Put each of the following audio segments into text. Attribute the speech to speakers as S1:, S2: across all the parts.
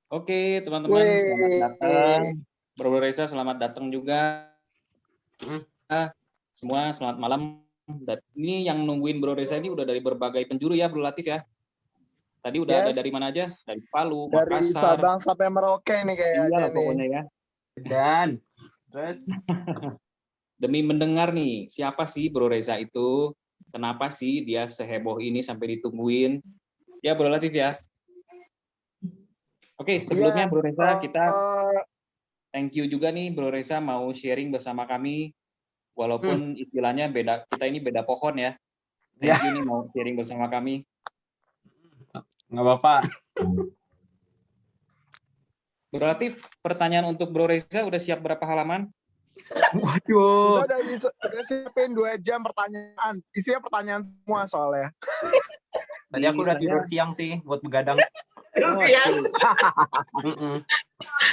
S1: Oke, teman-teman, selamat datang. Bro Reza, selamat datang juga. Semua selamat malam. Dan ini yang nungguin Bro Reza ini udah dari berbagai penjuru ya, Bro Latif ya. Tadi udah ada dari mana aja? Dari Palu,
S2: Dari
S1: Makassar.
S2: Sabang sampai Merauke nih kayaknya.
S1: Iya pokoknya ya.
S3: Dan terus
S1: demi mendengar nih, siapa sih Bro Reza itu? Kenapa sih dia seheboh ini sampai ditungguin? Ya Bro Latif ya. Oke, sebelumnya Bro Reza kita thank you juga nih Bro Reza mau sharing bersama kami. Walaupun istilahnya beda, kita ini beda pohon ya. Thank you nih mau sharing bersama kami.
S3: nggak apa-apa.
S1: Bro Latif, pertanyaan untuk Bro Reza udah siap berapa halaman?
S3: Waduh.
S2: Udah siapin 2 jam pertanyaan. Isinya pertanyaan semua soalnya.
S3: Tadi aku udah tidur siang sih buat begadang.
S1: Oh,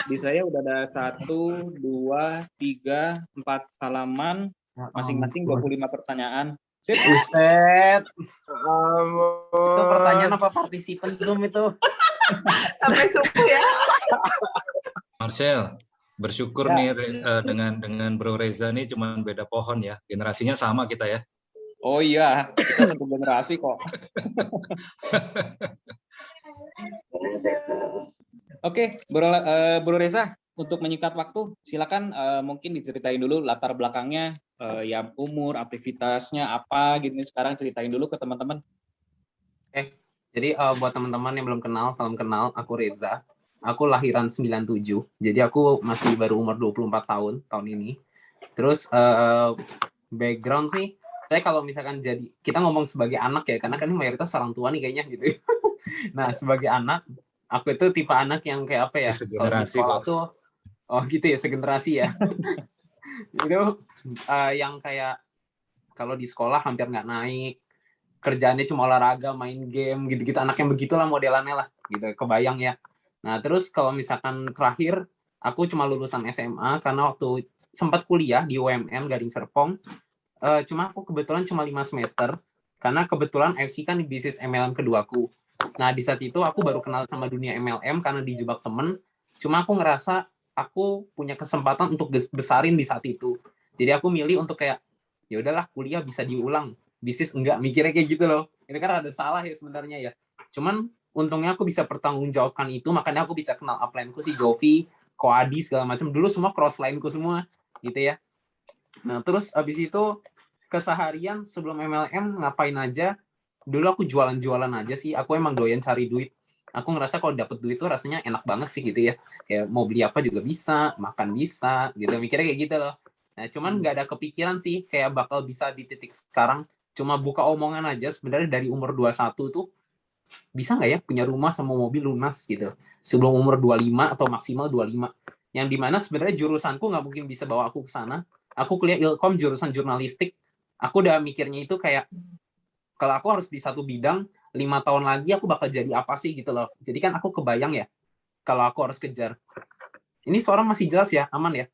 S1: di saya udah ada 1, 2, 3, 4 halaman, masing-masing 25 pertanyaan. Sip.
S3: Buset. Itu pertanyaan apa partisipan Zoom itu?
S4: Sampai subuh ya.
S5: Marcel, bersyukur nih dengan Bro Reza nih cuman beda pohon ya. Generasinya sama kita ya.
S1: Oh iya, kita satu generasi kok. Oke, Bro Reza, untuk menyingkat waktu, silakan mungkin diceritain dulu latar belakangnya, ya umur, aktivitasnya apa gitu. Sekarang ceritain dulu ke teman-teman.
S3: Jadi buat teman-teman yang belum kenal, salam kenal. Aku Reza. Aku lahiran 97. Jadi aku masih baru umur 24 tahun ini. Terus background sih, saya kalau misalkan jadi kita ngomong sebagai anak ya, karena kan ini mayoritas orang tua nih kayaknya gitu. Nah, sebagai anak, aku itu tipe anak yang kayak apa ya? Kalau di sekolah tuh, oh gitu ya, segenerasi ya. Itu yang kayak kalau di sekolah hampir nggak naik, kerjaannya cuma olahraga, main game, gitu-gitu. Anak yang begitulah modelannya lah, gitu. Kebayang ya. Nah, terus kalau misalkan terakhir, aku cuma lulusan SMA karena waktu sempat kuliah di UMN Gading Serpong. Cuma aku kebetulan cuma 5 semester karena kebetulan FC kan di bisnis MLM keduaku. Nah, di saat itu aku baru kenal sama dunia MLM karena dijebak temen. Cuma aku ngerasa aku punya kesempatan untuk besarin di saat itu. Jadi aku milih untuk kayak ya udahlah, kuliah bisa diulang, bisnis enggak, mikirnya kayak gitu loh. Ini kan ada salah ya sebenarnya ya. Cuman untungnya aku bisa pertanggungjawabkan itu, makanya aku bisa kenal upline-ku si Jovi, Koadi segala macam. Dulu semua cross line-ku semua gitu ya. Nah, terus abis itu keseharian sebelum MLM ngapain aja? Dulu aku jualan-jualan aja sih. Aku emang doyan cari duit. Aku ngerasa kalau dapet duit tuh rasanya enak banget sih gitu ya. Kayak mau beli apa juga bisa, makan bisa, gitu. Mikirnya kayak gitu loh. Nah, cuman nggak ada kepikiran sih kayak bakal bisa di titik sekarang. Cuma buka omongan aja sebenarnya dari umur 21 tuh bisa nggak ya punya rumah sama mobil lunas gitu. Sebelum umur 25 atau maksimal 25. Yang dimana sebenarnya jurusanku nggak mungkin bisa bawa aku ke sana. Aku kuliah Ilkom jurusan jurnalistik. Aku udah mikirnya itu kayak kalau aku harus di satu bidang 5 tahun lagi aku bakal jadi apa sih gitu loh. Jadi kan aku kebayang ya kalau aku harus kejar. Ini suara masih jelas ya, aman ya?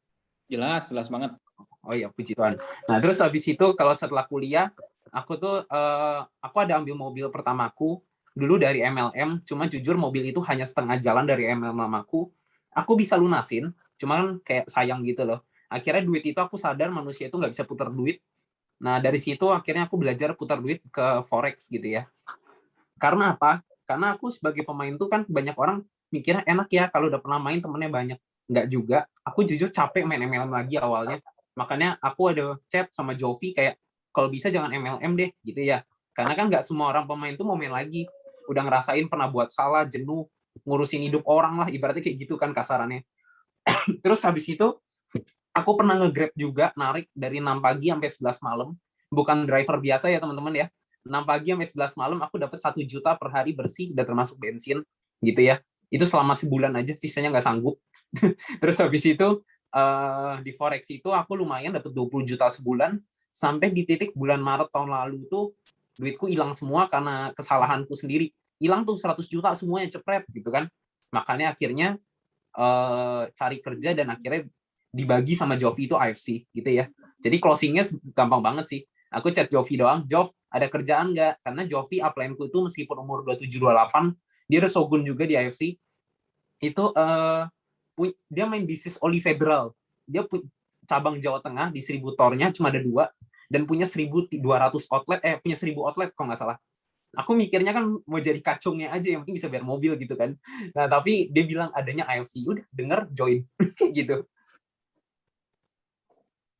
S1: Jelas banget.
S3: Oh iya, puji Tuhan. Nah, terus habis itu kalau setelah kuliah, aku tuh aku ada ambil mobil pertamaku dulu dari MLM. Cuma jujur mobil itu hanya setengah jalan dari MLM mamaku. Aku bisa lunasin, cuman kayak sayang gitu loh. Akhirnya duit itu aku sadar manusia itu nggak bisa putar duit. Nah, dari situ akhirnya aku belajar putar duit ke Forex gitu ya. Karena apa? Karena aku sebagai pemain tuh kan banyak orang mikirnya enak ya kalau udah pernah main temennya banyak. Nggak juga. Aku jujur capek main MLM lagi awalnya. Makanya aku ada chat sama Jovi kayak, kalau bisa jangan MLM deh gitu ya. Karena kan nggak semua orang pemain tuh mau main lagi. Udah ngerasain pernah buat salah, jenuh, ngurusin hidup orang lah. Ibaratnya kayak gitu kan kasarannya. Terus habis itu, aku pernah nge-grab juga, narik dari 6 pagi sampai 11 malam. Bukan driver biasa ya teman-teman ya. 6 pagi sampai 11 malam aku dapat 1 juta per hari bersih, udah termasuk bensin gitu ya. Itu selama sebulan aja, sisanya nggak sanggup. Terus habis itu di Forex itu aku lumayan dapat 20 juta sebulan, sampai di titik bulan Maret tahun lalu tuh duitku hilang semua karena kesalahanku sendiri. Hilang tuh 100 juta semuanya cepret gitu kan. Makanya akhirnya cari kerja dan akhirnya dibagi sama Jovi itu AFC gitu ya. Jadi closingnya gampang banget sih. Aku chat Jovi doang, Jov, ada kerjaan nggak? Karena Jovi upline-ku itu meskipun umur 27-28, dia udah shogun juga di AFC. Itu dia main bisnis Oli Federal. Dia cabang Jawa Tengah, distributornya cuma ada 2, dan punya 1.200 outlet, punya 1.000 outlet kalau nggak salah. Aku mikirnya kan mau jadi kacungnya aja, yang penting bisa bayar mobil gitu kan. Nah, tapi dia bilang adanya AFC, udah denger join gitu.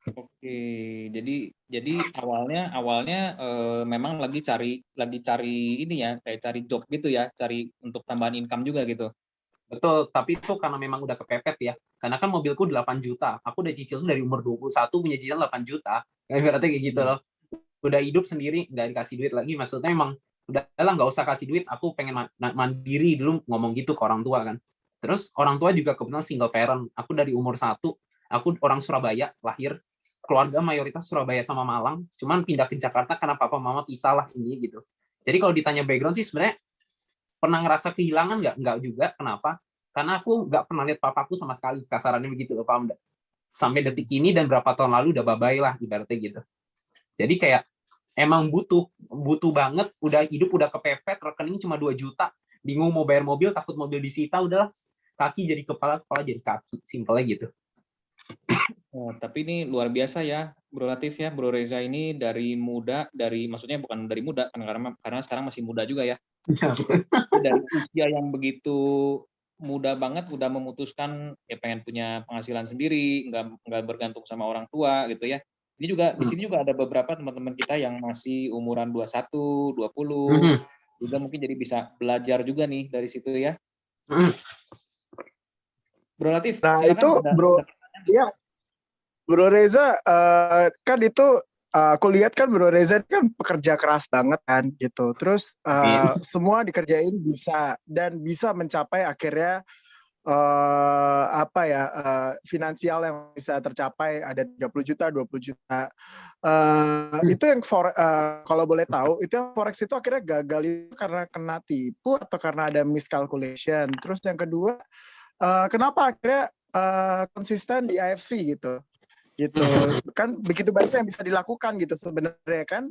S1: Oke, jadi awalnya memang lagi cari ini ya, kayak cari job gitu ya, cari untuk tambahan income juga gitu.
S3: Betul, tapi itu karena memang udah kepepet ya. Karena kan mobilku 8 juta. Aku udah cicil dari umur 21 punya cicilan 8 juta. Berarti kayak gitu loh. Udah hidup sendiri, nggak dikasih duit lagi. Maksudnya emang udah lah nggak usah kasih duit. Aku pengen mandiri dulu, ngomong gitu ke orang tua kan. Terus orang tua juga kebetulan single parent. Aku dari umur 1, aku orang Surabaya, lahir. Keluarga mayoritas Surabaya sama Malang. Cuman pindah ke Jakarta karena papa mama pisah lah ini gitu. Jadi kalau ditanya background sih sebenarnya pernah ngerasa kehilangan nggak? Nggak juga. Kenapa? Karena aku nggak pernah lihat papaku sama sekali. Kasarannya begitu loh, paham nggak? Sampai detik ini dan berapa tahun lalu udah bye-bye lah ibaratnya gitu. Jadi kayak emang butuh banget. Udah hidup udah kepepet, rekening cuma 2 juta. Bingung mau bayar mobil, takut mobil disita, udahlah kaki jadi kepala, kepala jadi kaki. Simpelnya gitu.
S1: Oh, tapi ini luar biasa ya, Bro Latif ya, Bro Reza ini dari muda, maksudnya bukan dari muda, karena sekarang masih muda juga ya. Dari usia yang begitu muda banget udah memutuskan ya pengen punya penghasilan sendiri, nggak bergantung sama orang tua gitu ya. Ini juga di sini juga ada beberapa teman-teman kita yang masih umuran 21, 20, juga mungkin jadi bisa belajar juga nih dari situ ya. Bro Latif,
S2: Nah
S1: silakan.
S2: itu ya Bro Reza kan itu aku lihat kan Bro Reza kan pekerja keras banget kan gitu. Terus semua dikerjain bisa dan bisa mencapai akhirnya finansial yang bisa tercapai ada 30 juta, 20 juta. Itu yang kalau boleh tahu, itu yang forex itu akhirnya gagal itu karena kena tipu atau karena ada miscalculation. Terus yang kedua, kenapa akhirnya konsisten di AFC gitu kan begitu banyak yang bisa dilakukan gitu sebenarnya kan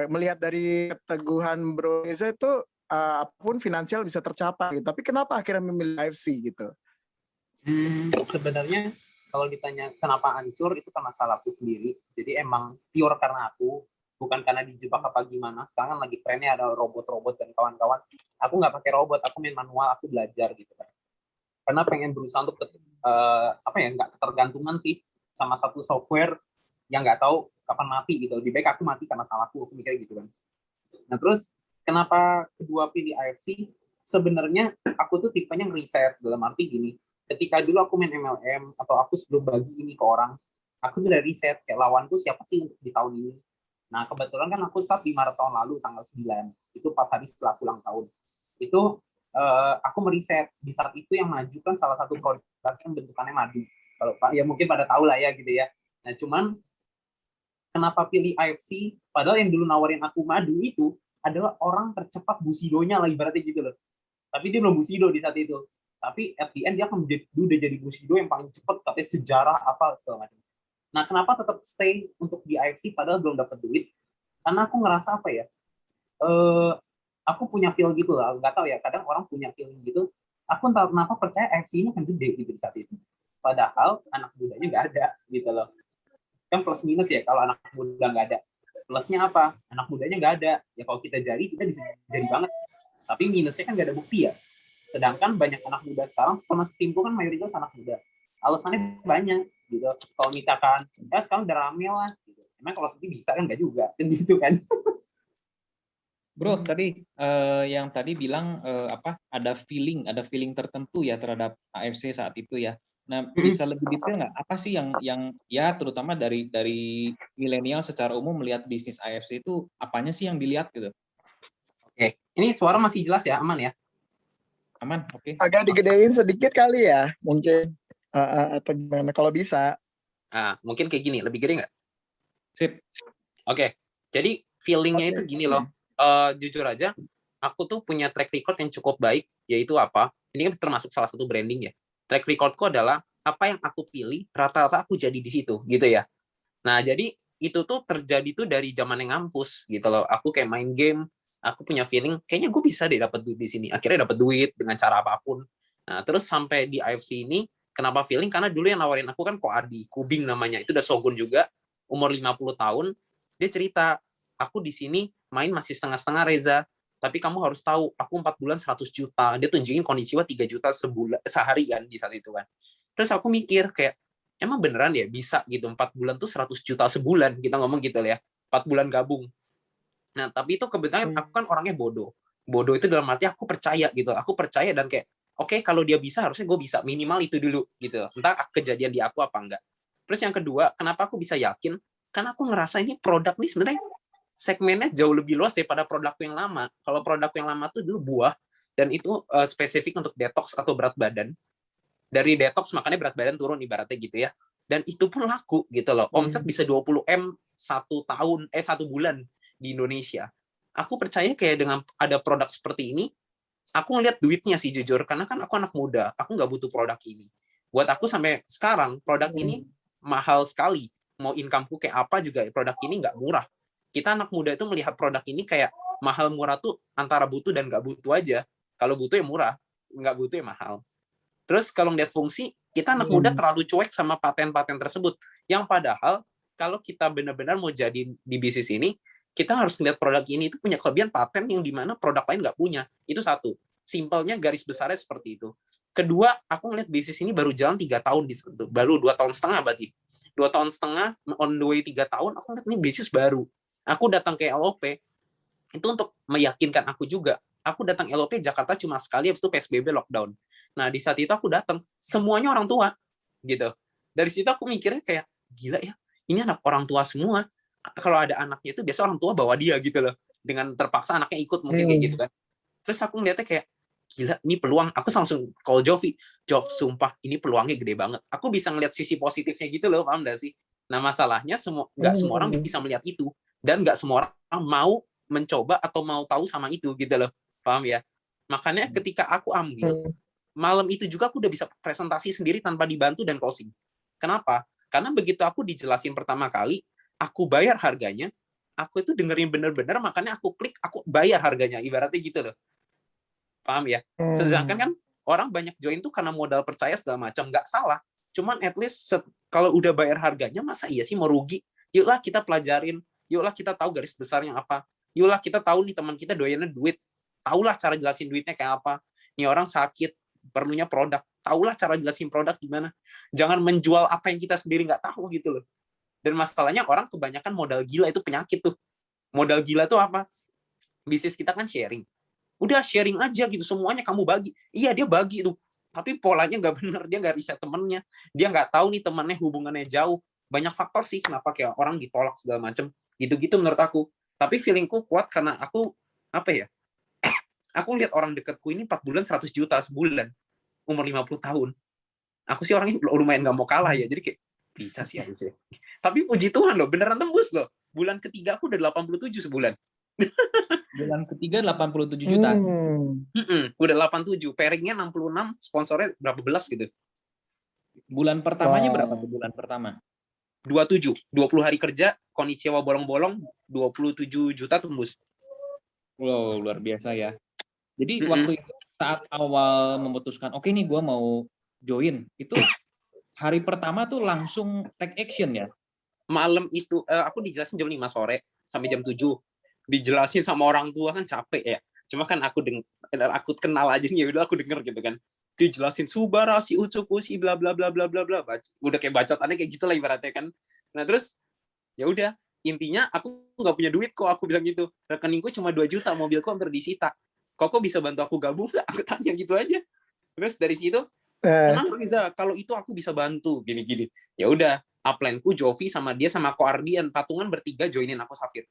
S2: melihat dari keteguhan Bro Reza itu apapun finansial bisa tercapai gitu. Tapi kenapa akhirnya memilih AFC gitu?
S3: Sebenarnya kalau ditanya kenapa hancur itu karena salahku sendiri. Jadi emang pure karena aku, bukan karena dijebak apa gimana. Sekarang lagi trennya ada robot-robot dan kawan-kawan. Aku nggak pakai robot, aku main manual, aku belajar gitu kan. Karena pengen berusaha untuk nggak ketergantungan sih sama satu software yang nggak tahu kapan mati gitu. Lebih baik aku mati karena salahku, aku mikirnya gitu kan. Nah terus kenapa kedua pilih AFC? Sebenarnya aku tuh tipenya ngeriset, dalam arti gini, ketika dulu aku main MLM atau aku sebelum bagi ini ke orang, aku udah riset kayak lawanku siapa sih di tahun ini. Nah kebetulan kan aku start di Maret tahun lalu tanggal 9, itu 4 hari setelah ulang tahun. Itu aku meriset di saat itu yang maju kan salah satu produk yang bentukannya madu. Kalau Pak ya mungkin pada tahu lah ya gitu ya. Nah cuman kenapa pilih AFC? Padahal yang dulu nawarin aku madu itu adalah orang tercepat Bushido-nya lah ibaratnya gitu loh. Tapi dia belum Bushido di saat itu. Tapi at the end dia akan udah jadi Bushido yang paling cepat, katanya sejarah apa segala macam. Nah kenapa tetap stay untuk di AFC padahal belum dapat duit? Karena aku ngerasa apa ya? Aku punya feel gitu lah, nggak tahu ya, kadang orang punya feeling gitu, aku entah kenapa percaya AFC ini akan gede gitu di saat itu, padahal anak mudanya nggak ada gitu loh. Kan plus minus ya kalau anak muda nggak ada. Plusnya apa? Anak mudanya nggak ada, ya kalau kita jari kita bisa jari banget, tapi minusnya kan nggak ada bukti ya. Sedangkan banyak anak muda sekarang, termasuk timku kan mayoritas anak muda, alasannya banyak gitu. Kalau misalkan ya sekarang udah rame lah gitu. Emang kalau seperti bisa kan nggak juga kan gitu kan.
S1: Bro, tadi yang tadi bilang ada feeling tertentu ya terhadap AFC saat itu ya. Nah, bisa lebih detail nggak? Apa sih yang ya terutama dari milenial secara umum melihat bisnis AFC itu apanya sih yang dilihat gitu?
S3: Oke, ini suara masih jelas ya, aman ya?
S1: Aman, oke.
S2: Agak digedein sedikit kali ya, mungkin atau gimana kalau bisa.
S3: Mungkin kayak gini, lebih gede nggak?
S1: Sip.
S3: Oke, jadi feelingnya itu gini loh. Jujur aja, aku tuh punya track record yang cukup baik, yaitu apa? Ini kan termasuk salah satu branding ya. Track recordku adalah apa yang aku pilih, rata-rata aku jadi di situ, gitu ya. Nah, jadi itu tuh terjadi tuh dari zaman yang ngampus gitu loh. Aku kayak main game, aku punya feeling kayaknya gue bisa deh dapat duit di sini. Akhirnya dapat duit dengan cara apapun. Nah, terus sampai di AFC ini, kenapa feeling? Karena dulu yang nawarin aku kan Koadi, Kubing namanya. Itu udah Shogun juga, umur 50 tahun. Dia cerita, aku di sini main masih setengah-setengah Reza. Tapi kamu harus tahu, aku 4 bulan 100 juta. Dia tunjukin Konnichiwa 3 juta sehari kan di saat itu kan. Terus aku mikir kayak, emang beneran ya bisa gitu 4 bulan tuh 100 juta sebulan, kita ngomong gitu ya. 4 bulan gabung. Nah, tapi itu kebetulan aku kan orangnya bodoh. Bodoh itu dalam arti aku percaya gitu. Aku percaya dan kayak, oke, kalau dia bisa, harusnya gue bisa. Minimal itu dulu, gitu. Entah kejadian di aku apa enggak. Terus yang kedua, kenapa aku bisa yakin? Karena aku ngerasa ini produk nih sebenarnya segmennya jauh lebih luas daripada produkku yang lama. Kalau produkku yang lama tuh dulu buah, dan itu spesifik untuk detox atau berat badan. Dari detox, makanya berat badan turun ibaratnya gitu ya. Dan itu pun laku gitu loh. Omset bisa 20 M satu bulan di Indonesia. Aku percaya kayak dengan ada produk seperti ini, aku ngeliat duitnya sih jujur, karena kan aku anak muda, aku nggak butuh produk ini. Buat aku sampai sekarang, produk ini mahal sekali. Mau incomeku kayak apa juga, produk ini nggak murah. Kita anak muda itu melihat produk ini kayak mahal murah tuh antara butuh dan nggak butuh aja. Kalau butuh ya murah, nggak butuh ya mahal. Terus kalau ngeliat fungsi, kita anak muda terlalu cuek sama paten-paten tersebut. Yang padahal, kalau kita benar-benar mau jadi di bisnis ini, kita harus ngeliat produk ini itu punya kelebihan paten yang dimana produk lain nggak punya. Itu satu. Simpelnya garis besarnya seperti itu. Kedua, aku ngeliat bisnis ini baru jalan 3 tahun, baru 2 tahun setengah berarti. 2 tahun setengah, on the way 3 tahun, aku ngeliat ini bisnis baru. Aku datang ke LOP, itu untuk meyakinkan aku juga. Aku datang LOP Jakarta cuma sekali, habis itu PSBB lockdown. Nah, di saat itu aku datang, semuanya orang tua, gitu. Dari situ aku mikirnya kayak, gila ya, ini anak orang tua semua. Kalau ada anaknya itu, biasa orang tua bawa dia gitu loh. Dengan terpaksa anaknya ikut, mungkin kayak gitu kan. Terus aku ngeliatnya kayak, gila, ini peluang. Aku langsung call Jovi. Jov, sumpah, ini peluangnya gede banget. Aku bisa ngeliat sisi positifnya gitu loh, paham gak sih? Nah, masalahnya nggak semua orang bisa melihat itu. Dan nggak semua orang mau mencoba atau mau tahu sama itu gitu loh. Paham ya? Makanya ketika aku ambil, malam itu juga aku udah bisa presentasi sendiri tanpa dibantu dan closing. Kenapa? Karena begitu aku dijelasin pertama kali, aku bayar harganya, aku itu dengerin bener-bener, makanya aku klik, aku bayar harganya, ibaratnya gitu loh. Paham ya? Sedangkan kan orang banyak join tuh karena modal percaya segala macam, nggak salah. Cuman at least kalau udah bayar harganya, masa iya sih mau rugi? Yuklah kita pelajarin, yuklah kita tahu garis besarnya apa, yuklah kita tahu nih teman kita doyannya duit, tahulah cara jelasin duitnya kayak apa. Nih orang sakit, perlunya produk, tahulah cara jelasin produk gimana. Jangan menjual apa yang kita sendiri nggak tahu gitu loh. Dan masalahnya orang kebanyakan modal gila itu penyakit tuh. Modal gila tuh apa? Bisnis kita kan sharing. Udah sharing aja gitu, semuanya kamu bagi. Iya, dia bagi tuh. Tapi polanya nggak bener, dia nggak riset temennya. Dia nggak tahu nih temennya hubungannya jauh. Banyak faktor sih kenapa kayak orang ditolak segala macem. Gitu-gitu menurut aku. Tapi feelingku kuat karena aku, apa ya, aku lihat orang dekatku ini 4 bulan 100 juta sebulan. Umur 50 tahun. Aku sih orangnya lumayan nggak mau kalah ya. Jadi kayak, bisa sih harusnya. Tapi puji Tuhan loh, beneran tembus loh. Bulan ketiga aku udah 87 sebulan.
S1: Bulan ketiga 87 juta.
S3: Udah 87, pairingnya 66, sponsornya berapa belas gitu.
S1: Bulan pertamanya berapa tuh bulan pertama?
S3: 27, 20 hari kerja, Konnichiwa bolong-bolong, 27 juta tembus.
S1: Wow, luar biasa ya. Jadi waktu itu saat awal memutuskan, oke nih gue mau join, itu hari pertama tuh langsung take action ya?
S3: Malam itu, aku dijelasin jam 5 sore sampai jam 7. Dijelasin sama orang tua kan capek ya. Cuma kan aku kenal aja nih, ya udah aku denger gitu kan. Dijelasin Subara, si Ucuku, si bla bla bla bla bla bla. Udah kayak bacotannya kayak gitu lah ibaratnya kan. Nah terus ya udah, intinya aku nggak punya duit kok, aku bilang gitu. Rekeningku cuma 2 juta, mobilku hampir disita. Kok bisa bantu aku gabung nggak? Aku tanya gitu aja. Terus dari situ, kenapa Riza? Kalau itu aku bisa bantu gini-gini. Ya udah, upline-ku Jovi sama dia sama Ko Ardian patungan bertiga joinin aku Safir.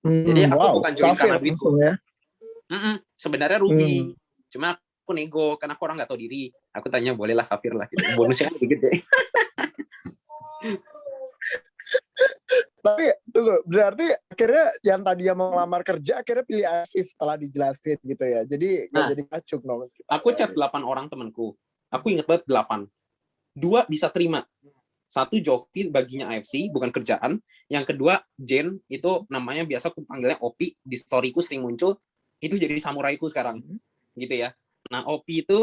S3: Jadi aku bukan join karena duitku. Sebenarnya rugi. Cuma aku nego karena aku orang nggak tahu diri. Aku tanya bolehlah Safir lah. Gitu. Bonusnya kan gede.
S2: Tapi tunggu, berarti akhirnya yang tadinya mau ngelamar kerja akhirnya pilih Asif setelah dijelasin gitu ya. Jadi nggak jadi kacung dong.
S3: Aku chat 8 orang temanku. Aku inget banget 8. 2 bisa terima. Satu Jovi baginya AFC, bukan kerjaan. Yang kedua Jen, itu namanya biasa aku panggilnya Opi, di storyku sering muncul, itu jadi samuraiku sekarang, gitu ya. Nah Opi itu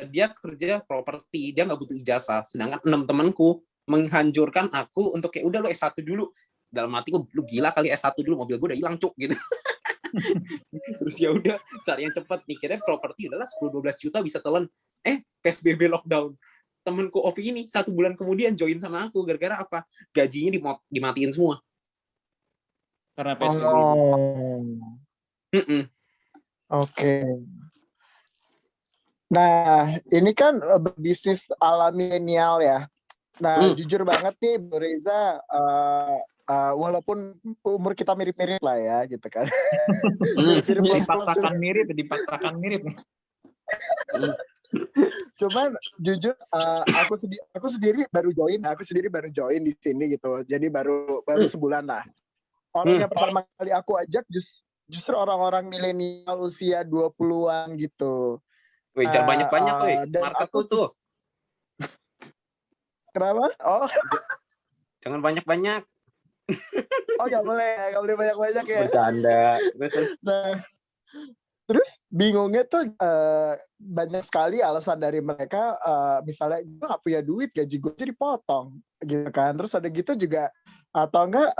S3: dia kerja properti, dia nggak butuh ijazah. Sedangkan 6 temanku menghancurkan aku untuk kayak udah lo S1 dulu. Dalam hatiku, lu gila kali S1 dulu, mobil gue udah hilang cuk gitu. Terus ya udah cari yang cepat, mikirnya properti udahlah 10-12 juta bisa telan. PSBB lockdown. Temenku Ovi ini 1 bulan kemudian join sama aku gara-gara apa? Gajinya dimatiin semua.
S1: Karena PSBB.
S2: Oke. Nah, ini kan bisnis ala milenial ya. Nah, jujur banget nih, Bu Reza, walaupun umur kita mirip-mirip lah ya, gitu kan.
S1: Dipaksakan mirip.
S2: Cuman jujur, aku sendiri baru join di sini gitu. Jadi baru sebulan lah. Orang yang pertama kali aku ajak justru orang-orang milenial usia 20-an gitu.
S3: Wih, jangan banyak-banyak, woi. Marketku tuh.
S2: Kenapa? Oh.
S3: Jangan banyak-banyak.
S2: Oh, nggak boleh banyak-banyak ya.
S3: Bercanda.
S2: Nah, terus bingungnya tuh banyak sekali alasan dari mereka. Misalnya gue nggak punya duit, gaji gue jadi potong, gitu kan. Terus ada gitu juga, atau enggak,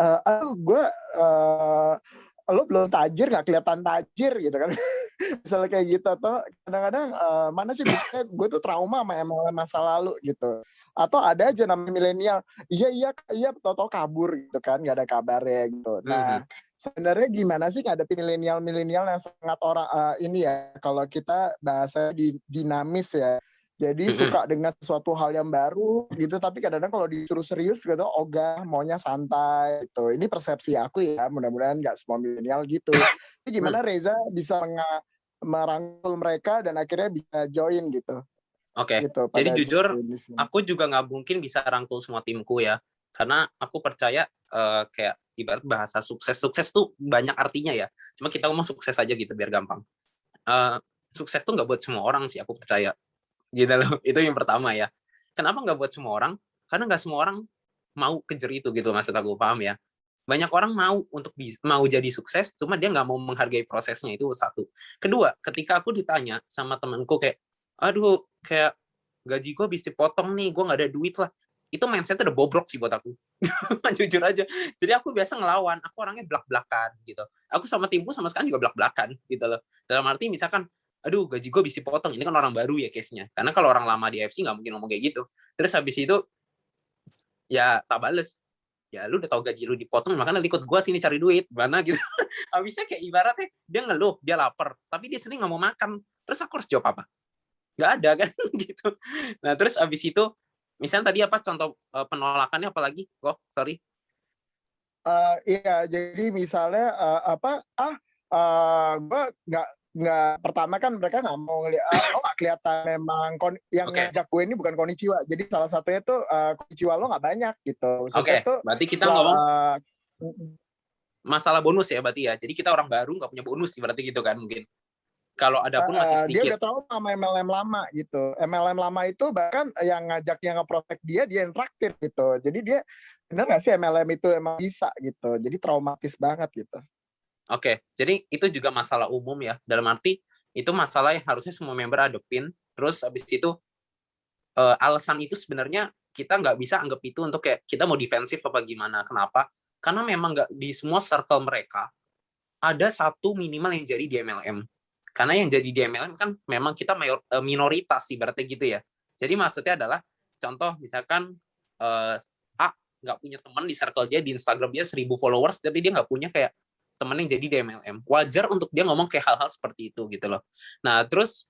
S2: lo belum tajir, nggak kelihatan tajir, gitu kan. Misalnya kayak gitu. Atau kadang-kadang mana sih biasanya gue tuh trauma sama MLM masa lalu gitu. Atau ada aja namanya milenial, iya tau-tau kabur gitu kan, nggak ada kabarnya gitu. Nah, sebenarnya gimana sih ngadepin milenial yang sangat ini ya, kalau kita bahasa dinamis ya. Jadi suka dengan sesuatu hal yang baru gitu, tapi kadang-kadang kalau disuruh serius gitu ogah, maunya santai gitu. Ini persepsi aku ya, mudah-mudahan nggak semua milenial gitu. Jadi gimana Reza bisa merangkul mereka dan akhirnya bisa join gitu?
S3: Oke,
S2: gitu,
S3: jadi jujur aku juga nggak mungkin bisa rangkul semua timku ya, karena aku percaya kayak ibarat bahasa sukses tuh banyak artinya ya. Cuma kita ngomong sukses aja gitu biar gampang. Sukses tuh nggak buat semua orang sih, aku percaya. Gitu loh, itu yang pertama ya. Kenapa nggak buat semua orang? Karena nggak semua orang mau kejar itu gitu, maksud aku, paham ya. Banyak orang mau jadi sukses, cuma dia nggak mau menghargai prosesnya, itu satu. Kedua, ketika aku ditanya sama temanku kayak, aduh, kayak gaji gue habis dipotong nih, gue nggak ada duit lah. Itu mindset-nya udah bobrok sih buat aku. Jujur aja. Jadi aku biasa ngelawan, aku orangnya belak-belakan gitu. Aku sama timku sama sekali juga belak-belakan gitu loh. Dalam arti misalkan, aduh gaji gue bisa dipotong, ini kan orang baru ya case-nya. Karena kalau orang lama di AFC nggak mungkin ngomong kayak gitu. Terus habis itu, ya tak bales. Ya lu udah tau gaji lu dipotong, makanya ikut gue sini cari duit. Mana gitu. Habisnya kayak ibaratnya, dia ngeluh, dia lapar. Tapi dia sering nggak mau makan. Terus aku harus jawab apa? Nggak ada kan gitu. Nah terus habis itu, misalnya tadi apa contoh penolakannya apalagi? Sorry.
S2: Iya, jadi misalnya gue nggak pertama kan mereka nggak mau ngeliat, lo nggak kelihatan memang yang ngajak gue ini bukan konnichiwa. Jadi salah satunya tuh konnichiwa lo nggak banyak gitu.
S3: Oke, berarti kita ngomong masalah bonus ya berarti ya. Jadi kita orang baru nggak punya bonus sih berarti gitu kan mungkin. Kalau ada pun masih sedikit.
S2: Dia udah trauma sama MLM lama gitu. MLM lama itu bahkan yang ngajaknya ngeprotek dia yang traktir gitu. Jadi dia bener nggak sih MLM itu emang bisa gitu. Jadi traumatis banget gitu.
S3: Oke, jadi itu juga masalah umum ya. Dalam arti itu masalah yang harusnya semua member adepin. Terus habis itu alasan itu sebenarnya kita nggak bisa anggap itu untuk kayak kita mau defensif apa gimana. Kenapa? Karena memang nggak di semua circle mereka ada satu minimal yang jadi di MLM. Karena yang jadi di MLM kan memang kita minoritas ibaratnya gitu ya. Jadi maksudnya adalah contoh misalkan A nggak punya teman di circle dia, di Instagram dia 1.000 followers, tapi dia nggak punya kayak teman yang jadi di MLM. Wajar untuk dia ngomong kayak hal-hal seperti itu gitu loh. Nah terus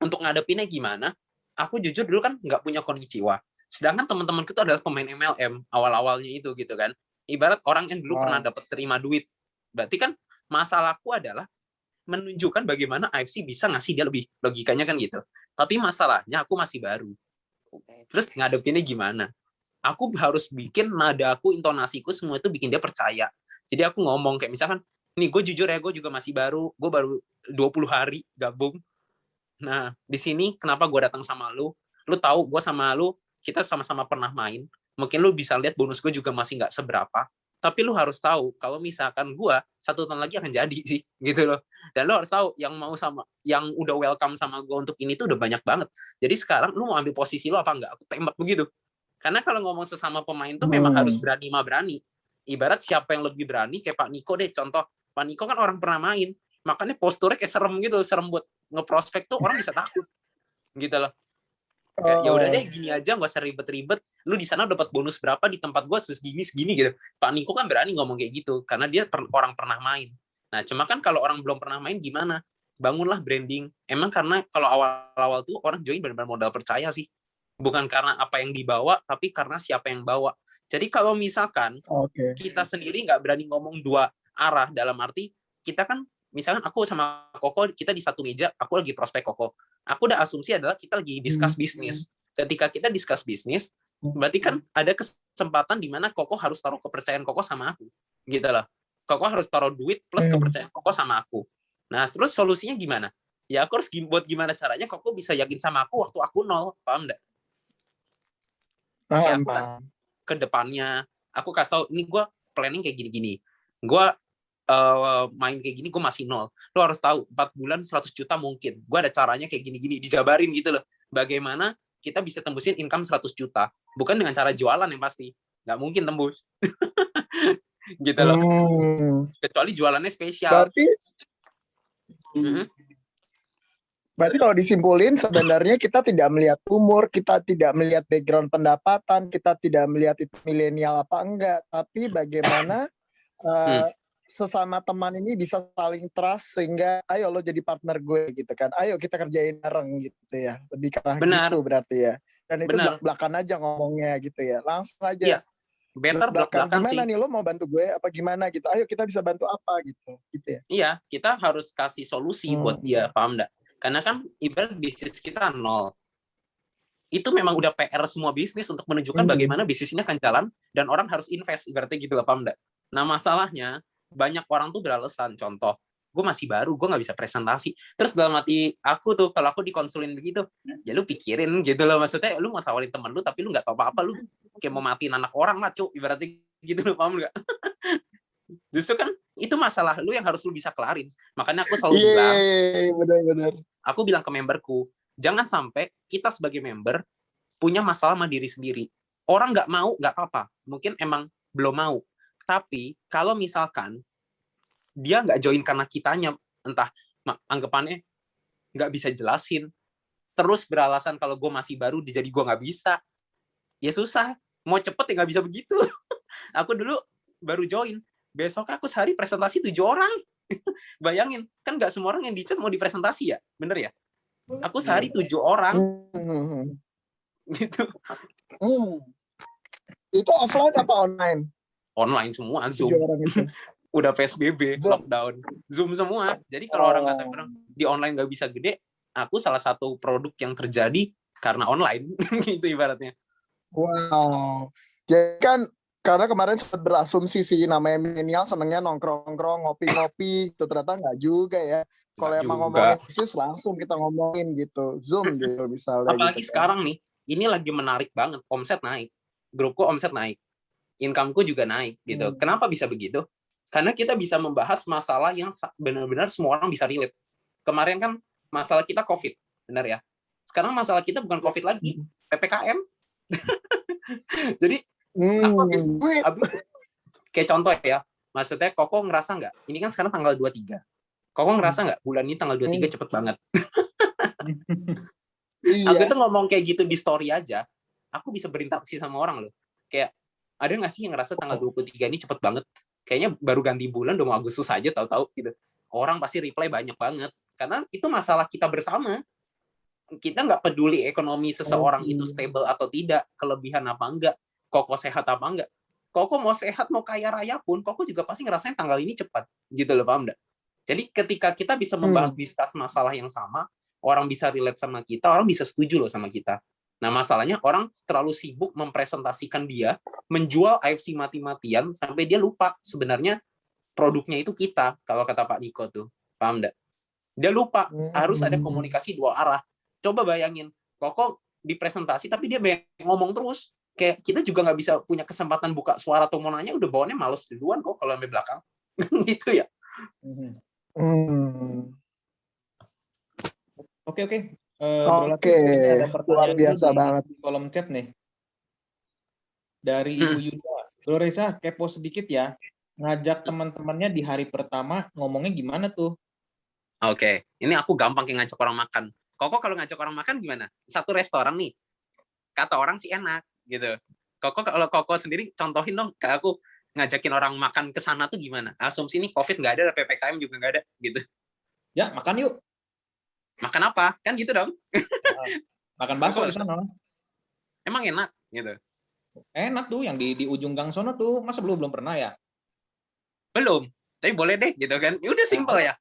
S3: untuk ngadepinnya gimana? Aku jujur dulu kan nggak punya konnichiwa. Sedangkan teman-temanku itu adalah pemain MLM awal-awalnya itu gitu kan. Ibarat orang yang dulu pernah dapat terima duit. Berarti kan masalahku adalah menunjukkan bagaimana AFC bisa ngasih dia lebih, logikanya kan gitu. Tapi masalahnya aku masih baru. Terus ngadepinnya gimana? Aku harus bikin nada aku, intonasiku, semua itu bikin dia percaya. Jadi aku ngomong kayak misalkan, nih gue jujur ya, gue juga masih baru, gue baru 20 hari gabung. Nah, di sini kenapa gue datang sama lu? Lu tahu gue sama lu kita sama-sama pernah main, mungkin lu bisa lihat bonus gue juga masih nggak seberapa, tapi lu harus tahu kalau misalkan gue 1 tahun lagi akan jadi sih, gitu loh. Dan lu harus tahu yang mau sama, yang udah welcome sama gue untuk ini tuh udah banyak banget. Jadi sekarang lu mau ambil posisi lu apa enggak? Aku tembak begitu. Karena kalau ngomong sesama pemain tuh memang harus berani mah berani. Ibarat siapa yang lebih berani, kayak Pak Niko deh, contoh. Pak Niko kan orang pernah main, makanya posturnya kayak serem gitu, serem buat ngeprospek tuh orang bisa takut, gitu loh. Kayak ya udah deh gini aja, nggak usah ribet-ribet. Lu di sana dapat bonus berapa, di tempat gua segini gitu. Pak Niko kan berani ngomong kayak gitu karena dia orang pernah main. Nah, cuma kan kalau orang belum pernah main gimana? Bangunlah branding. Emang karena kalau awal-awal tuh orang join benar-benar modal percaya sih. Bukan karena apa yang dibawa, tapi karena siapa yang bawa. Jadi kalau misalkan kita sendiri nggak berani ngomong dua arah, dalam arti kita kan misalkan aku sama Koko, kita di satu meja, aku lagi prospek Koko. Aku udah asumsi adalah kita lagi discuss bisnis. Ketika kita discuss bisnis, berarti kan ada kesempatan di mana Koko harus taruh kepercayaan Koko sama aku. Gitu loh. Koko harus taruh duit plus kepercayaan Koko sama aku. Nah, terus solusinya gimana? Ya aku harus buat gimana caranya Koko bisa yakin sama aku waktu aku nol, paham nggak? Kayak aku ke depannya, aku kasih tahu, ini gue planning kayak gini-gini. Gue main kayak gini, gue masih nol. Lo harus tahu, 4 bulan 100 juta mungkin. Gue ada caranya kayak gini-gini, dijabarin gitu loh. Bagaimana kita bisa tembusin income 100 juta. Bukan dengan cara jualan yang pasti. Nggak mungkin tembus. Gitu loh. Kecuali jualannya spesial.
S2: Berarti kalau disimpulin sebenarnya kita tidak melihat umur, kita tidak melihat background pendapatan, kita tidak melihat itu milenial apa enggak, tapi bagaimana sesama teman ini bisa saling trust sehingga ayo lo jadi partner gue gitu kan, ayo kita kerjain bareng gitu ya, lebih karena gitu berarti ya. Dan itu belak-belakan aja ngomongnya gitu ya, langsung aja.
S3: Iya. Better belak-belakan
S2: gimana
S3: sih.
S2: nih, lo mau bantu gue apa gimana gitu, ayo kita bisa bantu apa gitu ya.
S3: Iya, kita harus kasih solusi buat dia, paham enggak? Karena kan ibarat bisnis kita nol. Itu memang udah PR semua bisnis untuk menunjukkan bagaimana bisnis ini akan jalan dan orang harus invest, ibaratnya gitu lah, paham enggak? Nah, masalahnya banyak orang tuh beralasan, contoh, gue masih baru, gue nggak bisa presentasi. Terus dalam hati aku tuh, kalau aku dikonsulin begitu, ya lu pikirin gitu loh, maksudnya lu mau tawarin temen lu, tapi lu nggak tahu apa-apa, lu kayak mau matiin anak orang lah, cuk, ibaratnya gitu loh, paham nggak? Justru kan itu masalah lu yang harus lu bisa kelarin. Makanya aku selalu bilang,
S2: benar-benar.
S3: Aku bilang ke memberku, jangan sampai kita sebagai member punya masalah sama diri sendiri. Orang nggak mau, nggak apa-apa. Mungkin emang belum mau. Tapi kalau misalkan dia nggak join karena kitanya, entah anggapannya nggak bisa jelasin, terus beralasan kalau gue masih baru, jadi gue nggak bisa, ya susah. Mau cepet ya nggak bisa begitu. Aku dulu baru join, besok aku sehari presentasi 7 orang. Bayangin, kan nggak semua orang yang di chat mau dipresentasi ya, bener ya? Aku sehari 7 orang. Gitu.
S2: Itu offline apa online?
S3: Online semua, Zoom.
S2: Itu.
S3: Udah PSBB, lockdown, Zoom semua. Jadi kalau orang kata orang di online nggak bisa gede, aku salah satu produk yang terjadi karena online, gitu ibaratnya.
S2: Wow. Jadi kan karena kemarin sempat berasumsi sih namanya milenial senengnya nongkrong-nongkrong, ngopi-ngopi, itu ternyata nggak juga ya. Kalau emang ngomongin bisnis langsung kita ngomongin gitu, Zoom gitu misalnya.
S3: Apalagi
S2: gitu,
S3: sekarang nih, ini lagi menarik banget, omset naik, grupku omset naik, income-ku juga naik gitu. Kenapa bisa begitu? Karena kita bisa membahas masalah yang benar-benar semua orang bisa relate. Kemarin kan masalah kita COVID, benar ya? Sekarang masalah kita bukan COVID lagi, PPKM. Jadi aku habis kayak contoh ya, maksudnya Koko ngerasa nggak? Ini kan sekarang tanggal 23. Koko ngerasa nggak bulan ini tanggal 23 cepet banget? Aku tuh ngomong kayak gitu di story aja, aku bisa berinteraksi sama orang loh. Kayak ada nggak sih yang ngerasa tanggal 23 ini cepet banget? Kayaknya baru ganti bulan udah mau Agustus aja tahu-tahu gitu. Orang pasti reply banyak banget karena itu masalah kita bersama. Kita nggak peduli ekonomi seseorang itu stable atau tidak, kelebihan apa enggak, Koko sehat apa enggak. Koko mau sehat mau kaya raya pun, Koko juga pasti ngerasain tanggal ini cepat, gitu loh, paham enggak? Jadi ketika kita bisa membahas discuss masalah yang sama, orang bisa relate sama kita, orang bisa setuju loh sama kita. Nah masalahnya orang terlalu sibuk mempresentasikan dia, menjual AFC mati-matian sampai dia lupa sebenarnya produknya itu kita, kalau kata Pak Niko tuh, paham enggak? Dia lupa harus ada komunikasi dua arah. Coba bayangin, Koko di presentasi tapi dia banyak ngomong terus. Kayak kita juga nggak bisa punya kesempatan buka suara atau mau nanya, udah bawaannya males duluan kok kalau sampai belakang. Gitu ya.
S1: Oke.
S2: Oke,
S1: Ada
S2: luar
S1: pertanyaan
S2: biasa banget.
S1: di kolom chat nih. Dari Ibu Yuda. Bro Reza, kepo sedikit ya. Ngajak teman-temannya di hari pertama ngomongnya gimana tuh?
S3: Oke, ini aku gampang kayak ngajak orang makan. Koko kalau ngajak orang makan gimana? Satu restoran nih, kata orang sih enak gitu. Koko kalau Koko sendiri contohin dong ke aku, ngajakin orang makan ke sana tuh gimana? Asumsi ini COVID nggak ada, PPKM juga nggak ada gitu.
S1: Ya, makan yuk.
S3: Makan apa? Kan gitu dong.
S1: Makan bakso di sana.
S3: Emang enak gitu.
S1: Enak tuh yang di ujung gang sono tuh. Masa belum pernah ya?
S3: Belum. Tapi boleh deh gitu kan. Ya udah simpel ya.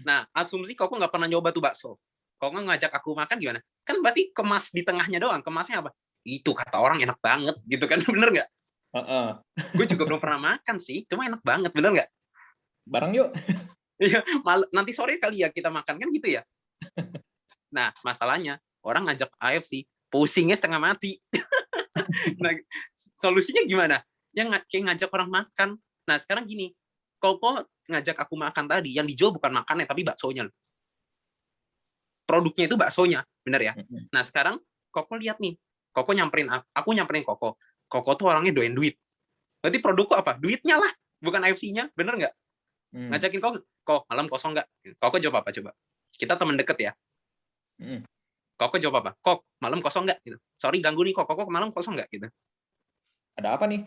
S3: Nah, asumsi Koko nggak pernah nyoba tuh bakso. Koko ngajak aku makan gimana? Kan berarti kemas di tengahnya doang. Kemasnya apa? Itu kata orang enak banget gitu kan. Bener nggak? Gue juga belum pernah makan sih. Cuma enak banget. Bener nggak?
S1: Bareng yuk.
S3: Iya, nanti sore kali ya kita makan kan gitu ya. Nah, masalahnya orang ngajak AFC, pusingnya setengah mati. Nah, solusinya gimana? Yang kayak ngajak orang makan. Nah, sekarang gini, Koko ngajak aku makan tadi, yang dijual bukan makannya, tapi baksonya. Produknya itu baksonya, bener ya? Nah, sekarang Koko lihat nih, Koko nyamperin aku nyamperin Koko. Koko tuh orangnya doyan duit. Berarti produkku apa? Duitnya lah, bukan AFC-nya, bener nggak? Ngajakin Kok malam kosong nggak? Koko jawab apa coba? Kita teman deket ya. Koko jawab apa? Kok malam kosong nggak? Gitu. Sorry ganggu nih Kok malam kosong nggak? Gitu.
S1: Ada apa nih?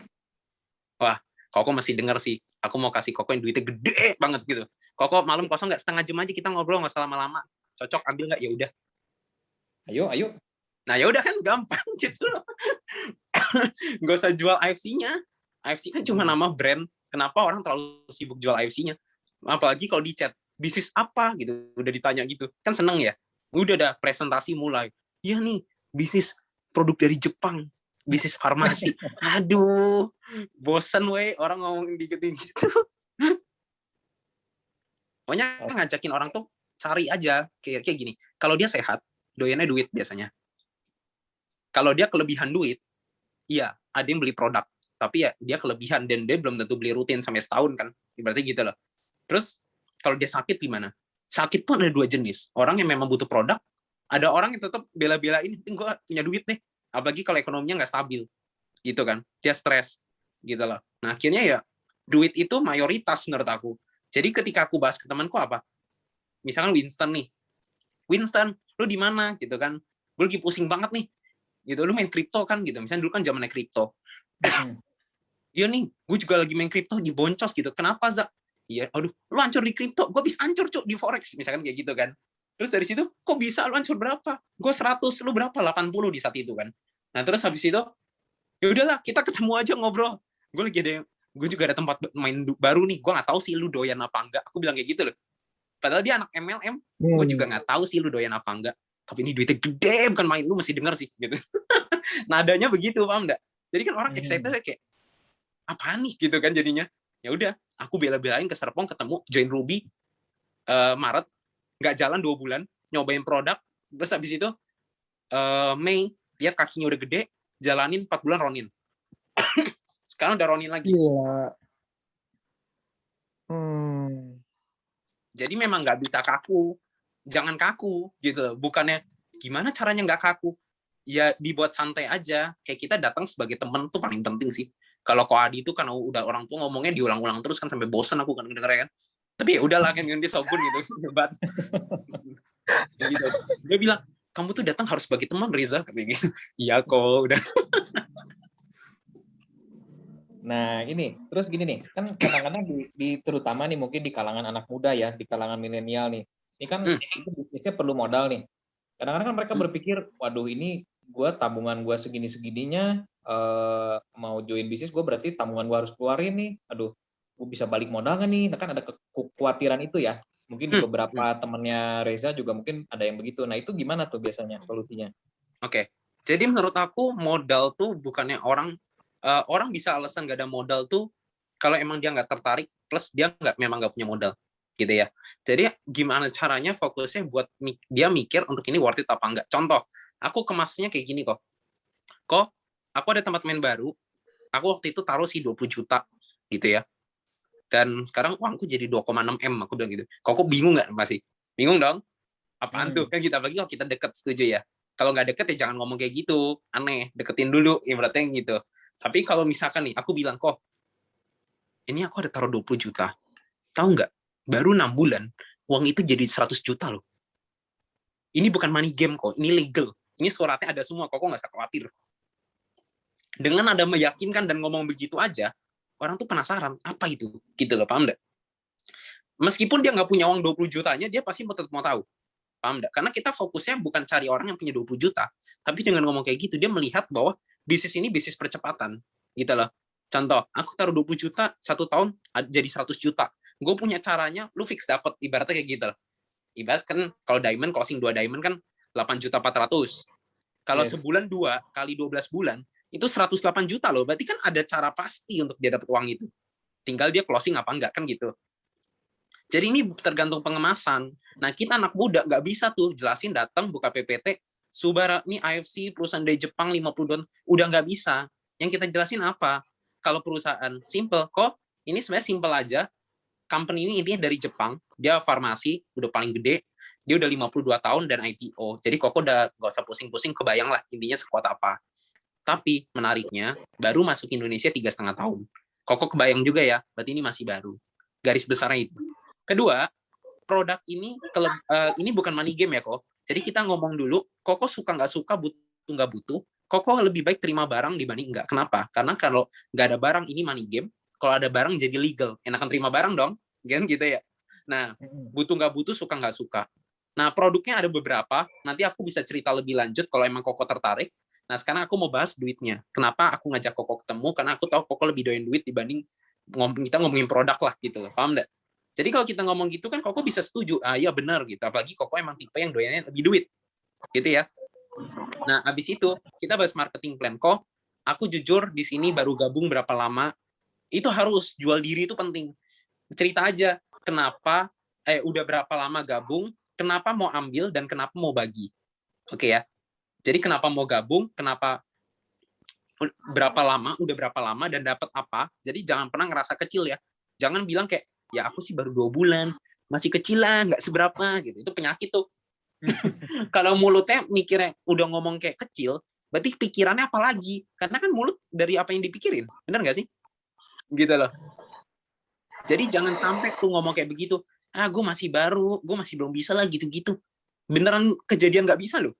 S3: Wah, Koko masih denger sih. Aku mau kasih Koko yang duitnya gede banget gitu. Koko malam kosong nggak? Setengah jam aja kita ngobrol, nggak usah lama-lama. Cocok ambil nggak? Ya udah.
S1: Ayo.
S3: Nah ya udah kan gampang gitu loh. Nggak usah jual AFC-nya. AFC kan cuma nama brand. Kenapa orang terlalu sibuk jual AFC-nya? Apalagi kalau di chat, bisnis apa gitu, udah ditanya gitu. Kan seneng ya. Udah ada presentasi mulai. Iya nih, bisnis produk dari Jepang. Bisnis farmasi. Aduh, bosan weh orang ngomong gitu. Pokoknya ngajakin orang tuh cari aja kayak gini. Kalau dia sehat, doyannya duit biasanya. Kalau dia kelebihan duit, iya, ada yang beli produk. Tapi ya dia kelebihan dan dia belum tentu beli rutin sampai setahun kan. Berarti gitu loh. Terus kalau dia sakit gimana? Sakit pun ada dua jenis. Orang yang memang butuh produk, ada orang yang tetap bela-belain, gue punya duit nih. Apalagi kalau ekonominya nggak stabil, gitu kan? Dia stres, gitu loh. Nah akhirnya ya duit itu mayoritas menurut aku. Jadi ketika aku bahas ke temanku apa? Misalkan Winston nih, Winston, lu di mana? Gitu kan? Gue lagi pusing banget nih. Gitu, lu main kripto kan? Gitu. Misalnya dulu kan zamannya kripto. Iya nih, gue juga lagi main kripto di boncos gitu. Kenapa Zak? Iya, aduh, lu hancur di kripto, gue bisa hancur cuk di forex, misalkan kayak gitu kan. Terus dari situ, kok bisa lu hancur berapa? Gue 100, lu berapa? 80 di saat itu kan. Nah terus habis itu, ya udahlah kita ketemu aja ngobrol. Gue juga ada tempat main baru nih, gue nggak tahu sih lu doyan apa enggak. Aku bilang kayak gitu loh. Padahal dia anak MLM, gue juga nggak tahu sih lu doyan apa enggak. Tapi ini duitnya gede, bukan main, lu mesti denger sih gitu. Nadanya begitu, paham enggak? Jadi kan orang excited kayak apaan nih gitu kan jadinya. Ya udah, aku bela-belain ke Serpong ketemu join Ruby Maret, nggak jalan 2 bulan, nyobain produk, terus habis itu Mei lihat kakinya udah gede, jalanin 4 bulan Ronin. Sekarang udah Ronin lagi.
S2: Gila.
S3: Jadi memang nggak bisa kaku, jangan kaku gitu. Bukannya gimana caranya nggak kaku? Ya dibuat santai aja. Kayak kita datang sebagai teman tuh paling penting sih. Kalau Ko Adi itu kan udah orang tua ngomongnya diulang-ulang terus kan sampai bosen aku kan dengernya kan. Tapi ya udahlah kan ganti Sogun gitu. Hebat. Gitu. Dia bilang, "Kamu tuh datang harus sebagai teman Reza." Kayak gitu. Iya kok, udah.
S1: Nah, ini terus gini nih, kan kadang-kadang di terutama nih mungkin di kalangan anak muda ya, di kalangan milenial nih. Ini kan itu bisnisnya perlu modal nih. Kadang-kadang kan mereka berpikir, waduh ini gue tabungan gue segini-segininya, mau join bisnis gue berarti tabungan gue harus keluarin nih. Aduh, gue bisa balik modal nggak nih? Nah, kan ada kekhawatiran itu ya. Mungkin di beberapa temannya Reza juga mungkin ada yang begitu. Nah itu gimana tuh biasanya solusinya?
S3: Oke, jadi menurut aku modal tuh bukannya orang bisa alasan nggak ada modal tuh kalau emang dia nggak tertarik plus dia memang nggak punya modal gitu ya. Jadi gimana caranya fokusnya buat dia mikir untuk ini worth it apa enggak. Contoh, Aku kemasnya kayak gini kok. Kok, aku ada tempat main baru, aku waktu itu taruh sih 20 juta gitu ya. Dan sekarang uangku jadi 2,6 M, aku bilang gitu. Kok bingung nggak masih? Bingung dong? Apaan tuh? Kan kita apalagi kalau kita deket, setuju ya? Kalau nggak deket ya jangan ngomong kayak gitu. Aneh, deketin dulu, ibaratnya gitu. Tapi kalau misalkan nih, aku bilang, kok, ini aku ada taruh 20 juta. Tahu nggak? Baru 6 bulan, uang itu jadi 100 juta loh. Ini bukan money game kok, ini legal. Ini suratnya ada semua, kok nggak usah khawatir. Dengan ada meyakinkan dan ngomong begitu aja, orang tuh penasaran, apa itu? Gitu loh, paham nggak? Meskipun dia nggak punya uang 20 jutanya, dia pasti tetap mau tahu. Paham nggak? Karena kita fokusnya bukan cari orang yang punya 20 juta, tapi dengan ngomong kayak gitu, dia melihat bahwa bisnis ini bisnis percepatan. Gitu loh. Contoh, aku taruh 20 juta, 1 tahun jadi 100 juta. Gue punya caranya, lu fix dapet, ibaratnya kayak gitu loh. Ibarat kan, kalau diamond, closing 2 diamond kan 8.400.000. Kalau sebulan 2 kali 12 bulan, itu 108 juta loh. Berarti kan ada cara pasti untuk dia dapat uang itu. Tinggal dia closing apa enggak, kan gitu. Jadi ini tergantung pengemasan. Nah, kita anak muda nggak bisa tuh jelasin datang buka PPT, Subara, ini AFC, perusahaan dari Jepang 50 don, udah nggak bisa. Yang kita jelasin apa? Kalau perusahaan, simple. Kok ini sebenarnya simple aja. Company ini intinya dari Jepang, dia farmasi, udah paling gede, dia udah 52 tahun dan IPO. Jadi Koko udah nggak usah pusing-pusing, kebayang lah intinya sekuat apa. Tapi menariknya, baru masuk Indonesia 3,5 tahun. Koko kebayang juga ya, berarti ini masih baru. Garis besarnya itu. Kedua, produk ini ini bukan money game ya kok. Jadi kita ngomong dulu, Koko suka nggak suka, butuh nggak butuh, Koko lebih baik terima barang dibanding nggak. Kenapa? Karena kalau nggak ada barang, ini money game. Kalau ada barang jadi legal. Enakan terima barang dong, kan gitu ya. Nah, butuh nggak butuh, suka nggak suka. Nah, produknya ada beberapa. Nanti aku bisa cerita lebih lanjut kalau emang Koko tertarik. Nah, sekarang aku mau bahas duitnya. Kenapa aku ngajak Koko ketemu? Karena aku tahu Koko lebih doyan duit dibanding kita ngomongin produk lah gitu loh. Paham nggak? Jadi kalau kita ngomong gitu kan Koko bisa setuju. Ah iya benar gitu. Apalagi Koko emang tipe yang doyannya lebih duit. Gitu ya. Nah, habis itu kita bahas marketing plan. Kok aku jujur di sini baru gabung berapa lama? Itu harus jual diri itu penting. Cerita aja kenapa udah berapa lama gabung, kenapa mau ambil dan kenapa mau bagi. Oke ya. Jadi kenapa mau gabung, kenapa udah berapa lama dan dapat apa. Jadi jangan pernah ngerasa kecil ya. Jangan bilang kayak ya aku sih baru 2 bulan, masih kecil lah, nggak seberapa gitu. Itu penyakit tuh. Kalau mulutnya mikirnya udah ngomong kayak kecil, berarti pikirannya apa lagi? Karena kan mulut dari apa yang dipikirin, benar nggak sih? Gitu loh. Jadi jangan sampai tuh ngomong kayak begitu. Ah, gue masih baru, gue masih belum bisa lah gitu-gitu. Beneran kejadian nggak bisa loh.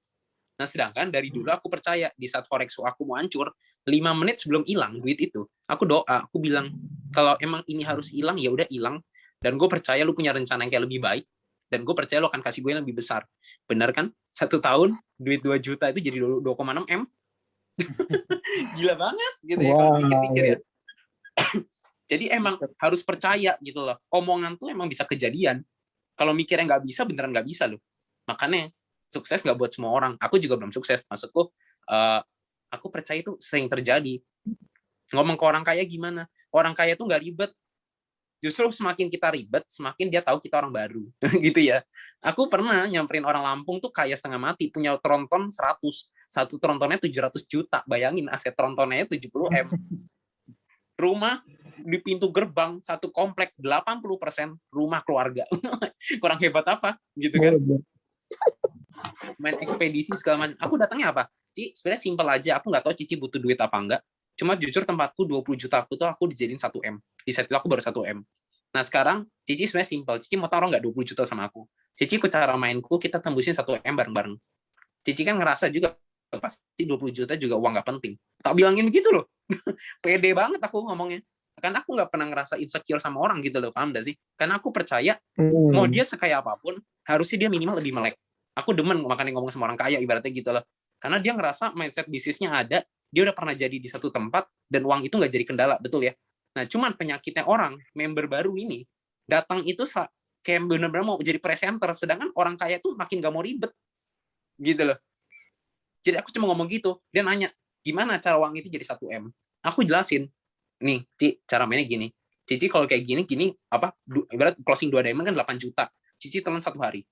S3: Nah, sedangkan dari dulu aku percaya di saat forex aku mau hancur, 5 menit sebelum hilang duit itu, aku doa, aku bilang kalau emang ini harus hilang ya udah hilang. Dan gue percaya lu punya rencana yang kayak lebih baik. Dan gue percaya lu akan kasih gue yang lebih besar. Benar kan? 1 tahun duit 2 juta itu jadi 2,6 M. Gila banget gitu ya kalau pikir-pikir ya. Jadi emang harus percaya gitu loh. Omongan tuh emang bisa kejadian. Kalau mikirnya nggak bisa, beneran nggak bisa loh. Makanya sukses nggak buat semua orang. Aku juga belum sukses. Maksudku, aku percaya itu sering terjadi. Ngomong ke orang kaya gimana? Orang kaya tuh nggak ribet. Justru semakin kita ribet, semakin dia tahu kita orang baru. Gitu ya. Aku pernah nyamperin orang Lampung tuh kaya setengah mati. Punya tronton 100. Satu trontonnya 700 juta. Bayangin aset trontonnya 70 M. Rumah di pintu gerbang satu komplek 80% rumah keluarga. Kurang hebat apa gitu kan? Main ekspedisi segala macam. Aku datangnya apa? Ci, sebenarnya simpel aja. Aku nggak tahu Cici butuh duit apa enggak. Cuma jujur tempatku 20 juta aku tuh aku dijadiin 1 M. Di saat itu aku baru 1 M. Nah sekarang Cici sebenarnya simpel. Cici mau taruh nggak 20 juta sama aku? Cici ke cara mainku kita tembusin 1 M bareng-bareng. Cici kan ngerasa juga pasti 20 juta juga uang nggak penting. Tak bilangin gitu loh. Pede banget aku ngomongnya. Karena aku nggak pernah ngerasa insecure sama orang gitu loh, paham gak sih? Karena aku percaya mau dia sekaya apapun, harusnya dia minimal lebih melek. Aku demen makanya ngomong sama orang kaya ibaratnya gitu loh. Karena dia ngerasa mindset bisnisnya ada, dia udah pernah jadi di satu tempat dan uang itu nggak jadi kendala, betul ya? Nah, cuman penyakitnya orang member baru ini datang itu kayak bener-bener mau jadi presenter, sedangkan orang kaya tuh makin gak mau ribet, gitu loh. Jadi aku cuma ngomong gitu, dia nanya gimana cara uang itu jadi 1 M. Aku jelasin, nih, Ci, cara mainnya gini. Cici kalau kayak gini apa? Ibarat closing 2 diamond kan 8 juta. Cici telan 1 hari.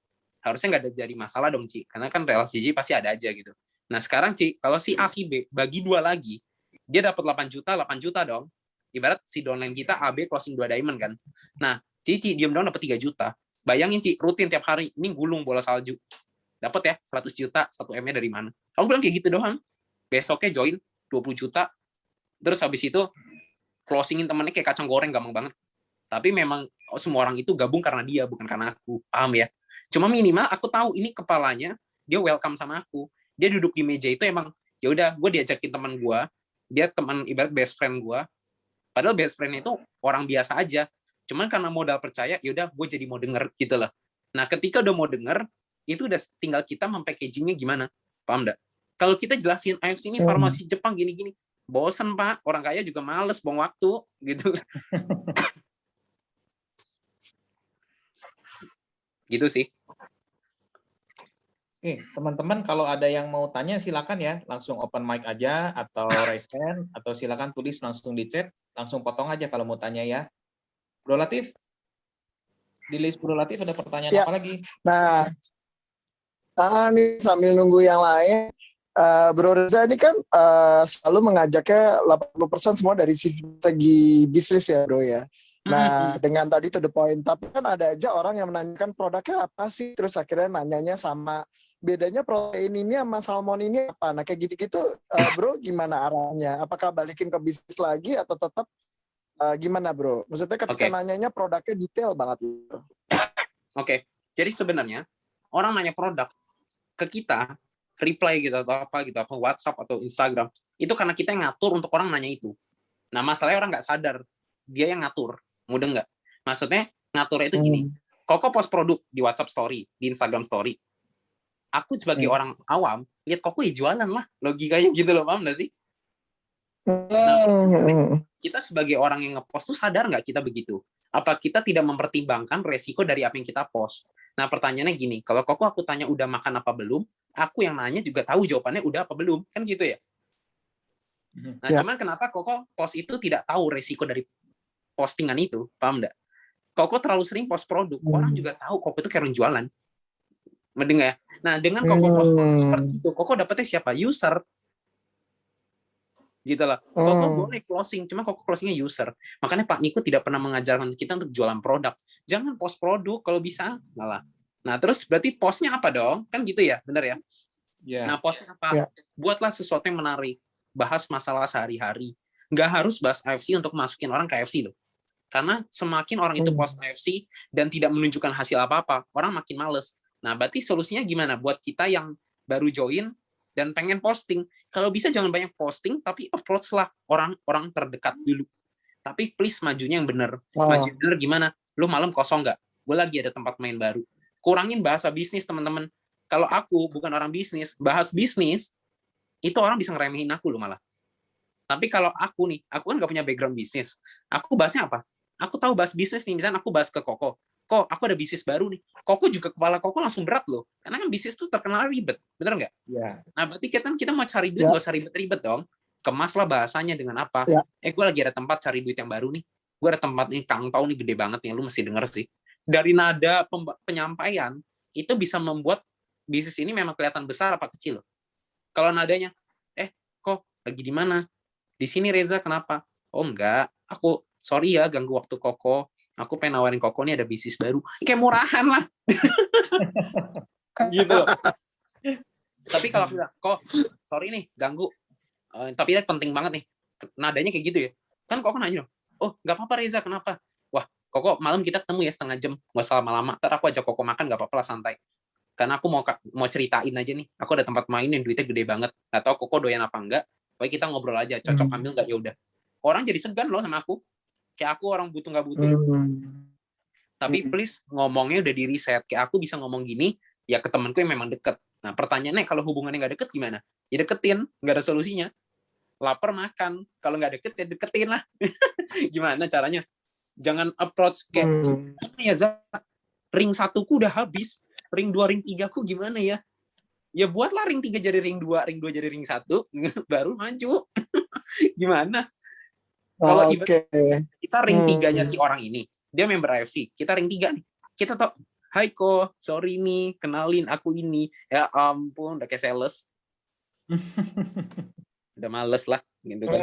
S3: Harusnya nggak ada jadi masalah dong, Ci. Karena kan relasi Cici pasti ada aja gitu. Nah sekarang kalau si A si B bagi 2 lagi, dia dapat 8 juta dong. Ibarat si downline kita AB closing 2 diamond kan. Nah Ci diem dong dapat 3 juta. Bayangin Ci, rutin tiap hari ini gulung bola salju. Dapat ya 100 juta, 1M-nya dari mana? Aku bilang kayak gitu doang. Besoknya join 20 juta. Terus habis itu closingin temennya kayak kacang goreng, gampang banget. Tapi memang semua orang itu gabung karena dia, bukan karena aku. Paham ya? Cuma minimal aku tahu ini kepalanya, dia welcome sama aku. Dia duduk di meja itu emang, ya udah, gue diajakin teman gue, dia teman ibarat best friend gue. Padahal best friend itu orang biasa aja. Cuman karena modal percaya, ya udah, gue jadi mau denger gitu lah. Nah, ketika udah mau denger, itu udah tinggal kita mempackagingnya gimana. Paham enggak? Kalau kita jelasin AFC ini farmasi Jepang gini-gini, bosen Pak, orang kaya juga males buang waktu gitu. Gitu sih.
S1: Oke, teman-teman kalau ada yang mau tanya silakan ya, langsung open mic aja atau raise hand atau silakan tulis langsung di chat, langsung potong aja kalau mau tanya ya. Bro Latif, di list Bro Latif ada pertanyaan apa lagi?
S2: Nah, nih sambil nunggu yang lain, Bro Reza ini kan selalu mengajaknya 80% semua dari segi bisnis ya Bro ya. Nah, dengan tadi to the point, tapi kan ada aja orang yang menanyakan produknya apa sih, terus akhirnya nanyanya sama bedanya protein ini sama salmon ini apa. Nah, kayak gitu-gitu Bro gimana arahnya? Apakah balikin ke bisnis lagi atau tetap gimana Bro? Maksudnya ketika nanyanya produknya detail banget gitu.
S3: Oke. Jadi sebenarnya orang nanya produk ke kita, reply gitu atau apa gitu, apa WhatsApp atau Instagram, itu karena kita yang ngatur untuk orang nanya itu. Nah, masalahnya orang nggak sadar, dia yang ngatur. Mudah nggak? Maksudnya ngaturnya itu gini, Koko post produk di WhatsApp story, di Instagram story. Aku sebagai orang awam, lihat Koko ya jualan lah, logikanya gitu loh, paham nggak sih? Nah, kita sebagai orang yang ngepost tuh sadar nggak kita begitu? Apa kita tidak mempertimbangkan resiko dari apa yang kita post? Nah, pertanyaannya gini, kalau Koko aku tanya udah makan apa belum, aku yang nanya juga tahu jawabannya udah apa belum, kan gitu ya? Nah, cuman kenapa Koko post itu tidak tahu resiko dari postingan itu, paham nggak? Koko terlalu sering post produk, orang juga tahu Koko itu kayak orang jualan. Mendengar ya? Nah, dengan Koko post produk seperti itu, Koko dapetnya siapa? User. Gitu lah. Koko boleh closing, cuma Koko closingnya user. Makanya Pak Niko tidak pernah mengajarkan kita untuk jualan produk. Jangan post produk kalau bisa, malah. Nah, terus berarti postnya apa dong? Kan gitu ya, benar ya? Nah, postnya apa? Buatlah sesuatu yang menarik. Bahas masalah sehari-hari. Nggak harus bahas AFC untuk masukin orang ke AFC loh. Karena semakin orang itu post AFC dan tidak menunjukkan hasil apa-apa, orang makin males. Nah, berarti solusinya gimana? Buat kita yang baru join dan pengen posting, kalau bisa jangan banyak posting, tapi approach-lah orang-orang terdekat dulu. Tapi please majunya yang bener. Maju bener gimana? Lu malam kosong nggak? Gue lagi ada tempat main baru. Kurangin bahasa bisnis, teman-teman. Kalau aku bukan orang bisnis, bahas bisnis, itu orang bisa ngeremehin aku loh malah. Tapi kalau aku nih, aku kan nggak punya background bisnis. Aku bahasnya apa? Aku tahu bahas bisnis nih, misalnya aku bahas ke Koko. Kok aku ada bisnis baru nih. Koko juga kepala Koko langsung berat loh. Karena kan bisnis tuh terkenal ribet, bener nggak?
S1: Iya.
S3: Nah, berarti kita mau cari duit nggak usah ribet-ribet dong. Kemaslah bahasanya dengan apa? Gue lagi ada tempat cari duit yang baru nih. Gue ada tempat nih, Kang Tau nih gede banget nih, lu mesti denger sih. Dari nada penyampaian, itu bisa membuat bisnis ini memang kelihatan besar apa kecil loh. Kalau nadanya, kok lagi di mana? Di sini Reza, kenapa? Oh enggak, aku sorry ya ganggu waktu Koko. Aku pengen nawarin Koko nih ada bisnis baru. Kayak murahan lah. Gitu. Tapi kalau aku bilang, Kok, sorry nih ganggu. Tapi penting banget nih. Nadanya kayak gitu ya. Kan Koko nanya, oh nggak apa-apa Reza, kenapa? Wah, Koko malam kita ketemu ya setengah jam. Nggak usah lama-lama. Ntar aku ajak Koko makan, nggak apa-apa lah, santai. Karena aku mau ceritain aja nih. Aku ada tempat main yang duitnya gede banget. Nggak tahu Koko doyan apa enggak. Pokoknya kita ngobrol aja, cocok ambil nggak ya udah. Orang jadi segan loh sama aku. Kayak aku orang butuh nggak butuh. Tapi please ngomongnya udah di riset. Kayak aku bisa ngomong gini, ya ke temanku yang memang deket. Nah pertanyaannya kalau hubungannya nggak deket gimana? Ya deketin, nggak ada solusinya. Lapar makan, kalau nggak deket ya deketin lah. Gimana caranya? Jangan approach kayak, ya Zak, ring 1-ku udah habis, ring 2, ring 3-ku gimana ya? Ya buatlah ring 3 jadi ring 2, ring 2 jadi ring 1, baru maju. Gimana? Kalau kita ring 3-nya si orang ini, dia member AFC, kita ring 3 nih. Kita tau, hai Ko, sorry nih, kenalin aku ini. Ya ampun, udah kayak sales. Udah males lah gitu kan.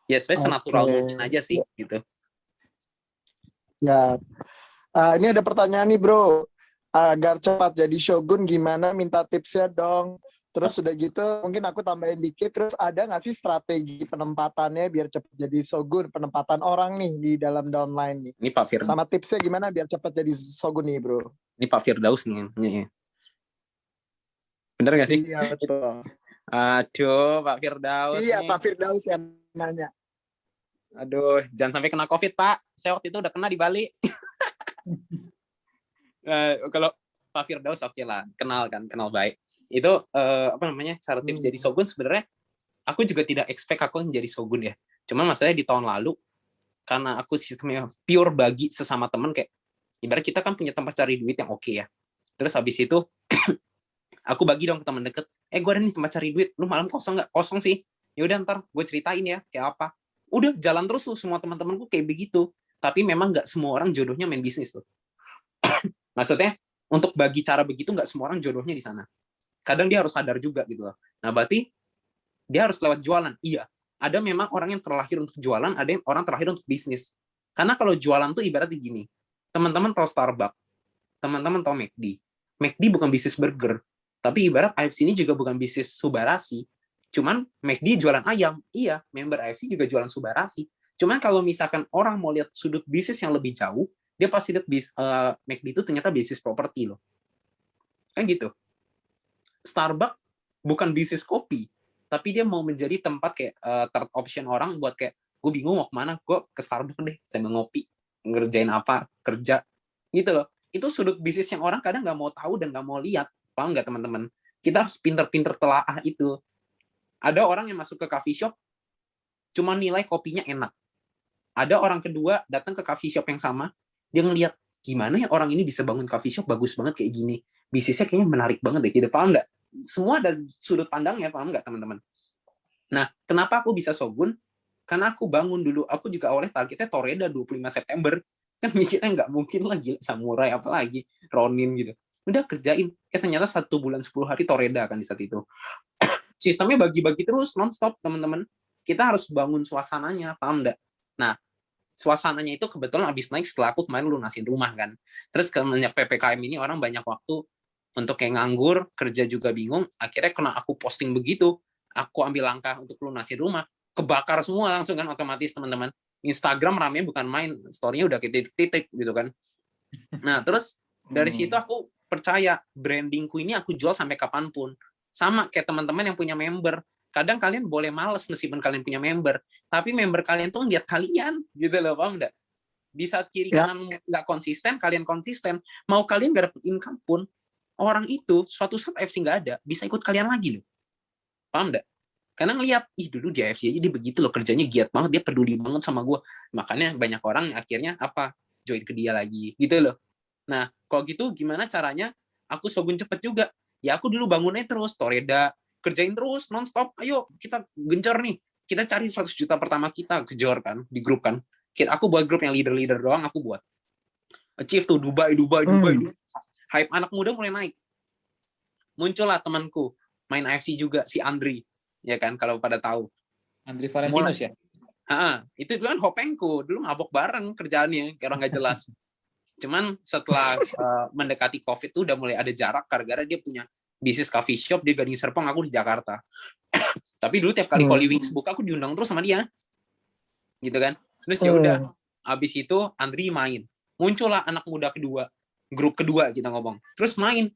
S3: Ya sebenarnya
S2: Oke.
S3: senatural mungkin aja sih gitu.
S2: Ya. Ini ada pertanyaan nih bro. Agar cepat jadi shogun gimana? Minta tipsnya dong. Terus udah gitu mungkin aku tambahin dikit. Terus ada nggak sih strategi penempatannya biar cepat jadi shogun? Penempatan orang nih di dalam downline nih.
S3: Ini Pak Firdaus.
S2: Sama tipsnya gimana biar cepat jadi shogun nih bro?
S3: Ini Pak Firdaus nih. Bener nggak sih?
S2: Iya betul.
S3: Aduh, Pak Firdaus.
S2: Iya
S3: nih.
S2: Pak Firdaus yang nanya.
S3: Aduh, jangan sampai kena COVID, Pak. Saya waktu itu udah kena di Bali. Kalau Pak Firdaus oke lah, kenal baik. Itu cara tips jadi shogun sebenarnya aku juga tidak expect aku menjadi shogun ya. Cuma masalahnya di tahun lalu karena aku sistemnya pure bagi sesama teman kayak ibarat kita kan punya tempat cari duit yang oke ya. Terus habis itu aku bagi dong ke teman deket. Gue ada nih tempat cari duit. Lu malam kosong nggak? Kosong sih. Ya udah ntar gue ceritain ya kayak apa. Udah jalan terus tuh semua teman-temanku kayak begitu. Tapi memang nggak semua orang jodohnya main bisnis tuh. Maksudnya untuk bagi cara begitu nggak semua orang jodohnya di sana. Kadang dia harus sadar juga gitu loh. Nah berarti dia harus lewat jualan. Iya. Ada memang orang yang terlahir untuk jualan, ada yang orang terlahir untuk bisnis. Karena kalau jualan tuh ibaratnya gini. Teman-teman tahu Starbucks, teman-teman tahu McD. McD bukan bisnis burger, tapi ibarat AFC ini juga bukan bisnis Subarasi. Cuman McD jualan ayam, iya, member AFC juga jualan Subarasi. Cuman kalau misalkan orang mau lihat sudut bisnis yang lebih jauh, dia pasti lihat McD itu ternyata bisnis properti loh. Kan gitu. Starbucks bukan bisnis kopi, tapi dia mau menjadi tempat kayak third option orang buat kayak, gue bingung mau kemana, gue ke Starbucks deh, saya mau ngopi, ngerjain apa, kerja, gitu loh. Itu sudut bisnis yang orang kadang nggak mau tahu dan nggak mau lihat. Paham nggak teman-teman? Kita harus pinter-pinter telaah itu. Ada orang yang masuk ke coffee shop, cuma nilai kopinya enak. Ada orang kedua datang ke coffee shop yang sama, dia ngeliat, gimana ya orang ini bisa bangun coffee shop bagus banget kayak gini. Bisnisnya kayaknya menarik banget deh. Tidak paham nggak? Semua ada sudut pandangnya, paham nggak teman-teman? Nah, kenapa aku bisa shogun? Karena aku bangun dulu. Aku juga awalnya targetnya Toreda 25 September. Kan mikirnya nggak mungkin lah, gila, samurai apalagi, Ronin gitu. Udah kerjain. Ternyata 1 bulan 10 hari Toreda kan di saat itu. Sistemnya bagi-bagi terus non-stop teman-teman. Kita harus bangun suasananya, paham nggak? Nah, suasananya itu kebetulan habis naik setelah aku kemarin lunasin rumah kan. Terus kemenjak PPKM ini orang banyak waktu untuk kayak nganggur, kerja juga bingung. Akhirnya kena aku posting begitu. Aku ambil langkah untuk lunasin rumah. Kebakar semua langsung kan otomatis teman-teman. Instagram ramenya bukan main, story-nya udah titik-titik gitu kan. Nah, terus dari situ aku percaya brandingku ini aku jual sampai kapanpun. Sama kayak teman-teman yang punya member. Kadang kalian boleh males meskipun kalian punya member, tapi member kalian tuh lihat kalian gitu loh, paham nggak? Di saat kiri kanan nggak konsisten, kalian konsisten. Mau kalian nggak dapet income pun, orang itu suatu saat AFC nggak ada, bisa ikut kalian lagi loh. Paham nggak? Karena ngeliat, dulu di AFC aja dia begitu loh, kerjanya giat banget, dia peduli banget sama gue. Makanya banyak orang akhirnya join ke dia lagi, gitu loh. Nah, kalau gitu gimana caranya aku shogun cepet juga? Ya aku dulu bangunnya terus, Toreda, kerjain terus, non-stop, ayo kita gencar nih. Kita cari 100 juta pertama kita, kejar kan, di grup kan. Aku buat grup yang leader-leader doang, aku buat. Achieve tuh, Dubai. Hype anak muda mulai naik. Muncullah temanku, main AFC juga, si Andri. Ya kan, kalau pada tahu.
S1: Andri Valentinus ya?
S3: Itu dulu kan hopengku, dulu mabok bareng kerjaannya, kayak orang nggak jelas. Cuman setelah mendekati COVID tuh udah mulai ada jarak, gara-gara dia punya bisnis coffee shop di Gading Serpong, aku di Jakarta. Tapi dulu tiap kali Holy Wings buka, aku diundang terus sama dia. Gitu kan. Terus ya udah, habis itu Andri main. Muncullah anak muda kedua, grup kedua kita ngomong. Terus main.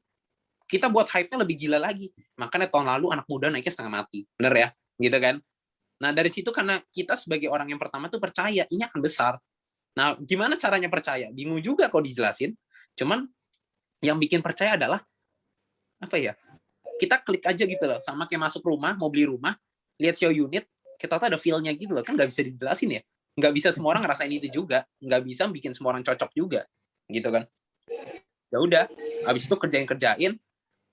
S3: Kita buat hype-nya lebih gila lagi. Makanya tahun lalu anak muda naiknya setengah mati. Bener ya? Gitu kan. Nah, dari situ karena kita sebagai orang yang pertama tuh percaya ini akan besar. Nah, gimana caranya percaya? Bingung juga kok dijelasin. Cuman yang bikin percaya adalah kita klik aja gitu loh. Sama kayak masuk rumah, mau beli rumah, lihat show unit, kita tuh ada feel-nya gitu loh. Kan nggak bisa dijelasin ya. Nggak bisa semua orang ngerasain itu juga. Nggak bisa bikin semua orang cocok juga. Gitu kan. Ya udah, habis itu kerjain.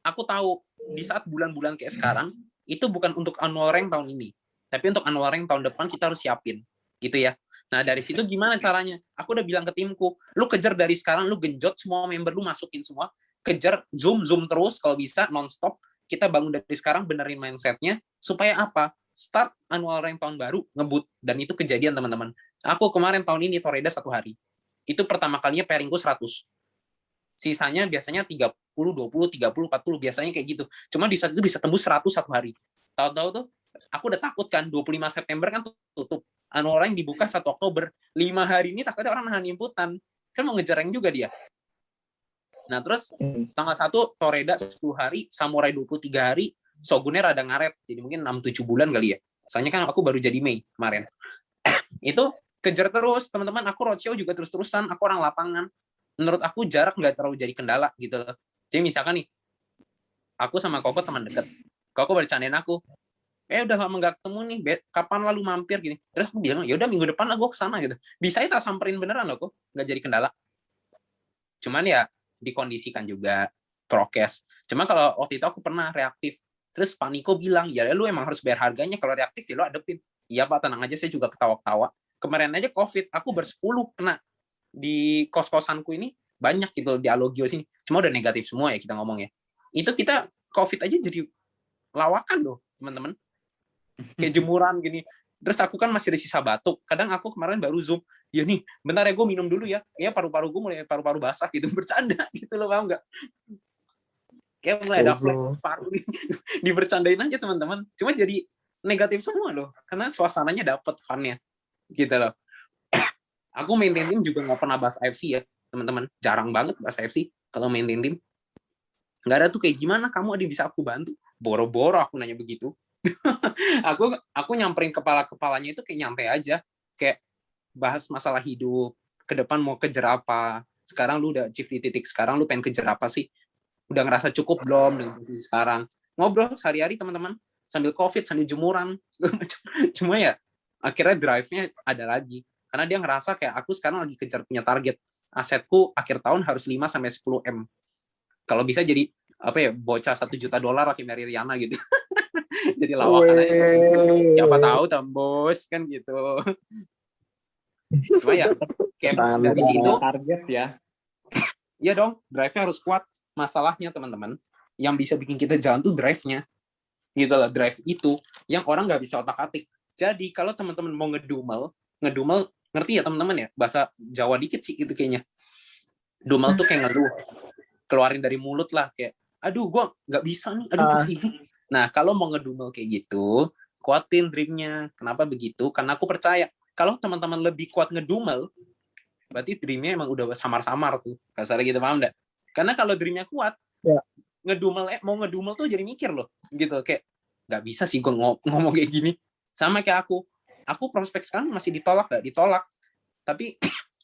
S3: Aku tahu di saat bulan-bulan kayak sekarang, itu bukan untuk annual rank tahun ini. Tapi untuk annual rank tahun depan kita harus siapin. Gitu ya. Nah, dari situ gimana caranya? Aku udah bilang ke timku, lu kejar dari sekarang, lu genjot semua member lu, masukin semua, kejar, zoom terus kalau bisa, non-stop, kita bangun dari sekarang, benerin mindset-nya, supaya apa? Start annual rank tahun baru, ngebut. Dan itu kejadian, teman-teman. Aku kemarin tahun ini Toreda 1 hari. Itu pertama kalinya pairingku 100. Sisanya biasanya 30, 20, 30, 40, biasanya kayak gitu. Cuma di saat itu bisa tembus 100 1 hari. Tahu-tahu tuh, aku udah takut kan, 25 September kan tutup. Annual rank dibuka 1 Oktober. 5 hari ini takutnya orang nahan inputan. Kan mau ngejar rank juga dia. Nah, terus tanggal 1 Toreda 10 hari, Samurai 23 hari, Shogunnya rada ngaret. Jadi mungkin 6-7 bulan kali ya. Soalnya kan aku baru jadi Mei kemarin. Itu kejar terus, teman-teman. Aku roadshow juga terus-terusan. Aku orang lapangan. Menurut aku jarak nggak terlalu jadi kendala gitu. Jadi misalkan nih, aku sama Koko teman dekat. Koko bercandain aku. Udah lama nggak ketemu nih, kapan lalu mampir gini. Terus aku bilang, ya udah minggu depan lah gue kesana gitu. Bisa tak samperin beneran loh kok, nggak jadi kendala. Cuman ya dikondisikan juga prokes. Cuma kalau waktu itu aku pernah reaktif. Terus Pak Niko bilang, ya lu emang harus bayar harganya, kalau reaktif ya lu adepin. Iya Pak, tenang aja, saya juga ketawa-ketawa. Kemarin aja COVID, aku ber-10 kena. Di kos-kosanku ini banyak gitu di Alogio sini. Cuma udah negatif semua ya kita ngomong ya. Itu kita COVID aja jadi lawakan loh, teman-teman. Kayak jemuran gini. Terus aku kan masih ada sisa batuk. Kadang aku kemarin baru Zoom. Ya nih, bentar ya gue minum dulu ya. Ya paru-paru gue mulai paru-paru basah gitu. Bercanda gitu loh, paham nggak? Kayak mulai ada flek paru nih. Dibercandain aja teman-teman. Cuma jadi negatif semua loh. Karena suasananya dapet fun-nya. Gitu loh. Aku maintain tim juga nggak pernah bahas AFC ya, teman-teman. Jarang banget bahas AFC kalau maintain tim. Nggak ada tuh kayak gimana, kamu ada yang bisa aku bantu? Boro-boro aku nanya begitu. aku nyamperin kepala-kepalanya itu kayak nyantai aja. Kayak bahas masalah hidup, ke depan mau kejar apa. Sekarang lu udah achieve di titik sekarang, lu pengen kejar apa sih? Udah ngerasa cukup belum dengan posisi sekarang? Ngobrol sehari-hari teman-teman, sambil COVID, sambil jemuran. Cuma ya, akhirnya drive-nya ada lagi. Karena dia ngerasa kayak aku sekarang lagi kejar punya target. Asetku akhir tahun harus 5-10 M. Kalau bisa jadi apa ya, bocah $1 juta lah kayak Mary Riana gitu. Jadi lawakan aja. Siapa tahu tembus kan gitu. Cuma ya kayak dari situ
S1: target ya.
S3: Iya dong, drive-nya harus kuat. Masalahnya teman-teman, yang bisa bikin kita jalan tuh drive-nya. Gitu lah, drive itu yang orang nggak bisa otak-atik. Jadi kalau teman-teman mau ngedumel, ngerti ya teman-teman ya? Bahasa Jawa dikit sih gitu kayaknya. Dumel tuh kayak ngeluh. Keluarin dari mulut lah kayak, aduh gue nggak bisa nih, aduh gue sibuk. Nah, kalau mau ngedumel kayak gitu, kuatin dream-nya. Kenapa begitu? Karena aku percaya, kalau teman-teman lebih kuat ngedumel, berarti dream-nya emang udah samar-samar tuh. Kasarnya gitu, paham nggak? Karena kalau dream-nya kuat, mau ngedumel tuh jadi mikir loh. Gitu, kayak, nggak bisa sih gue ngomong kayak gini. Sama kayak aku prospek sekarang masih ditolak. Tapi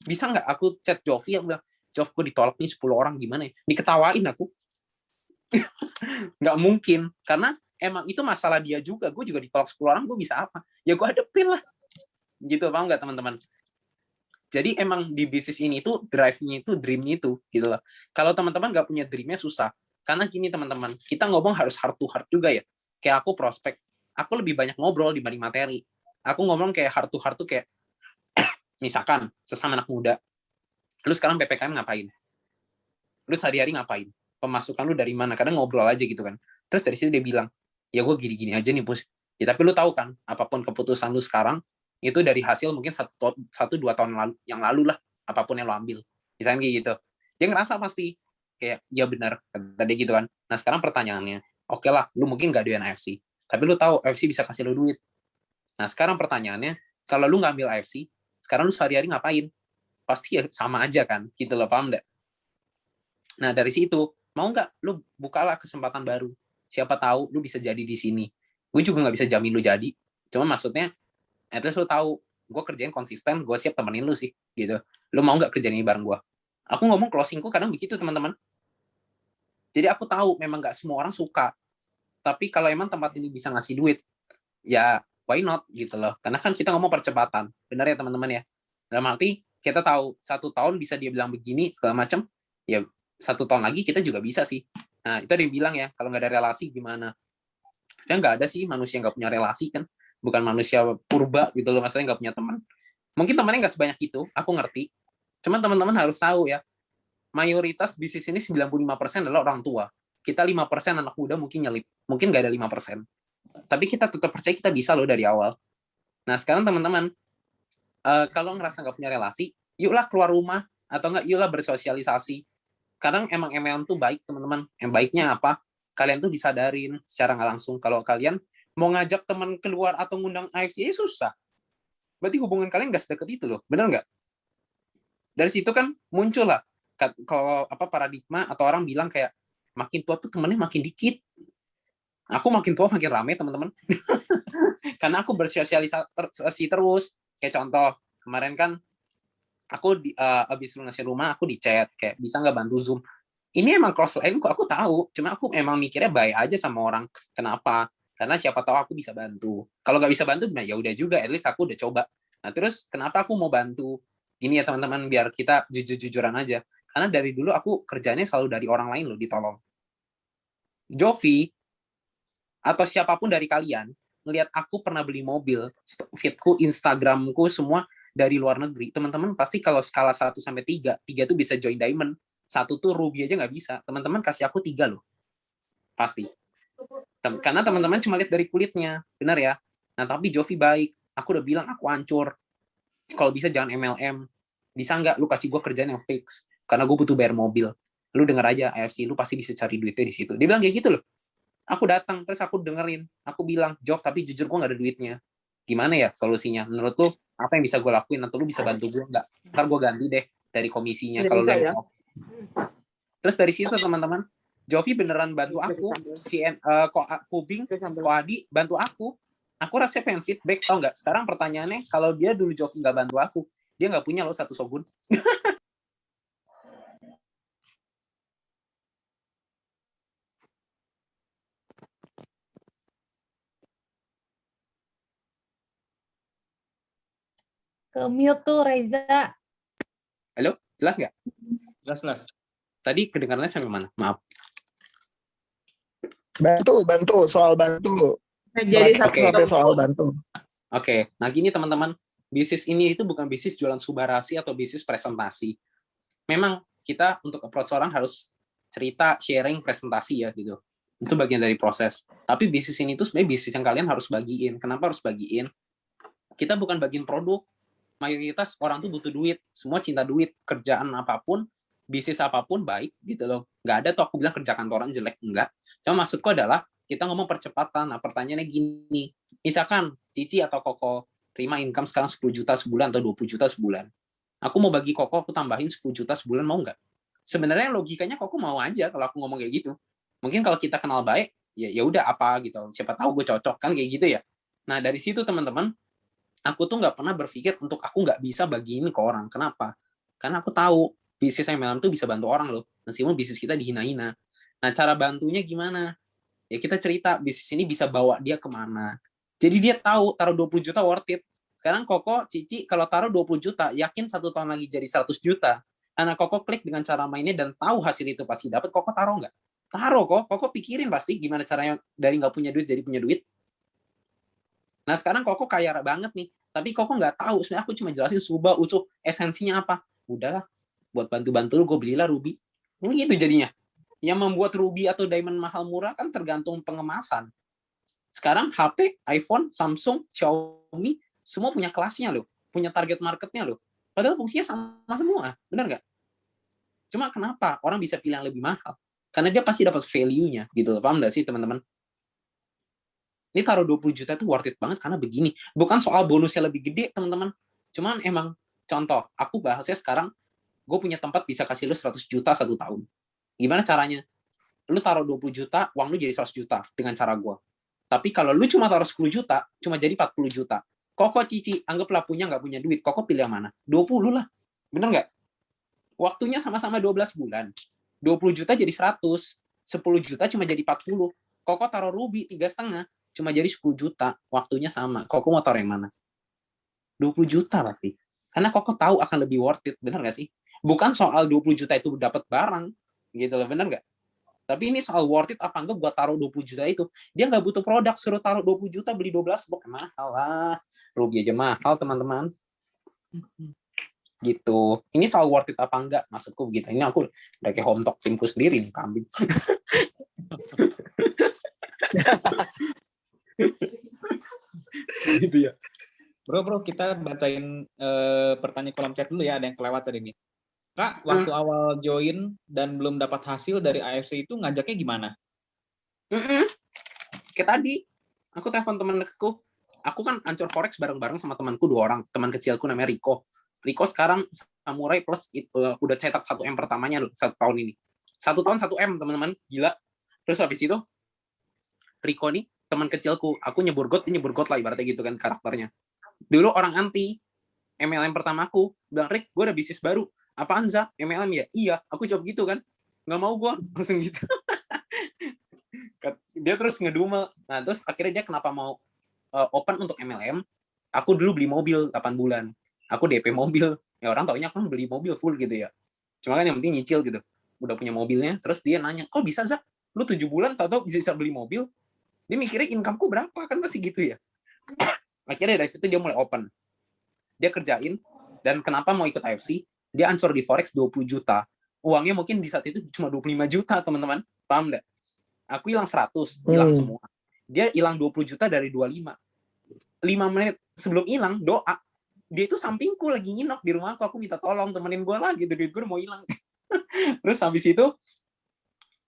S3: bisa nggak aku chat Jovi, aku bilang, Jov, gue ditolak nih 10 orang, gimana ya? Diketawain aku. Nggak mungkin, karena emang itu masalah dia juga. Gue juga ditolak 10 orang, gue bisa apa? Ya gue hadepin lah. Gitu, paham nggak teman-teman? Jadi emang di bisnis ini tuh drive-nya itu, dream-nya itu, gitu loh. Kalau teman-teman nggak punya dream-nya susah. Karena gini teman-teman, kita ngomong harus heart to heart juga ya. Kayak aku prospek, aku lebih banyak ngobrol dibanding materi. Aku ngomong kayak heart to heart tuh kayak, misalkan sesama anak muda, lu sekarang PPKM ngapain? Lu sehari-hari ngapain? Pemasukan lu dari mana? Kadang ngobrol aja gitu kan. Terus dari situ dia bilang, ya gue gini-gini aja nih, Pus. Ya tapi lu tahu kan, apapun keputusan lu sekarang, itu dari hasil mungkin 1-2 tahun yang lalu lah, apapun yang lu ambil. Misalnya kayak gitu. Dia ngerasa pasti, kayak, ya benar, tadi gitu kan. Nah sekarang pertanyaannya, oke lah, lu mungkin gak doyan AFC, tapi lu tahu AFC bisa kasih lu duit. Nah sekarang pertanyaannya, kalau lu nggak ambil AFC, sekarang lu sehari-hari ngapain? Pasti ya sama aja kan, gitu loh, paham nggak? Nah dari situ, mau nggak lu bukalah kesempatan baru? Siapa tahu lu bisa jadi di sini. Gue juga nggak bisa jamin lu jadi, cuma maksudnya, at least lu tahu, gue kerjain konsisten, gue siap temenin lu sih, gitu. Lu mau nggak kerjain ini bareng gue? Aku ngomong closingku kadang begitu teman-teman. Jadi aku tahu memang nggak semua orang suka, tapi kalau emang tempat ini bisa ngasih duit, ya why not gitu loh. Karena kan kita ngomong percepatan, benar ya teman-teman ya. Dalam arti kita tahu 1 tahun bisa dia bilang begini segala macam, ya 1 tahun lagi kita juga bisa sih. Nah itu ada yang bilang ya, kalau nggak ada relasi gimana? Ya nggak ada sih manusia nggak punya relasi kan, bukan manusia purba gitu loh, maksudnya nggak punya teman. Mungkin temannya nggak sebanyak itu, aku ngerti. Cuman teman-teman harus tahu ya, mayoritas bisnis ini 95% adalah orang tua. kita 5% anak muda mungkin nyelip, mungkin nggak ada 5%. Tapi kita tetap percaya kita bisa loh dari awal. Nah sekarang teman-teman, kalau ngerasa nggak punya relasi, yuklah keluar rumah, atau nggak yuklah bersosialisasi. Kadang emang MLM tuh baik teman-teman. Yang baiknya apa? Kalian tuh disadarin secara nggak langsung kalau kalian mau ngajak teman keluar atau ngundang AFC susah. Berarti hubungan kalian nggak sedekat itu loh, benar nggak? Dari situ kan muncul lah kalau paradigma atau orang bilang kayak makin tua tuh temennya makin dikit. Aku makin tua makin rame teman-teman. Karena aku bersosialisasi terus. Kayak contoh kemarin kan aku abis lunasin rumah aku di chat kayak bisa nggak bantu Zoom. Ini emang cross line kok aku tahu. Cuma aku emang mikirnya baik aja sama orang. Kenapa? Karena siapa tahu aku bisa bantu. Kalau nggak bisa bantu, nah ya udah juga. At least aku udah coba. Nah terus kenapa aku mau bantu? Gini ya teman-teman, biar kita jujur-jujuran aja. Karena dari dulu aku kerjanya selalu dari orang lain loh, ditolong. Jovi, atau siapapun dari kalian, ngelihat aku pernah beli mobil, feedku, Instagramku, semua dari luar negeri. Teman-teman pasti kalau skala 1-3, 3 tuh bisa join diamond. 1 tuh ruby aja nggak bisa. Teman-teman kasih aku 3 loh. Pasti. Karena teman-teman cuma lihat dari kulitnya. Benar ya? Nah tapi Jovi baik. Aku udah bilang aku hancur. Kalau bisa jangan MLM. Bisa nggak lu kasih gue kerjaan yang fix? Karena gue butuh bayar mobil. Lu denger aja AFC, lu pasti bisa cari duitnya di situ. Dia bilang kayak gitu loh. Aku datang, terus aku dengerin. Aku bilang, Jov, tapi jujur gue nggak ada duitnya. Gimana ya solusinya? Menurut lu, apa yang bisa gue lakuin? Atau lu bisa bantu gue? Nggak. Ntar gue ganti deh dari komisinya. Kalau lu yang mau. Terus dari situ teman-teman, Jovi beneran bantu aku. Kubing, Ko Adi bantu aku. Aku rasanya pengen feedback, tau nggak? Sekarang pertanyaannya, kalau dia dulu Jovi nggak bantu aku, dia nggak punya loh 1 Shogun.
S6: Ke mute tuh Reza.
S3: Halo, jelas nggak?
S1: Jelas.
S3: Tadi kedengarannya sampai mana? Maaf.
S2: Bantu, soal bantu.
S4: Jadi
S2: Sampai soal bantu.
S3: Oke, nah gini teman-teman, bisnis ini itu bukan bisnis jualan subarasi atau bisnis presentasi. Memang kita untuk approach orang harus cerita, sharing, presentasi ya gitu. Itu bagian dari proses. Tapi bisnis ini tuh sebenarnya bisnis yang kalian harus bagiin. Kenapa harus bagiin? Kita bukan bagiin produk. Mayoritas orang tuh butuh duit. Semua cinta duit. Kerjaan apapun, bisnis apapun baik gitu loh. Nggak ada tuh aku bilang kerja kantoran jelek. Enggak. Cuma maksudku adalah kita ngomong percepatan. Nah pertanyaannya gini. Misalkan Cici atau Koko terima income sekarang 10 juta sebulan atau 20 juta sebulan. Aku mau bagi Koko, aku tambahin 10 juta sebulan, mau nggak? Sebenarnya logikanya Koko mau aja kalau aku ngomong kayak gitu. Mungkin kalau kita kenal baik, ya udah apa gitu. Siapa tahu gue cocok kan kayak gitu ya. Nah dari situ teman-teman, aku tuh nggak pernah berpikir untuk aku nggak bisa bagiin ke orang. Kenapa? Karena aku tahu bisnis MLM tuh bisa bantu orang loh. Meskipun bisnis kita dihina-hina. Nah cara bantunya gimana? Ya kita cerita bisnis ini bisa bawa dia kemana. Jadi dia tahu taruh 20 juta worth it. Sekarang Koko, Cici, kalau taruh 20 juta, yakin 1 tahun lagi jadi 100 juta. Anak Koko klik dengan cara mainnya dan tahu hasil itu pasti dapat, Koko taruh nggak? Taruh kok. Koko pikirin pasti gimana caranya dari nggak punya duit jadi punya duit. Nah sekarang Koko kaya banget nih. Tapi Koko nggak tahu. Sebenarnya aku cuma jelasin Suba, Ucup, esensinya apa. Udahlah, buat bantu-bantu lu, gue belilah Ruby. Gitu jadinya. Yang membuat Ruby atau Diamond mahal murah kan tergantung pengemasan. Sekarang HP, iPhone, Samsung, Xiaomi, semua punya kelasnya loh, punya target marketnya loh. Padahal fungsinya sama semua, benar nggak? Cuma kenapa orang bisa pilih yang lebih mahal? Karena dia pasti dapat value-nya, gitu. Paham nggak sih teman-teman? Ini taruh 20 juta itu worth it banget karena begini. Bukan soal bonusnya lebih gede, teman-teman. Cuman emang contoh, aku bahasnya sekarang, gue punya tempat bisa kasih lu 100 juta 1 tahun. Gimana caranya? Lu taruh 20 juta, uang lu jadi 100 juta dengan cara gue. Tapi kalau lu cuma taruh 10 juta, cuma jadi 40 juta. Koko, Cici, anggaplah punya nggak punya duit. Koko pilih yang mana? 20 lah. Bener nggak? Waktunya sama-sama 12 bulan. 20 juta jadi 100. 10 juta cuma jadi 40. Koko taruh Ruby 3,5. Cuma jadi 10 juta. Waktunya sama. Koko mau taruh yang mana? 20 juta pasti. Karena Koko tahu akan lebih worth it. Bener nggak sih? Bukan soal 20 juta itu dapat barang. Gitu loh. Bener nggak? Tapi ini soal worth it apa enggak buat taruh 20 juta itu. Dia nggak butuh produk, suruh taruh 20 juta, beli 12 box. Mahal lah. Rugi aja mahal, teman-teman. Gitu. Ini soal worth it apa enggak, maksudku begitu. Ini aku udah kayak home talk timku sendiri nih, kambing. Gitu ya.
S1: Bro, kita bacain pertanyaan kolom chat dulu ya, ada yang kelewat tadi nih. Kak, waktu awal join dan belum dapat hasil dari AFC itu ngajaknya gimana?
S3: Kayak tadi, aku telepon teman dekatku. Aku kan ancur forex bareng-bareng sama temanku 2 orang. Teman kecilku namanya Rico. Rico sekarang Samurai Plus udah cetak 1M pertamanya loh, 1 tahun ini. 1 tahun 1M, teman-teman. Gila. Terus habis itu, Rico nih, teman kecilku. Aku nyebur got lah ibaratnya gitu kan karakternya. Dulu orang anti. MLM pertama aku. Bilang, Rick, gue ada bisnis baru. Apaan, Za? MLM ya? Iya. Aku jawab gitu kan. Nggak mau gue. Langsung gitu. Dia terus ngedumel. Nah, terus akhirnya dia kenapa mau open untuk MLM. Aku dulu beli mobil 8 bulan. Aku DP mobil. Ya orang taunya aku beli mobil full gitu ya. Cuma kan yang penting nyicil gitu. Udah punya mobilnya. Terus dia nanya, kok bisa, Zak? Lu 7 bulan tau bisa beli mobil? Dia mikirnya income-ku berapa? Kan pasti gitu ya. Akhirnya dari situ dia mulai open. Dia kerjain. Dan kenapa mau ikut AFC? Dia ancur di Forex 20 juta. Uangnya mungkin di saat itu cuma 25 juta, teman-teman. Paham nggak? Aku hilang 100, hilang semua. Dia hilang 20 juta dari 25. 5 menit sebelum hilang, doa. Dia itu sampingku lagi nginep di rumahku. Aku minta tolong temenin gue lah gitu. Duit gue mau hilang. Terus habis itu,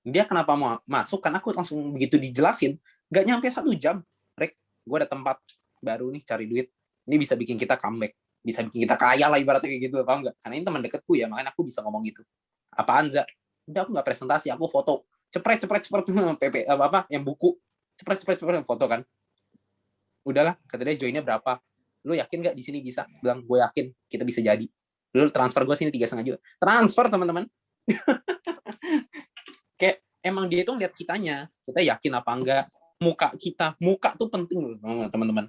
S3: dia kenapa mau masuk? Karena aku langsung begitu dijelasin. Gak nyampe 1 jam. Rek, gue ada tempat baru nih cari duit. Ini bisa bikin kita comeback. Bisa bikin kita kaya lah ibaratnya kayak gitu. Paham nggak? Karena ini teman dekatku ya. Makanya aku bisa ngomong gitu. Apaan, Za? Udah aku nggak presentasi. Aku foto. Cepret PP apa yang buku cepet foto kan. Udahlah, kata dia joinnya berapa, lu yakin nggak di sini bisa? Bilang gue yakin kita bisa jadi. Lu transfer gue sini 3,5 juta. Transfer, teman-teman. Kayak emang dia itu ngeliat kitanya, kita yakin apa enggak, muka tuh penting loh teman-teman.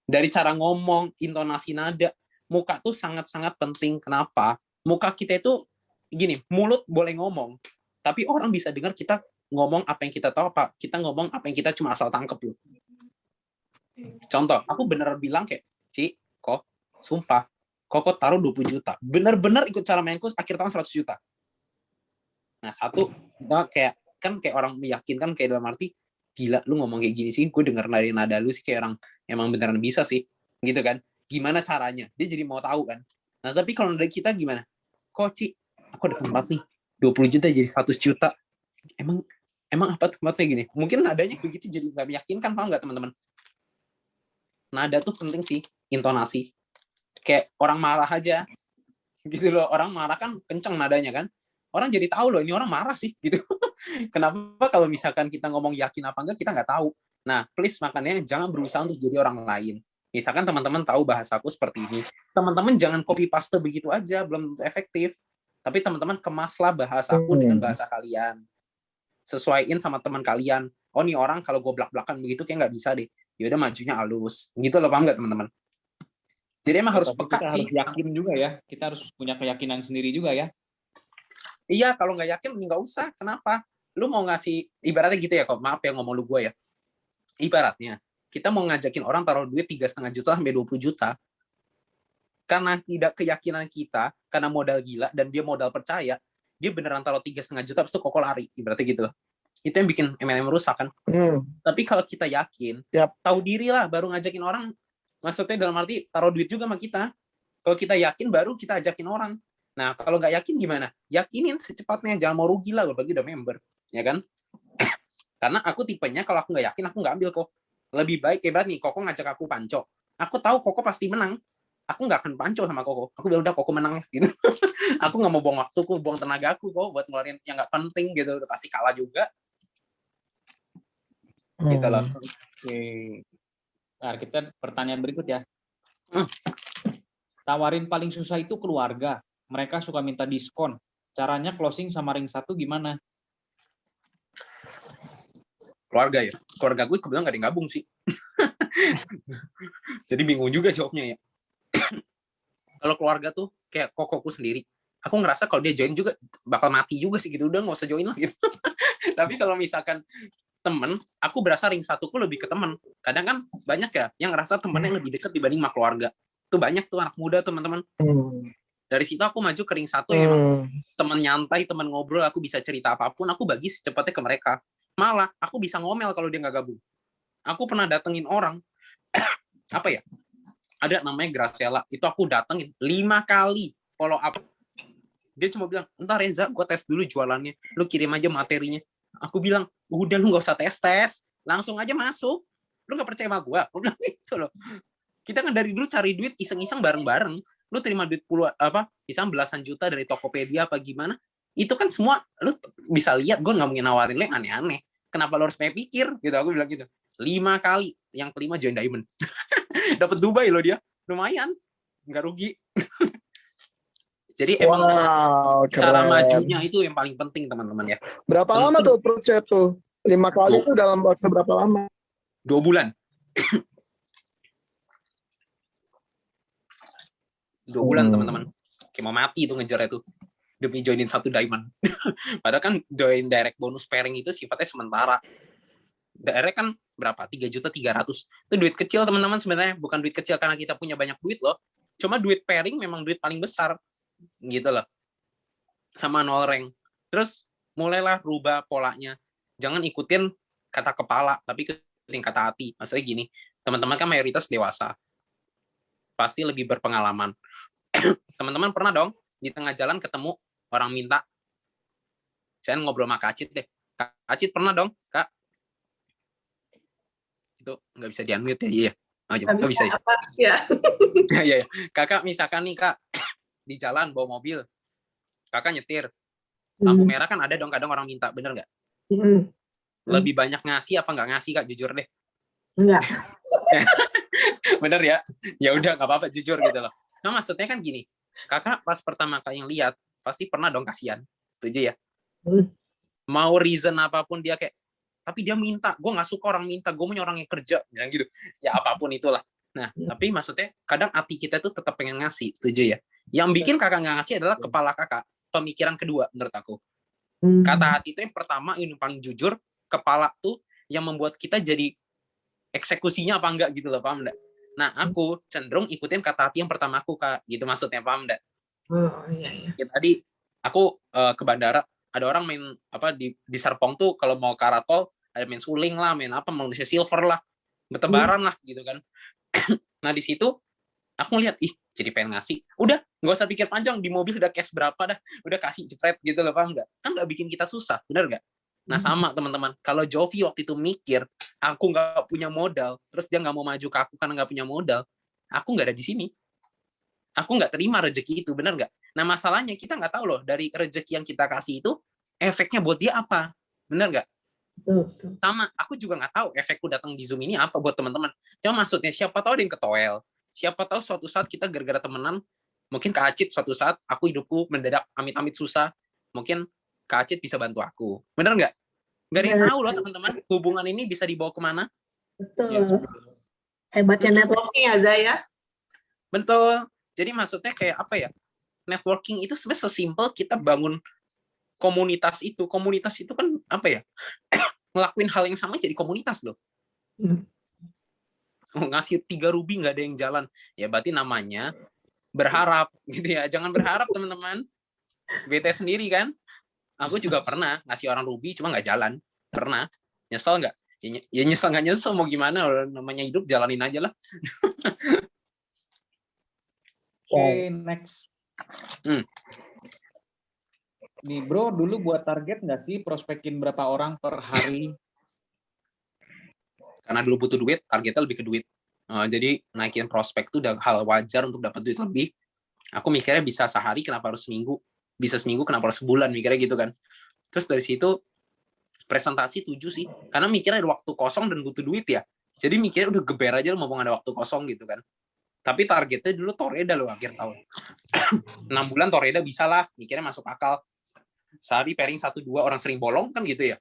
S3: Dari cara ngomong, intonasi nada, muka tuh sangat-sangat penting. Kenapa? Muka kita itu gini, mulut boleh ngomong, tapi orang bisa dengar kita ngomong apa yang kita tahu, apa kita ngomong apa yang kita cuma asal tangkep loh. Contoh, aku bener bilang kayak, Ci, kok sumpah, kok taruh 20 juta. Bener-bener ikut cara mainku, akhir tahun 100 juta. Nah, satu, kayak orang meyakinkan, kayak dalam arti, gila, lu ngomong kayak gini sih, gue denger dari nada lu sih kayak orang emang beneran bisa sih, gitu kan. Gimana caranya? Dia jadi mau tahu kan. Nah, tapi kalau dari kita gimana? Kok, Ci, aku ada tempat nih, 20 juta jadi 100 juta. Emang apa tempatnya gini? Mungkin nadanya begitu jadi nggak meyakinkan, paham nggak teman-teman? Nada tuh penting sih, intonasi. Kayak orang marah aja, gitu loh. Orang marah kan kenceng nadanya kan. Orang jadi tahu loh, ini orang marah sih, gitu. Kenapa kalau misalkan kita ngomong yakin apa enggak, kita nggak tahu. Nah, please makanya jangan berusaha untuk jadi orang lain. Misalkan teman-teman tahu bahasaku seperti ini, teman-teman jangan copy paste begitu aja, belum efektif. Tapi teman-teman kemaslah bahasaku dengan bahasa kalian. Sesuaiin sama teman kalian. Oh, nih orang kalau gue belak-belakan begitu kayak nggak bisa deh. Ya udah majunya halus. Gitu loh, paham nggak teman-teman? Jadi emang harus peka sih.
S1: Harus yakin juga ya. Kita harus punya keyakinan sendiri juga ya.
S3: Iya, kalau nggak yakin nggak usah. Kenapa? Lu mau ngasih, ibaratnya gitu ya, kok maaf ya ngomong lu gue ya. Ibaratnya, kita mau ngajakin orang taruh duit 3,5 juta sampai 20 juta. Karena tidak keyakinan kita, karena modal gila, dan dia modal percaya, dia beneran taruh 3,5 juta, habis itu koko lari. Ibaratnya gitu loh. Itu yang bikin MLM rusak kan. Tapi kalau kita yakin, tahu diri lah, baru ngajakin orang. Maksudnya dalam arti, taruh duit juga sama kita. Kalau kita yakin, baru kita ajakin orang. Nah, kalau nggak yakin gimana? Yakinin secepatnya, jangan mau rugi lah, bagi udah member, ya kan? Karena aku tipenya kalau aku nggak yakin, aku nggak ambil kok. Lebih baik kayak nih, Koko ngajak aku panco. Aku tahu Koko pasti menang. Aku nggak akan panco sama Koko. Aku bilang udah Koko menang gitu. Aku nggak mau buang waktuku, buang tenagaku kok buat ngeluarin yang nggak penting gitu. Udah pasti kalah juga. Gitu loh.
S1: Oke. Nah, kita pertanyaan berikut ya. Tawarin paling susah itu keluarga. Mereka suka minta diskon. Caranya closing sama ring 1 gimana?
S3: Keluarga ya. Keluarga gue kebetulan nggak ada yang gabung sih. Jadi bingung juga jawabnya ya. Kalau keluarga tuh kayak kokoku sendiri. Aku ngerasa kalau dia join juga bakal mati juga sih gitu. Udah nggak usah join lah gitu. Tapi kalau misalkan temen, aku berasa ring 1ku lebih ke temen. Kadang kan banyak ya yang ngerasa temennya lebih dekat dibanding sama keluarga. Itu banyak tuh anak muda teman-teman. Dari situ aku maju ke ring 1 yang teman nyantai, teman ngobrol, aku bisa cerita apapun, aku bagi secepatnya ke mereka. Malah aku bisa ngomel kalau dia nggak gabung. Aku pernah datengin orang, apa ya? Ada namanya Graciela, itu aku datengin 5 kali follow up. Dia cuma bilang, entar Reza, gue tes dulu jualannya, lu kirim aja materinya. Aku bilang, udah lu nggak usah tes, langsung aja masuk. Lu nggak percaya sama gue? Aku bilang gitu loh. Kita kan dari dulu cari duit iseng-iseng bareng-bareng. Lu terima duit misal belasan juta dari Tokopedia apa gimana? Itu kan semua lu bisa lihat, gue nggak mungkin nawarin lu yang aneh-aneh. Kenapa lu harus banyak pikir? Gitu, aku bilang gitu. 5 kali, yang kelima join Diamond. Dapat Dubai loh dia, lumayan, nggak rugi. Jadi emang cara majunya itu yang paling penting teman-teman ya.
S2: Berapa lama tuh proses tuh? 5 kali itu dalam waktu berapa lama?
S3: 2 bulan. 2 bulan teman-teman. Kayak mau mati itu ngejar itu demi joinin 1 diamond. Padahal kan join direct bonus pairing itu sifatnya sementara. Direct kan berapa? 3.300.000. Itu duit kecil teman-teman sebenarnya, bukan duit kecil karena kita punya banyak duit loh. Cuma duit pairing memang duit paling besar gitu loh. Sama 0 rank. Terus mulailah rubah polanya. Jangan ikutin kata kepala, tapi ikutin kata hati. Maksudnya gini, teman-teman kan mayoritas dewasa. Pasti lebih berpengalaman. Teman-teman pernah dong di tengah jalan ketemu orang minta. Saya ngobrol sama Kak Acit deh. Kak Acit pernah dong, Kak? Itu nggak bisa di-unmute ya? Iya. Oh, nggak bisa ya?
S4: Ya.
S3: Iya. Kakak misalkan nih Kak, di jalan bawa mobil. Kakak nyetir. Lampu merah kan ada dong kadang orang minta, bener nggak? Lebih banyak ngasih apa nggak ngasih Kak? Jujur deh.
S4: Enggak.
S3: Bener ya? Ya udah nggak apa-apa, jujur gitu loh. Cuma maksudnya kan gini, kakak pas pertama kali yang lihat pasti pernah dong kasihan, setuju ya? Mau reason apapun dia kayak, tapi dia minta, gue nggak suka orang minta, gue punya orang yang kerja, yang gitu. Ya apapun itulah. Nah, tapi maksudnya kadang hati kita tuh tetap pengen ngasih, setuju ya? Yang bikin kakak nggak ngasih adalah kepala kakak, pemikiran kedua menurut aku. Kata hati itu yang pertama, ini paling jujur, kepala tuh yang membuat kita jadi eksekusinya apa enggak gitu loh, paham enggak? Nah, aku cenderung ikutin kata hati yang pertama aku, Kak. Gitu maksudnya, paham enggak?
S4: Oh, iya.
S3: Ya, tadi aku ke bandara, ada orang main di Serpong tuh kalau mau karatol, ada main suling lah, main apa, manusia silver lah, bertebaran lah gitu kan. Nah, di situ aku lihat, jadi pengen ngasih. Udah, nggak usah pikir panjang, di mobil udah cash berapa dah, udah kasih jepret gitu loh, paham enggak? Kan nggak bikin kita susah, bener nggak? Nah, sama teman-teman, kalau Jovi waktu itu mikir aku nggak punya modal, terus dia nggak mau maju ke aku karena nggak punya modal, aku nggak ada di sini. Aku nggak terima rezeki itu, benar nggak? Nah, masalahnya kita nggak tahu loh dari rezeki yang kita kasih itu efeknya buat dia apa, benar nggak? Sama, aku juga nggak tahu efekku datang di Zoom ini apa buat teman-teman. Cuma maksudnya siapa tahu ada yang ketowel, siapa tahu suatu saat kita gara-gara temenan, mungkin Kak Acit suatu saat aku hidupku mendadak amit-amit susah, mungkin Kak Acit bisa bantu aku. Bener nggak? Nggak ada yang tahu loh teman-teman. Hubungan ini bisa dibawa kemana.
S4: Betul. Hebatnya networking ya, Zaya.
S3: Betul. Jadi maksudnya kayak apa ya? Networking itu sebenarnya sesimpel kita bangun komunitas itu. Komunitas itu kan apa ya? Ngelakuin hal yang sama jadi komunitas loh. Ngasih 3 ruby nggak ada yang jalan. Ya berarti namanya berharap gitu ya. Jangan berharap teman-teman. Bete sendiri kan. Aku juga pernah ngasih orang ruby cuma nggak jalan. Pernah. Nyesel nggak? Ya nyesel nggak nyesel, mau gimana, namanya hidup jalanin aja lah.
S1: Oke, next. Nih bro, dulu buat target nggak sih prospekin berapa orang per hari?
S3: Karena dulu butuh duit, targetnya lebih ke duit. Jadi naikin prospek itu udah hal wajar untuk dapat duit lebih. Aku mikirnya bisa sehari, kenapa harus seminggu? Bisa seminggu, kenapa harus sebulan? Mikirnya gitu kan. Terus dari situ presentasi 7 sih. Karena mikirnya ada waktu kosong dan butuh duit ya. Jadi mikirnya udah geber aja mau ada waktu kosong gitu kan. Tapi targetnya dulu Toreda loh akhir tahun. 6 bulan Toreda bisa lah. Mikirnya masuk akal. Sehari pairing 1-2 orang sering bolong kan gitu ya.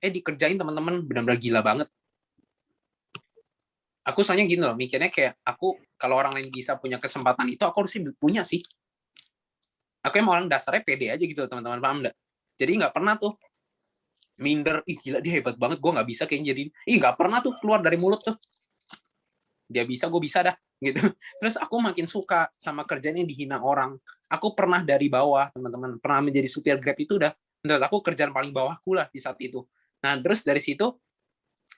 S3: Dikerjain teman-teman benar-benar gila banget. Aku soalnya gini loh, mikirnya kayak aku kalau orang lain bisa punya kesempatan itu, aku harusnya punya sih. Aku emang orang dasarnya pede aja gitu teman-teman, paham nggak? Jadi nggak pernah tuh minder, gila dia hebat banget, gue nggak bisa kayaknya jadi. Nggak pernah tuh keluar dari mulut tuh. Dia bisa, gue bisa dah gitu. Terus aku makin suka sama kerjaan yang dihina orang. Aku pernah dari bawah teman-teman, pernah menjadi supir Grab itu udah menurut aku kerjaan paling bawahku lah di saat itu. Nah, terus dari situ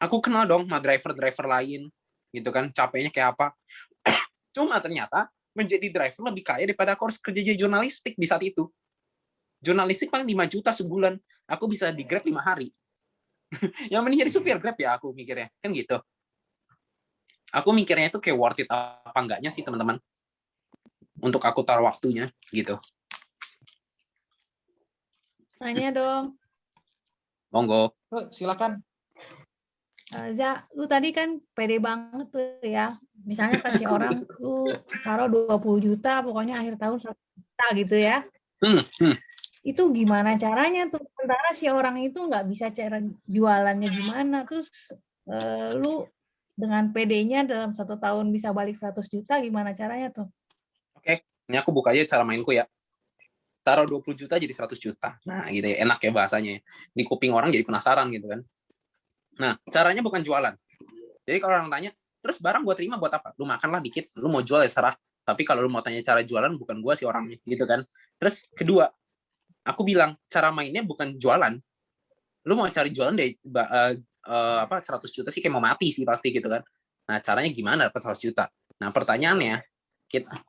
S3: aku kenal dong sama driver-driver lain gitu kan, capeknya kayak apa. Cuma ternyata menjadi driver lebih kaya daripada aku harus kerja jadi jurnalistik di saat itu. Jurnalistik paling 5 juta sebulan, aku bisa di Grab 5 hari. Yang mending jadi supir Grab ya aku mikirnya, kan gitu. Aku mikirnya itu kayak worth it apa enggaknya sih teman-teman. Untuk aku taruh waktunya gitu.
S6: Tanya dong.
S3: Monggo.
S1: Silakan.
S6: Za, lu tadi kan pede banget tuh ya. Misalnya kasih orang, lu taruh 20 juta, pokoknya akhir tahun 100 juta gitu ya. Itu gimana caranya tuh? Sementara si orang itu nggak bisa cara jualannya gimana. Terus lu dengan PD-nya dalam 1 tahun bisa balik 100 juta, gimana caranya tuh?
S3: Oke, ini aku buka aja cara mainku ya. Taruh 20 juta jadi 100 juta. Nah gitu ya, enak ya bahasanya. Di kuping orang jadi penasaran gitu kan. Nah, caranya bukan jualan. Jadi kalau orang tanya, terus barang gue terima buat apa? Lu makanlah dikit, lu mau jual ya serah. Tapi kalau lu mau tanya cara jualan, bukan gue sih orangnya, gitu kan. Terus kedua, aku bilang, cara mainnya bukan jualan. Lu mau cari jualan dari 100 juta sih kayak mau mati sih pasti gitu kan. Nah, caranya gimana dapat 100 juta? Nah, pertanyaannya,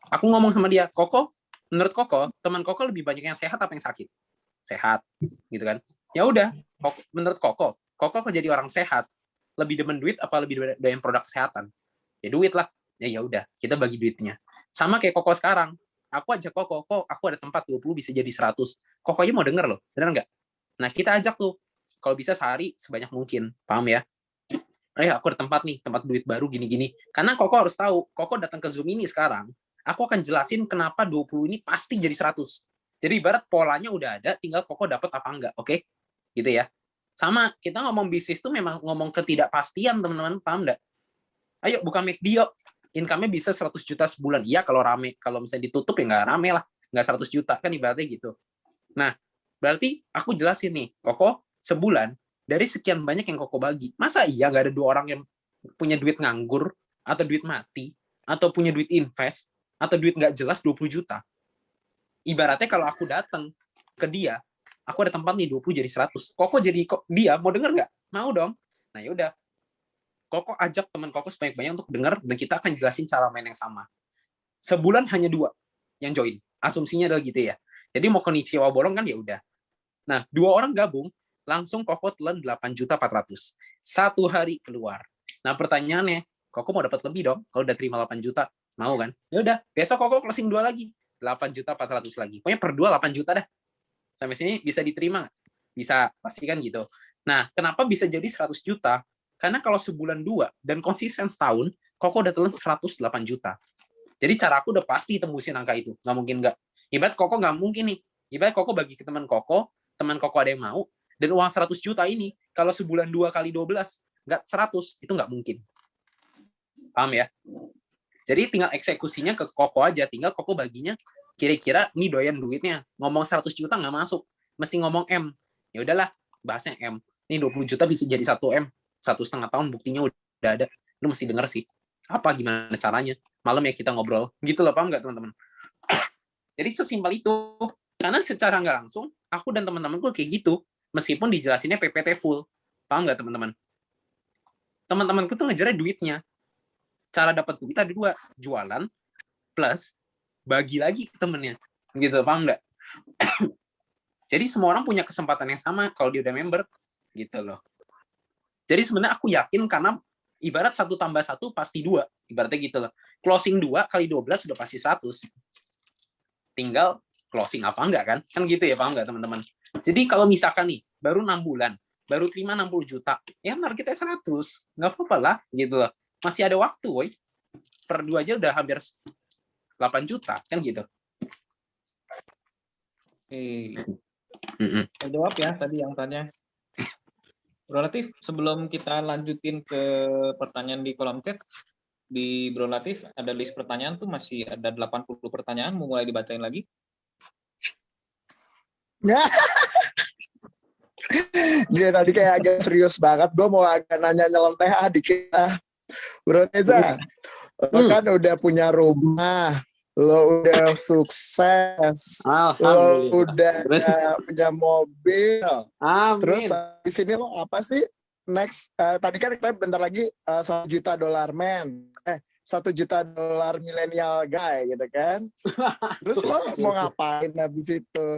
S3: aku ngomong sama dia, Koko, menurut Koko, teman Koko lebih banyak yang sehat apa yang sakit? Sehat, gitu kan. Ya udah, menurut Koko jadi orang sehat, lebih demen duit apa lebih demen produk kesehatan? Ya duit lah. Ya udah, kita bagi duitnya. Sama kayak Koko sekarang. Aku ajak Koko, aku ada tempat 20 bisa jadi 100. Koko aja mau denger loh, bener nggak? Nah, kita ajak tuh. Kalau bisa sehari sebanyak mungkin. Paham ya? Aku ada tempat nih, tempat duit baru gini-gini. Karena Koko harus tahu, Koko datang ke Zoom ini sekarang, aku akan jelasin kenapa 20 ini pasti jadi 100. Jadi ibarat polanya udah ada, tinggal Koko dapat apa enggak, oke? Gitu ya. Sama, kita ngomong bisnis tuh memang ngomong ketidakpastian, teman-teman, paham nggak? Ayo, buka McD yuk. Income-nya bisa 100 juta sebulan. Iya, kalau rame. Kalau misalnya ditutup, ya nggak rame lah. Nggak 100 juta, kan ibaratnya gitu. Nah, berarti aku jelasin nih, Koko, sebulan, dari sekian banyak yang Koko bagi, masa iya nggak ada 2 orang yang punya duit nganggur, atau duit mati, atau punya duit invest, atau duit nggak jelas 20 juta? Ibaratnya kalau aku datang ke dia, aku ada tempat nih 20 jadi 100. Koko jadi dia mau denger nggak? Mau dong. Nah yaudah, Koko ajak teman Koko sebanyak-banyak untuk denger dan kita akan jelasin cara main yang sama. Sebulan hanya 2 yang join. Asumsinya adalah gitu ya. Jadi mau konnichiwa bolong kan ya udah. Nah 2 orang gabung, langsung Koko telan 8.400.000. 1 hari keluar. Nah pertanyaannya, Koko mau dapat lebih dong kalau udah terima 8 juta. Mau kan? Ya udah, besok Koko closing 2 lagi. 8.400.000 lagi. Pokoknya per 2 8 juta dah. Sampai sini bisa diterima nggak? Bisa, pasti kan gitu. Nah, kenapa bisa jadi 100 juta? Karena kalau sebulan 2 dan konsisten setahun, Koko udah telan 108 juta. Jadi cara aku udah pasti tembusin angka itu. Nggak mungkin nggak. Ibarat Koko nggak mungkin nih. Ibarat Koko bagi ke teman Koko ada yang mau, dan uang 100 juta ini, kalau sebulan 2 kali 12, nggak 100, itu nggak mungkin. Paham ya? Jadi tinggal eksekusinya ke Koko aja. Tinggal Koko baginya kira-kira ini doyan duitnya. Ngomong 100 juta nggak masuk. Mesti ngomong M. Ya udahlah, bahasnya M. Ini 20 juta bisa jadi 1 M. 1,5 tahun buktinya udah ada. Lu mesti denger sih. Apa gimana caranya? Malam ya kita ngobrol. Gitu loh, paham nggak teman-teman? Jadi sesimpel itu. Karena secara nggak langsung, aku dan teman-temanku kayak gitu. Meskipun dijelasinnya PPT full. Paham nggak teman-teman? Teman-temanku tuh ngejarnya duitnya. Cara dapat duit ada 2. Jualan plus bagi lagi ke temennya, gitu, paham nggak? Jadi semua orang punya kesempatan yang sama kalau dia udah member, gitu loh. Jadi sebenarnya aku yakin karena ibarat 1 tambah 1 pasti 2, ibaratnya gitu loh. Closing 2 kali 12 sudah pasti 100. Tinggal closing apa enggak kan? Kan gitu ya, paham nggak teman-teman? Jadi kalau misalkan nih, baru 6 bulan, baru terima 60 juta, ya targetnya 100, nggak apa-apa lah, gitu loh. Masih ada waktu, woy. Per 2 aja udah hampir 8 juta, kan gitu.
S1: Jawab ya tadi yang tanya. Bro Latif, sebelum kita lanjutin ke pertanyaan di kolom chat, di Bro Latif ada list pertanyaan tuh masih ada 80 pertanyaan, mau mulai dibacain lagi?
S2: Ya. Dia tadi kayak agak serius banget. Gue mau agak nanya nyeleneh dikit. Bro Reza, kan udah punya rumah, Lo udah sukses. Lo
S3: Alhamdulillah.
S2: udah
S3: Terus?
S2: punya mobil. Terus
S3: Amin.
S2: di sini lo apa sih? Next, tadi kan kita bentar lagi $1 juta man. $1 juta milenial guy gitu kan. Terus lo mau ngapain habis itu?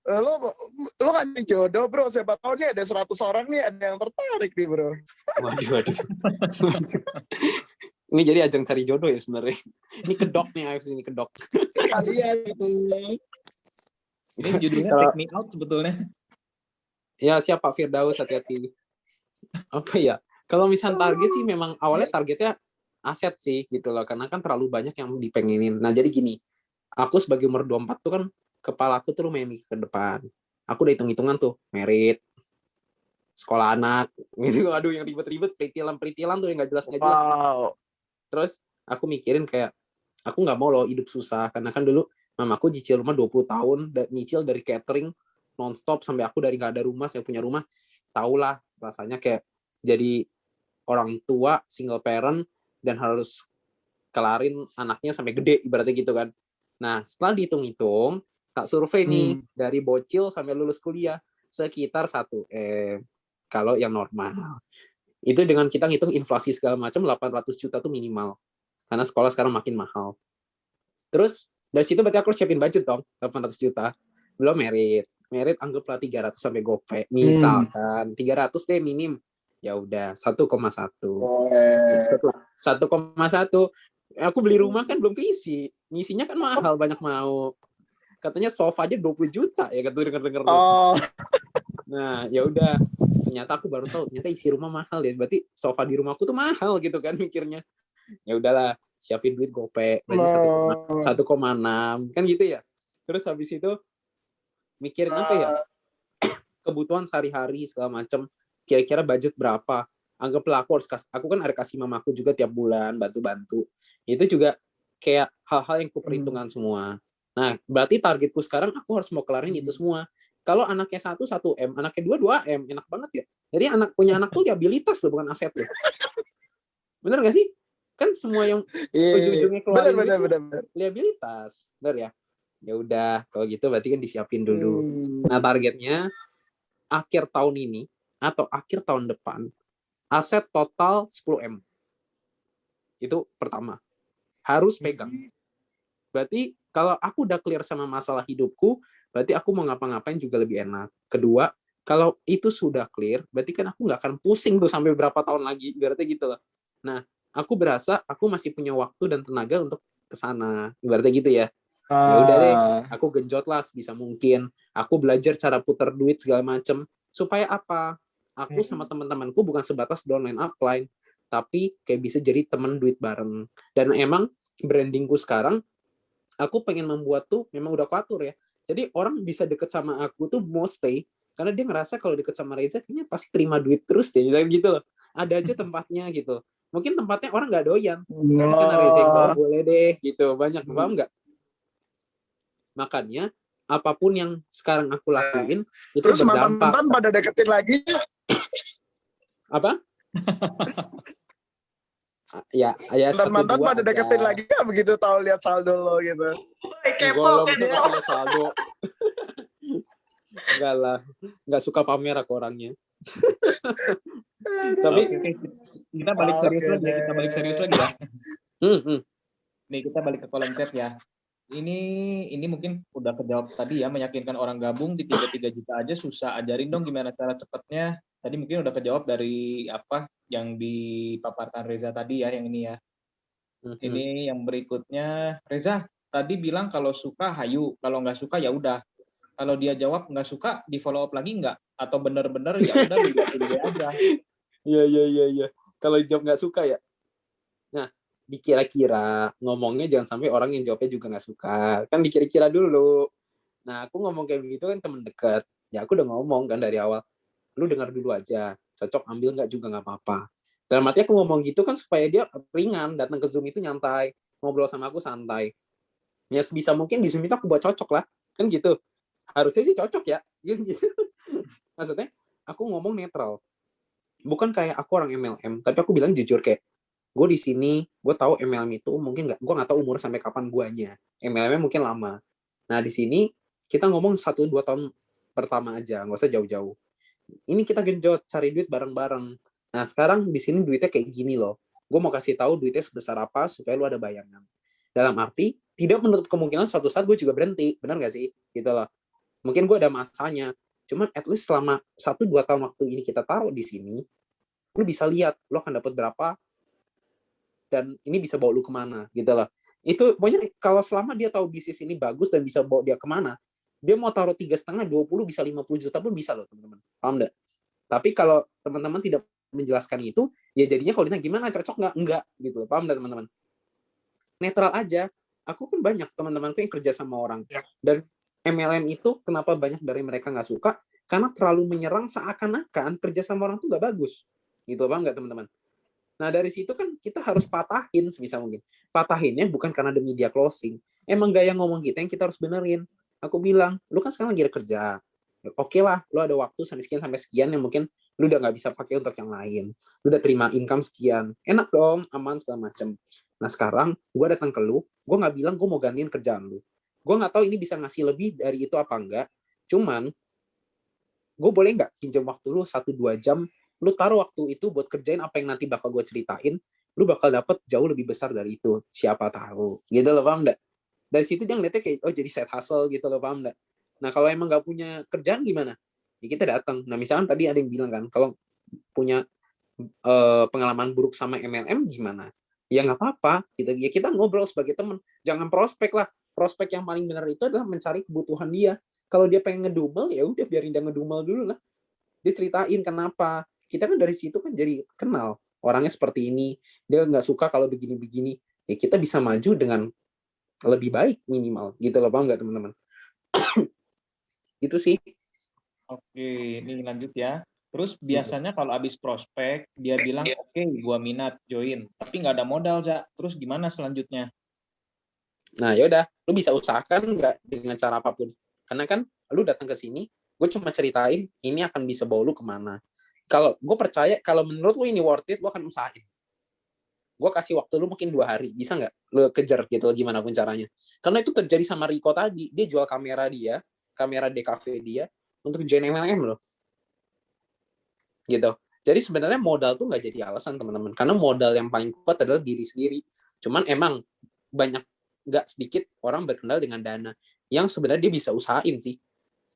S2: Lo kan jodoh bro, siapa tahu nih ada 100 orang nih ada yang tertarik nih bro.
S3: Waduh. Ini jadi ajang cari jodoh ya sebenarnya. Ini kedok nih AFC, ini kedok.
S2: Kalian gitu.
S1: Ini judulnya Take Me Out sebetulnya.
S3: Ya siap Pak Firdaus, hati-hati. Apa ya? Kalau misal target sih memang awalnya targetnya aset sih gitu loh. Karena kan terlalu banyak yang dipengenin. Nah jadi gini, aku sebagai umur 24 tuh kan kepala aku tuh lumayan mikir ke depan. Aku udah hitung-hitungan tuh, merit, sekolah anak, gitu. Aduh yang ribet-ribet, peritilan tuh yang nggak jelas.
S2: Wow.
S3: Terus aku mikirin kayak, aku nggak mau loh hidup susah. Karena kan dulu mamaku cicil rumah 20 tahun, nyicil dari catering, nonstop, sampai aku dari nggak ada rumah, saya punya rumah. Tahulah rasanya kayak jadi orang tua, single parent, dan harus kelarin anaknya sampai gede, ibaratnya gitu kan. Nah, setelah dihitung-hitung, tak survei nih, dari bocil sampai lulus kuliah, sekitar 1M. Kalau yang normal. Itu dengan kita ngitung inflasi segala macam, 800 juta tuh minimal. Karena sekolah sekarang makin mahal. Terus, dari situ berarti aku siapin budget dong, 800 juta. Belum merit. Merit anggaplah 300 sampai gope. Misalkan, 300 deh minim. Ya udah, 1,1. 1,1. Aku beli rumah kan belum keisi. Ngisinya kan mahal, banyak mau. Katanya sofa aja 20 juta ya, kata denger-denger.
S2: Oh.
S3: Nah, ya udah. Ternyata aku baru tahu, ternyata isi rumah mahal ya. Berarti sofa di rumahku tuh mahal gitu kan mikirnya. Ya udahlah, siapin duit gope. Berarti 1,6 kan gitu ya. Terus habis itu mikirin apa ya? Kebutuhan sehari-hari segala macam. Kira-kira budget berapa? Anggaplah aku kan ada kasih mamaku juga tiap bulan bantu-bantu. Itu juga kayak hal-hal yang kuperhitungkan semua. Nah, berarti targetku sekarang aku harus mau kelarin itu semua. Kalau anaknya 1M, anaknya 2M, enak banget ya. Jadi punya anak tuh liabilitas loh, bukan aset loh. Bener gak sih? Kan semua yang ujung-ujungnya keluarin itu liabilitas. Bener ya? Ya udah, kalau gitu berarti kan disiapin dulu. Nah, targetnya akhir tahun ini atau akhir tahun depan, aset total 10M. Itu pertama. Harus pegang. Berarti kalau aku udah clear sama masalah hidupku, berarti aku mau ngapa-ngapain juga lebih enak. Kedua, kalau itu sudah clear, berarti kan aku nggak akan pusing tuh sampai berapa tahun lagi, ibaratnya gitu loh. Nah, aku berasa aku masih punya waktu dan tenaga untuk kesana, ibaratnya gitu ya. Ya udah deh, aku genjot lah sebisa mungkin. Aku belajar cara putar duit segala macem. Supaya apa? Aku sama teman-temanku bukan sebatas downline upline, tapi kayak bisa jadi teman duit bareng. Dan emang brandingku sekarang, aku pengen membuat tuh memang udah kuatur ya. Jadi orang bisa deket sama aku tuh mau stay karena dia ngerasa kalau deket sama Reza kayaknya pasti terima duit terus deh, gitu loh. Ada aja tempatnya gitu. Mungkin tempatnya orang nggak doyan, tapi karena Reza yang bawa boleh deh gitu. Banyak, paham nggak? Makanya apapun yang sekarang aku lakuin itu
S2: terus
S3: berdampak.
S2: mantan pada deketin lagi?
S3: Apa? ya
S2: mantan pada deketin lagi nggak begitu tahu lihat saldo lo gitu?
S4: Kepo kan ya.
S3: Lihat saldo. Enggak lah, nggak suka pamer aku orangnya. Tapi
S1: kita balik serius lagi ya. Nih kita balik ke kolom chat ya. Ini mungkin udah kejawab tadi ya, meyakinkan orang gabung di 3 juta aja susah. Ajarin dong gimana cara cepatnya. Tadi mungkin udah kejawab dari apa yang dipaparkan Reza tadi ya, yang ini ya. Ini yang berikutnya, Reza tadi bilang kalau suka hayu, kalau nggak suka ya udah. Kalau dia jawab nggak suka, di follow up lagi nggak? Atau bener-bener ya udah dilihatin dia aja.
S3: Iya. Kalau jawab nggak suka ya. Nah, dikira-kira ngomongnya jangan sampai orang yang jawabnya juga nggak suka. Kan dikira-kira dulu. Nah, aku ngomong kayak begitu kan temen dekat. Ya aku udah ngomong kan dari awal. Lu dengar dulu aja. Cocok ambil nggak juga nggak apa-apa. Dalam arti aku ngomong gitu kan supaya dia ringan. Datang ke Zoom itu nyantai. Ngobrol sama aku santai. Ya sebisa mungkin di Zoom itu aku buat cocok lah. Kan gitu. Harusnya sih cocok ya. Gitu. Maksudnya aku ngomong netral. Bukan kayak aku orang MLM. Tapi aku bilang jujur kayak gue di sini, gue tahu MLM itu mungkin gue nggak tahu umur sampai kapan guanya. MLM mungkin lama. Nah di sini kita ngomong 1-2 tahun pertama aja, nggak usah jauh-jauh. Ini kita genjot cari duit bareng-bareng. Nah sekarang di sini duitnya kayak gini loh. Gue mau kasih tahu duitnya sebesar apa supaya lu ada bayangan. Dalam arti tidak menutup kemungkinan suatu saat gue juga berhenti, benar nggak sih? Gitu loh. Mungkin gue ada masanya. Cuman at least selama 1-2 tahun waktu ini kita taruh di sini, lu bisa lihat lu akan dapat berapa dan ini bisa bawa lu kemana gitu loh. Itu pokoknya kalau selama dia tahu bisnis ini bagus dan bisa bawa dia kemana, dia mau taruh 3,5, 20 bisa 50 juta pun bisa loh teman-teman. Paham nggak? Tapi kalau teman-teman tidak menjelaskan itu, ya jadinya kalau ditanya gimana, cocok nggak? Enggak gitu loh. Paham nggak teman-teman? Netral aja. Aku kan banyak teman-temanku yang kerja sama orang. Dan MLM itu kenapa banyak dari mereka nggak suka? Karena terlalu menyerang seakan-akan kerja sama orang tuh nggak bagus. Gitu, paham nggak teman-teman? Nah dari situ kan kita harus patahin sebisa mungkin. Patahinnya bukan karena demi dia closing. Emang gaya ngomong kita yang kita harus benerin. Aku bilang, lu kan sekarang lagi ada kerja. Oke lah, lu ada waktu sampai sekian yang mungkin lu udah nggak bisa pakai untuk yang lain. Lu udah terima income sekian. Enak dong, aman segala macem. Nah sekarang gue datang ke lu, gue nggak bilang gue mau gantiin kerjaan lu. Gue nggak tahu ini bisa ngasih lebih dari itu apa enggak. Cuman gue boleh nggak pinjam waktu lu 1-2 jam, lu taruh waktu itu buat kerjain apa yang nanti bakal gue ceritain, lu bakal dapet jauh lebih besar dari itu. Siapa tahu. Gitu loh, paham nggak? Dari situ dia ngeliatnya kayak, oh jadi side hustle gitu loh, paham nggak? Nah kalau emang nggak punya kerjaan gimana? Ya kita datang. Nah misalkan tadi ada yang bilang kan, kalau punya pengalaman buruk sama MLM gimana? Ya nggak apa-apa. Gitu. Ya kita ngobrol sebagai teman. Jangan prospek lah. Prospek yang paling benar itu adalah mencari kebutuhan dia. Kalau dia pengen ngedumel, ya udah biarin dia ngedumel dulu lah. Dia ceritain kenapa. Kita kan dari situ kan jadi kenal. Orangnya seperti ini. Dia nggak suka kalau begini-begini. Ya kita bisa maju dengan lebih baik minimal. Gitu loh, paham nggak teman-teman? Itu sih.
S1: Oke, ini lanjut ya. Terus biasanya kalau habis prospek, dia bilang, oke, gua minat join, tapi nggak ada modal, Za. Terus gimana selanjutnya?
S3: Nah, yaudah, lu bisa usahakan nggak dengan cara apapun. Karena kan lu datang ke sini, gue cuma ceritain ini akan bisa bawa lu kemana. Kalau gue percaya, kalau menurut lu ini worth it, lu akan usahain. Gue kasih waktu lu mungkin 2 hari, bisa nggak lu kejar gitu, gimana pun caranya. Karena itu terjadi sama Rico tadi, dia jual kamera dia, kamera DKV dia, untuk join MLM loh. Gitu. Jadi sebenarnya modal tuh nggak jadi alasan teman-teman, karena modal yang paling kuat adalah diri sendiri. Cuman emang banyak nggak sedikit orang berkendal dengan dana yang sebenarnya dia bisa usahain sih.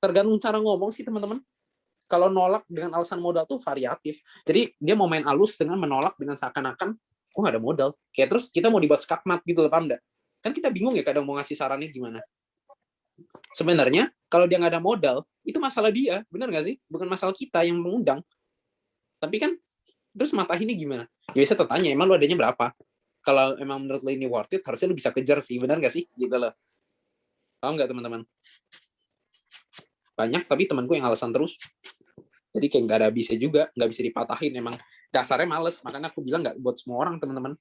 S3: Tergantung cara ngomong sih teman-teman. Kalau nolak dengan alasan modal tuh variatif. Jadi dia mau main halus dengan menolak dengan seakan-akan kok nggak ada modal. Kayak terus kita mau dibuat skakmat gitu loh, paham nggak? Kan kita bingung ya kadang mau ngasih sarannya gimana. Sebenarnya kalau dia nggak ada modal, itu masalah dia, benar nggak sih? Bukan masalah kita yang mengundang. Tapi kan terus matahinnya gimana? Ya bisa tertanya, emang lu adanya berapa? Kalau emang menurut lo ini worth it, harusnya lu bisa kejar sih, benar nggak sih? Gitu loh. Paham nggak teman-teman? Banyak, tapi temanku yang alasan terus. Jadi kayak nggak ada habisnya juga, nggak bisa dipatahin. Emang dasarnya males, makanya aku bilang nggak buat semua orang teman-teman.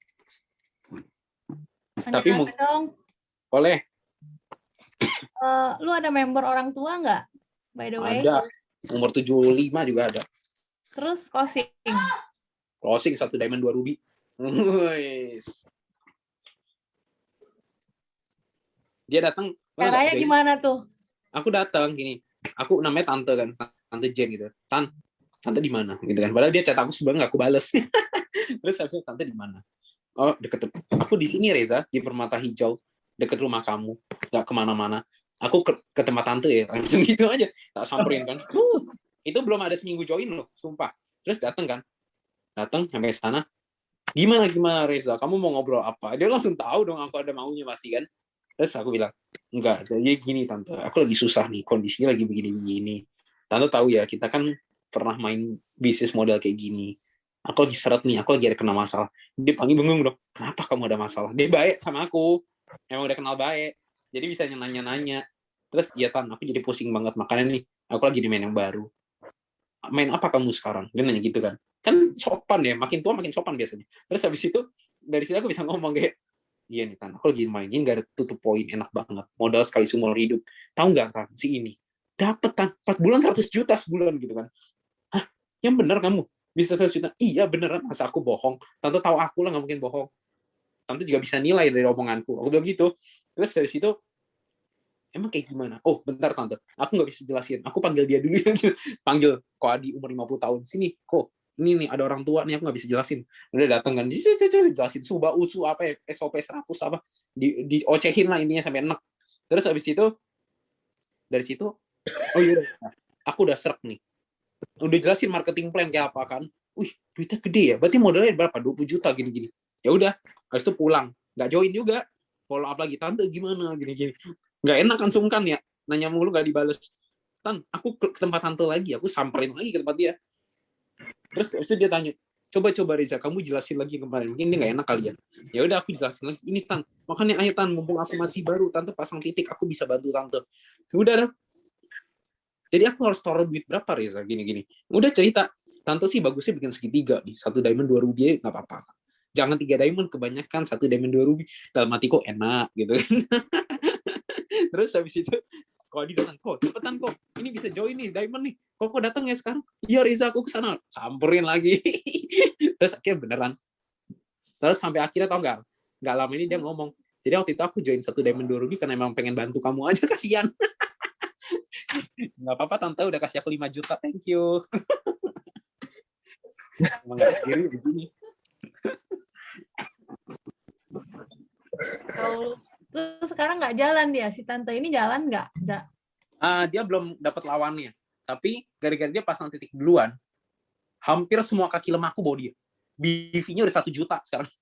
S3: Tapi
S6: dong.
S3: Boleh.
S6: Lu ada member orang tua nggak? By the way.
S3: Ada. Umur 75 juga ada.
S6: Terus closing?
S3: Closing 1 diamond 2 ruby. Dia datang.
S6: Caranya gimana tuh?
S3: Aku datang gini. Aku namanya Tante kan. Tante Jen gitu. Tante di mana? Gitu kan. Padahal dia chat aku sebenarnya nggak aku bales. Terus habisnya Tante di mana? Oh deket. Aku di sini Reza di Permata Hijau deket rumah kamu. Nggak kemana-mana. Aku ke tempat Tante ya. Langsung gitu aja. Tak samperin kan. Itu belum ada seminggu join loh. Sumpah. Terus datang kan. Datang sampai sana. Gimana Reza? Kamu mau ngobrol apa? Dia langsung tahu dong aku ada maunya pasti kan. Terus aku bilang, enggak, jadi gini Tante, aku lagi susah nih, kondisinya lagi begini-begini. Tante tahu ya, kita kan pernah main bisnis model kayak gini. Aku lagi seret nih, aku lagi ada kena masalah. Dia panggil bingung dong, kenapa kamu ada masalah? Dia baik sama aku, emang udah kenal baik. Jadi bisa nanya-nanya. Terus, iya Tan, aku jadi pusing banget, makanya nih, aku lagi di main yang baru. Main apa kamu sekarang? Dia nanya gitu kan. Kan sopan ya, makin tua makin sopan biasanya. Terus habis itu, dari situ aku bisa ngomong kayak, iya nih Tan, aku lagi mainin gak ada tutup poin, enak banget. Modal sekali seumur hidup. Tahu nggak Tan, si ini? Dapet Tan, 4 bulan 100 juta sebulan gitu kan. Hah, yang bener kamu? bisa 100 juta. Iya beneran, masa aku bohong? Tante tahu aku lah, nggak mungkin bohong. Tante juga bisa nilai dari omonganku. Aku bilang gitu. Terus dari situ, emang kayak gimana? Oh bentar tante, aku nggak bisa jelasin. Aku panggil dia dulu. Panggil Ko Adi umur 50 tahun. Sini, kok ini nih ada orang tua nih, aku nggak bisa jelasin. Udah datang kan, jelasin suba usu apa ya, SOP 100 apa, diocehin lah intinya sampai enak. Terus habis itu, dari situ, oh iya, aku udah serap nih. Udah jelasin marketing plan kayak apa kan. Wih, duitnya gede ya. Berarti modalnya berapa? 20 juta gini-gini. Ya udah, habis itu pulang. Nggak join juga. Follow up lagi, tante gimana gini-gini. Nggak enak kan sungkan ya. Nanya mulu nggak dibales. Tan, aku ke tempat tante lagi. Aku samperin lagi ke tempat dia. Terus habis itu dia tanya, coba Reza, kamu jelasin lagi kemarin. Mungkin dia nggak enak kali ya. Ya udah aku jelasin lagi. Ini Tan, makanya ayo Tan, mumpung aku masih baru, tante pasang titik, aku bisa bantu tante. Ya udah dah. Jadi aku harus taruh duit berapa Reza gini-gini. Udah cerita, tante sih bagusnya bikin segitiga nih. 1 diamond 2 ruby nggak apa-apa. Jangan 3 diamond, kebanyakan 1 diamond 2 ruby. Dalam hati kok enak gitu kan. Terus habis itu, kalau dia datang, kok cepetan kok, ini bisa join nih diamond nih. Kok datang ya sekarang? Iya Reza, aku kesana. Samperin lagi. Terus akhirnya beneran. Terus sampai akhirnya tau nggak lama ini dia ngomong. Jadi waktu itu aku join 1 diamond 2 ruby karena emang pengen bantu kamu aja, kasihan. Nggak apa-apa tante, udah kasih aku 5 juta, thank you. Emang nggak diri begini.
S6: Terus sekarang nggak jalan dia, si tante ini jalan nggak?
S3: Dia belum dapat lawannya, tapi gara-gara dia pasang titik duluan, hampir semua kaki lemahku bawa dia. BV-nya udah 1 juta sekarang.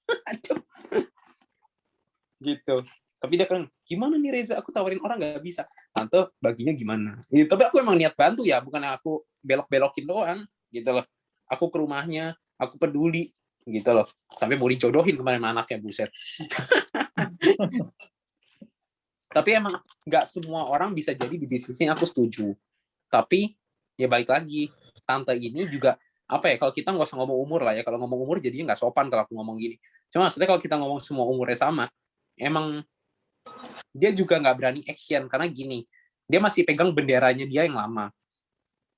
S3: Gitu. Tapi dia kan, gimana nih Reza, aku tawarin orang nggak bisa. Tante, baginya gimana? Gitu. Tapi aku emang niat bantu ya, bukan aku belok-belokin doang. Gitu loh. Aku ke rumahnya, aku peduli. Gitu loh. Sampai mau dijodohin kemarin sama anaknya, buset. Tapi emang nggak semua orang bisa jadi di bisnisnya, aku setuju. Tapi, ya balik lagi. Tante ini juga, apa ya, kalau kita nggak usah ngomong umur lah ya. Kalau ngomong umur jadinya nggak sopan kalau aku ngomong gini. Cuma maksudnya kalau kita ngomong semua umurnya sama, emang dia juga nggak berani action karena gini, dia masih pegang benderanya dia yang lama.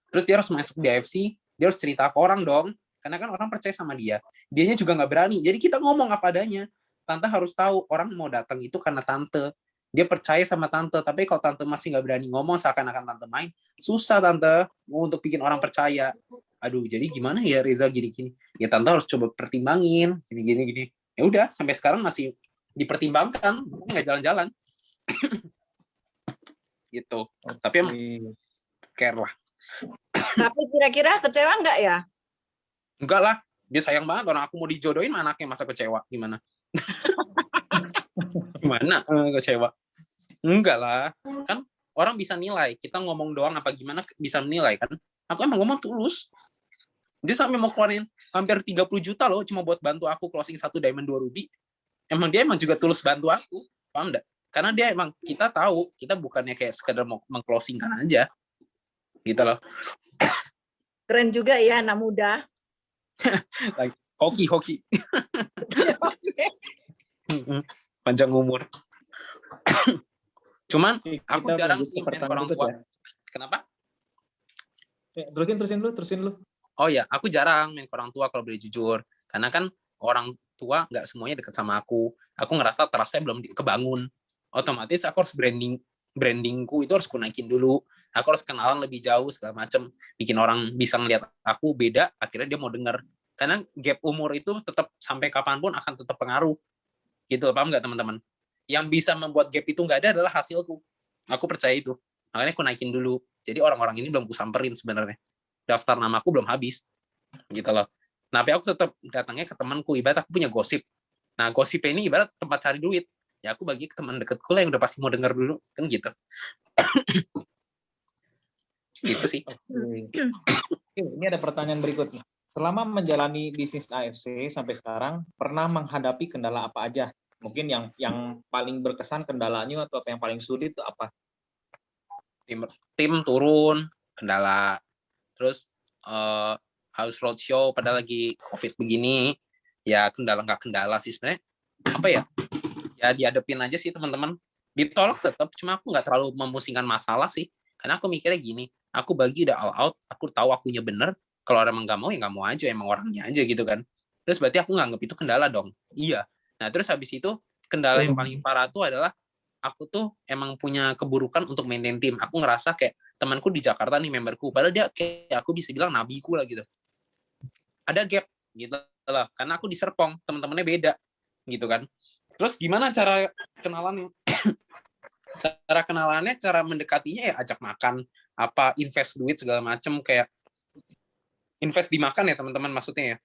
S3: Terus dia harus masuk di AFC, dia harus cerita ke orang dong, karena kan orang percaya sama dia. Dianya juga nggak berani. Jadi kita ngomong apa adanya. Tante harus tahu orang mau datang itu karena tante. Dia percaya sama tante. Tapi kalau tante masih nggak berani ngomong seakan-akan tante main, susah tante untuk bikin orang percaya. Aduh, jadi gimana ya Reza gini-gini? Ya tante harus coba pertimbangin gini-gini. Ya udah, sampai sekarang masih dipertimbangkan, nggak jalan-jalan. Gitu. Tapi emang care lah.
S4: Tapi kira-kira kecewa nggak ya?
S3: Enggak lah, dia sayang banget orang aku mau dijodohin anaknya, masa kecewa gimana? Gimana kecewa? Enggak lah, kan orang bisa nilai, kita ngomong doang apa gimana bisa menilai kan? Aku emang ngomong tulus. Dia sampai mau keluarin hampir 30 juta loh cuma buat bantu aku closing 1 diamond 2 ruby. Emang dia emang juga tulus bantu aku, paham enggak? Karena dia emang, kita tahu, kita bukannya kayak sekedar mau mengclosingkan aja. Gitu loh.
S4: Keren juga ya anak muda.
S3: Like, hoki. Panjang umur. Cuman aku jarang sih main orang tua. Ya? Kenapa?
S1: Terusin lu.
S3: Oh ya, aku jarang main orang tua kalau boleh jujur. Karena kan orang tua nggak semuanya dekat sama aku. Aku ngerasa trustnya belum kebangun. Otomatis aku harus brandingku itu harus kunaikin dulu. Aku harus kenalan lebih jauh segala macem. Bikin orang bisa ngeliat aku beda, akhirnya dia mau denger. Karena gap umur itu tetap sampai kapanpun akan tetap pengaruh. Gitu, paham nggak teman-teman? Yang bisa membuat gap itu nggak ada adalah hasilku. Aku percaya itu. Makanya aku naikin dulu. Jadi orang-orang ini belum aku samperin sebenarnya. Daftar namaku belum habis. Gitu loh. Nah, tapi aku tetap datangnya ke temanku. Ibarat aku punya gosip. Nah, gosip ini ibarat tempat cari duit. Ya aku bagi ke teman dekatku lah yang udah pasti mau denger dulu. Kan gitu. Gitu sih.
S1: Oke, ini ada pertanyaan berikutnya. Selama menjalani bisnis AFC sampai sekarang, pernah menghadapi kendala apa aja? Mungkin yang paling berkesan kendalanya atau apa yang paling sulit itu apa?
S3: Tim turun, kendala. Terus house roadshow pada lagi COVID begini, ya nggak kendala sih sebenarnya. Apa ya? Ya dihadapin aja sih teman-teman. Ditolak tetap, cuma aku nggak terlalu memusingkan masalah sih. Karena aku mikirnya gini, aku bagi udah all out, aku tahu akunya bener. Kalau orang nggak mau ya nggak mau aja, emang orangnya aja gitu kan. Terus berarti aku nganggap itu kendala dong. Iya. Nah terus habis itu kendala yang paling parah tuh adalah aku tuh emang punya keburukan untuk maintain tim. Aku ngerasa kayak temanku di Jakarta nih, memberku, padahal dia kayak aku bisa bilang nabiku lah gitu. Ada gap gitu lah, karena aku di Serpong, teman-temannya beda gitu kan. Terus gimana cara kenalannya? Cara kenalannya, cara mendekatinya ya ajak makan, apa invest duit segala macem, kayak invest di makan ya teman-teman maksudnya ya.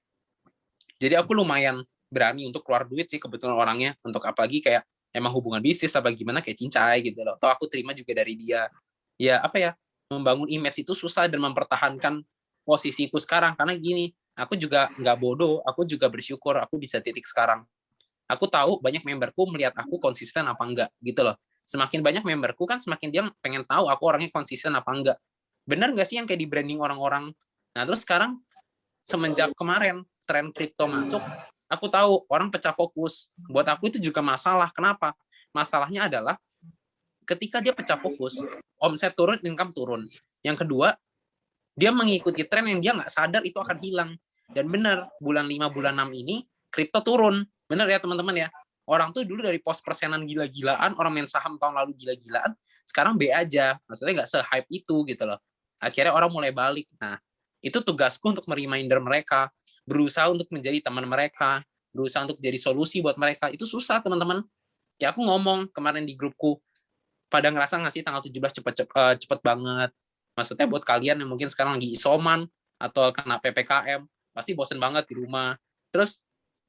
S3: Jadi aku lumayan berani untuk keluar duit sih kebetulan orangnya, untuk apalagi kayak emang hubungan bisnis apa gimana kayak cincai gitu loh. Atau aku terima juga dari dia. Ya apa ya, membangun image itu susah dan mempertahankan posisiku sekarang, karena gini, aku juga nggak bodoh, aku juga bersyukur aku bisa titik sekarang. Aku tahu banyak memberku melihat aku konsisten apa enggak gitu loh. Semakin banyak memberku kan semakin dia pengen tahu aku orangnya konsisten apa enggak. Benar nggak sih yang kayak di branding orang-orang? Nah terus sekarang semenjak kemarin tren kripto masuk, aku tahu orang pecah fokus. Buat aku itu juga masalah. Kenapa? Masalahnya adalah ketika dia pecah fokus, omset turun, income turun. Yang kedua, dia mengikuti tren yang dia nggak sadar itu akan hilang. Dan benar, bulan 5, bulan 6 ini, kripto turun. Benar ya teman-teman ya? Orang tuh dulu dari pos persenan gila-gilaan, orang main saham tahun lalu gila-gilaan, sekarang B aja. Maksudnya nggak se-hype itu gitu loh. Akhirnya orang mulai balik. Nah, itu tugasku untuk mereminder mereka, berusaha untuk menjadi teman mereka, berusaha untuk jadi solusi buat mereka. Itu susah teman-teman. Ya aku ngomong kemarin di grupku, pada ngerasa nggak sih tanggal 17 cepet banget. Maksudnya buat kalian yang mungkin sekarang lagi isoman atau kena PPKM, pasti bosen banget di rumah. Terus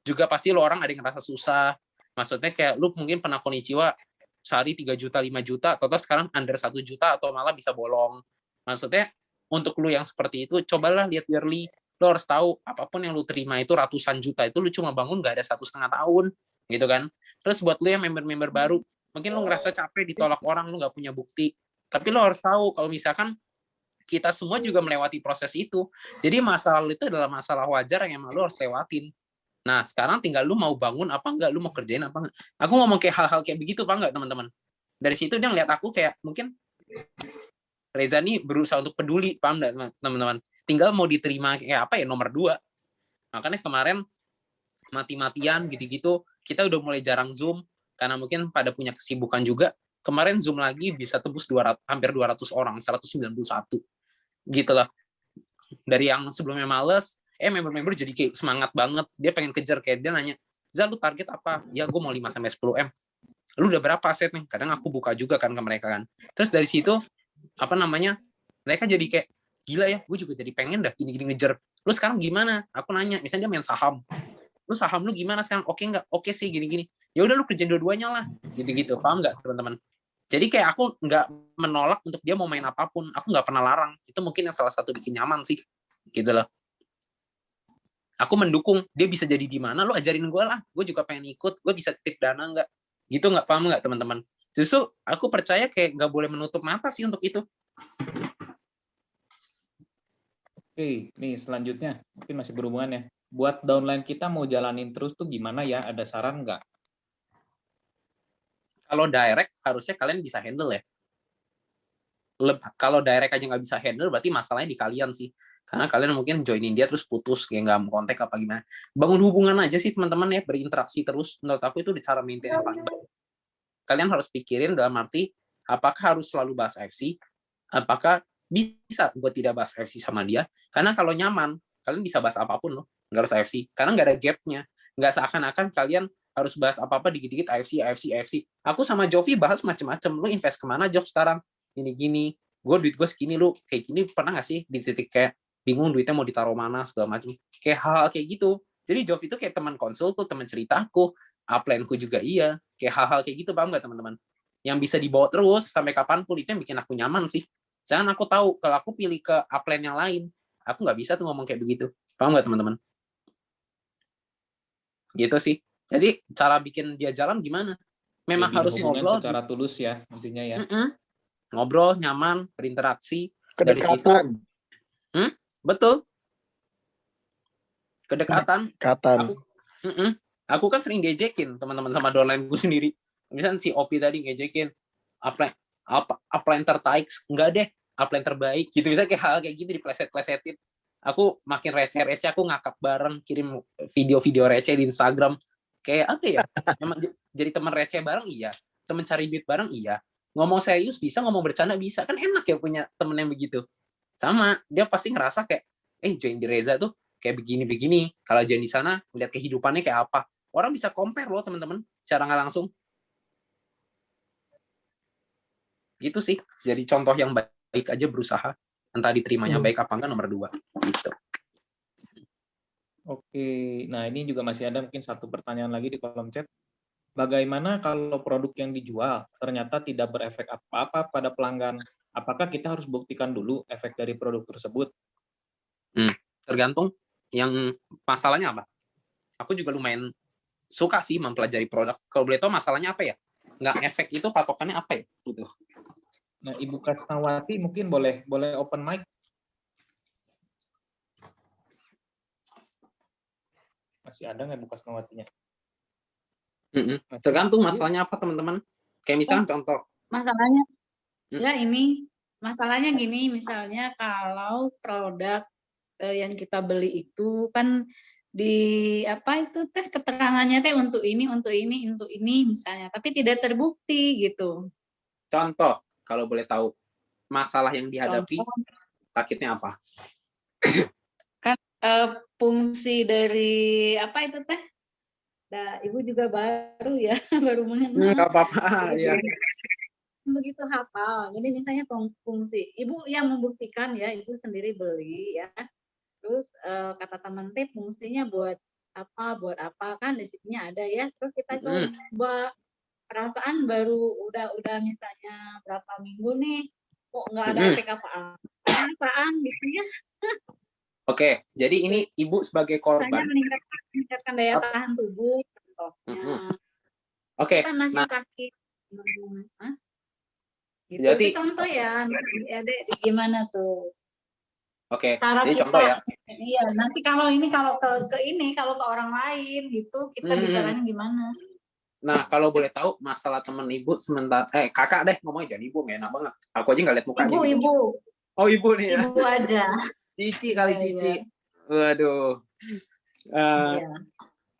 S3: juga pasti lo orang ada yang ngerasa susah. Maksudnya kayak lu mungkin pernah konnichiwa sehari 3 juta, 5 juta, atau sekarang under 1 juta atau malah bisa bolong. Maksudnya untuk lu yang seperti itu, cobalah lihat yearly. Lo harus tahu apapun yang lu terima itu ratusan juta, itu lu cuma bangun nggak ada 1,5 tahun gitu kan. Terus buat lu yang member-member baru, mungkin lu ngerasa capek ditolak orang, lu nggak punya bukti. Tapi lu harus tahu kalau misalkan kita semua juga melewati proses itu. Jadi masalah itu adalah masalah wajar yang emang lu harus lewatin. Nah, sekarang tinggal lu mau bangun apa enggak, lu mau kerjain apa enggak. Aku ngomong kayak hal-hal kayak begitu apa enggak, teman-teman? Dari situ dia ngeliat aku kayak, mungkin Reza nih berusaha untuk peduli, paham enggak, teman-teman? Tinggal mau diterima kayak apa ya, nomor 2. Makanya kemarin mati-matian gitu-gitu, kita udah mulai jarang Zoom, karena mungkin pada punya kesibukan juga. Kemarin Zoom lagi bisa tembus hampir 200 orang, 191. Gitu lah. Dari yang sebelumnya males, member-member jadi kayak semangat banget. Dia pengen kejar, kayak dia nanya, "Za, lu target apa?" "Ya, gue mau 5-10 M." "Lu udah berapa aset nih?" Kadang aku buka juga kan ke mereka kan. Terus dari situ, mereka jadi kayak, "Gila ya, gue juga jadi pengen dah gini-gini ngejar." "Lu sekarang gimana?" Aku nanya, misalnya dia main saham. "Lu saham lu gimana sekarang? Oke nggak?" "Oke sih, gini-gini." "Ya udah lu kerjain dua-duanya lah." Gitu-gitu, paham nggak teman-teman? Jadi kayak aku nggak menolak untuk dia mau main apapun. Aku nggak pernah larang. Itu mungkin yang salah satu bikin nyaman sih. Gitu loh. Aku mendukung. Dia bisa jadi di mana, lu ajarin gue lah. Gue juga pengen ikut. Gue bisa titip dana nggak? Gitu nggak, paham nggak teman-teman? Justru aku percaya kayak nggak boleh menutup mata sih untuk itu.
S1: Oke, nih selanjutnya. Mungkin masih berhubungan ya. Buat downline kita mau jalanin terus tuh gimana ya? Ada saran nggak?
S3: Kalau direct, harusnya kalian bisa handle ya. Kalau direct aja nggak bisa handle, berarti masalahnya di kalian sih. Karena kalian mungkin joinin dia terus putus, kayak nggak mau kontak apa gimana. Bangun hubungan aja sih teman-teman ya, berinteraksi terus. Menurut aku itu cara maintain yang paling baik. Kalian harus pikirin dalam arti, apakah harus selalu bahas FC? Apakah bisa gue tidak bahas FC sama dia? Karena kalau nyaman, kalian bisa bahas apapun loh. Nggak harus FC. Karena nggak ada gapnya. Nggak seakan-akan kalian harus bahas apa-apa dikit-dikit AFC. Aku sama Jovi bahas macam-macam. Lu invest kemana, Jov, sekarang? Gini-gini. Duit gue segini, lu kayak gini. Pernah nggak sih di titik kayak bingung duitnya mau ditaruh mana, segala macam. Kayak hal-hal kayak gitu. Jadi Jov itu kayak teman konsul tuh, teman cerita aku. Upline-ku juga iya. Kayak hal-hal kayak gitu, paham nggak teman-teman? Yang bisa dibawa terus sampai kapanpun, itu yang bikin aku nyaman sih. Jangan aku tahu, kalau aku pilih ke upline yang lain, aku nggak bisa tuh ngomong kayak begitu. Paham nggak teman-teman? Gitu sih. Jadi cara bikin dia jalan gimana? Memang
S1: jadi
S3: harus ngobrol
S1: secara tulus ya, intinya ya.
S3: Ngobrol, nyaman, berinteraksi.
S2: Kedekatan.
S3: Dari situ, betul. Kedekatan. Aku kan sering gejekin teman-teman sama downline gue sendiri. Misalnya si Opi tadi gejekin, upline tertaik, enggak deh, upline terbaik. Gitu, misalnya kayak hal kayak gitu dipleset-plesetin. aku makin receh-receh, aku ngakak bareng, kirim video-video receh di Instagram. Kayak apa ya? Emang jadi teman receh bareng iya, teman cari duit bareng iya. Ngomong serius bisa, ngomong bercanda bisa. Kan enak ya punya temen yang begitu. Sama, dia pasti ngerasa kayak, join di Reza tuh kayak begini-begini. Kalau join di sana, lihat kehidupannya kayak apa. Orang bisa compare loh teman-teman, secara nggak langsung. Gitu sih. Jadi contoh yang baik aja berusaha. Entah diterimanya baik apa enggak, nomor 2. Gitu.
S1: Oke, nah ini juga masih ada mungkin satu pertanyaan lagi di kolom chat. Bagaimana kalau produk yang dijual ternyata tidak berefek apa-apa pada pelanggan? Apakah kita harus buktikan dulu efek dari produk tersebut?
S3: Tergantung yang masalahnya apa. Aku juga lumayan suka sih mempelajari produk. Kalau boleh tahu masalahnya apa ya? Nggak efek itu patokannya apa ya? Gitu.
S1: Nah, Ibu Kasnawati mungkin boleh open mic. Masih ada nggak Ibu Kasnawatinya?
S3: Tergantung masalahnya apa teman-teman. Kayak misalnya contoh.
S7: Masalahnya, masalahnya gini, misalnya kalau produk yang kita beli itu kan di apa itu teh keterangannya teh untuk ini misalnya, tapi tidak terbukti gitu.
S3: Contoh, kalau boleh tahu masalah yang dihadapi sakitnya apa?
S7: Kan fungsi dari apa itu teh? Nah, Ibu juga baru ya, baru mengenal.
S3: Nggak apa-apa, ya.
S7: Begitu hafal. Jadi misalnya fungsi, Ibu yang membuktikan ya, Ibu sendiri beli ya. Terus kata teman teh fungsinya buat apa kan di situnya ada ya. Terus kita coba perasaan baru udah misalnya berapa minggu nih kok nggak ada efek apaan gitu ya.
S3: Oke, jadi ini Ibu sebagai korban.
S7: Misalnya meningkatkan daya tahan tubuh contohnya.
S3: Oke.
S7: Kita masih sakit. Gitu.
S3: Jadi
S7: itu contoh ya, gimana tuh?
S3: Oke,
S7: cara
S3: jadi
S7: kita,
S3: contoh ya.
S7: Iya, nanti kalau ke orang lain gitu, kita bicaranya gimana?
S3: Nah, kalau boleh tahu masalah teman Ibu sementara kakak deh ngomongnya, jangan Ibu, nggak enak banget. Aku aja nggak lihat mukanya.
S7: Ibu.
S3: Oh, Ibu nih ya.
S7: Ibu aja.
S3: Cici kali Cici. Iya. Waduh.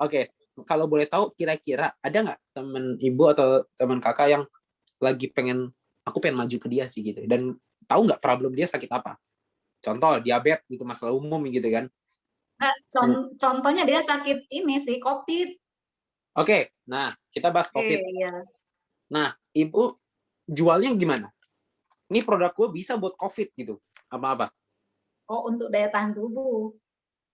S3: Oke, kalau boleh tahu kira-kira ada nggak teman Ibu atau teman kakak yang lagi aku pengen maju ke dia sih gitu, dan tahu nggak problem dia sakit apa? Contoh diabetes gitu, masalah umum gitu kan.
S7: Contohnya dia sakit ini sih, COVID.
S3: Oke, nah kita bahas COVID.
S7: Iya.
S3: Nah, Ibu jualnya gimana? Ini produk gue bisa buat COVID gitu, apa-apa?
S7: Oh, untuk daya tahan tubuh.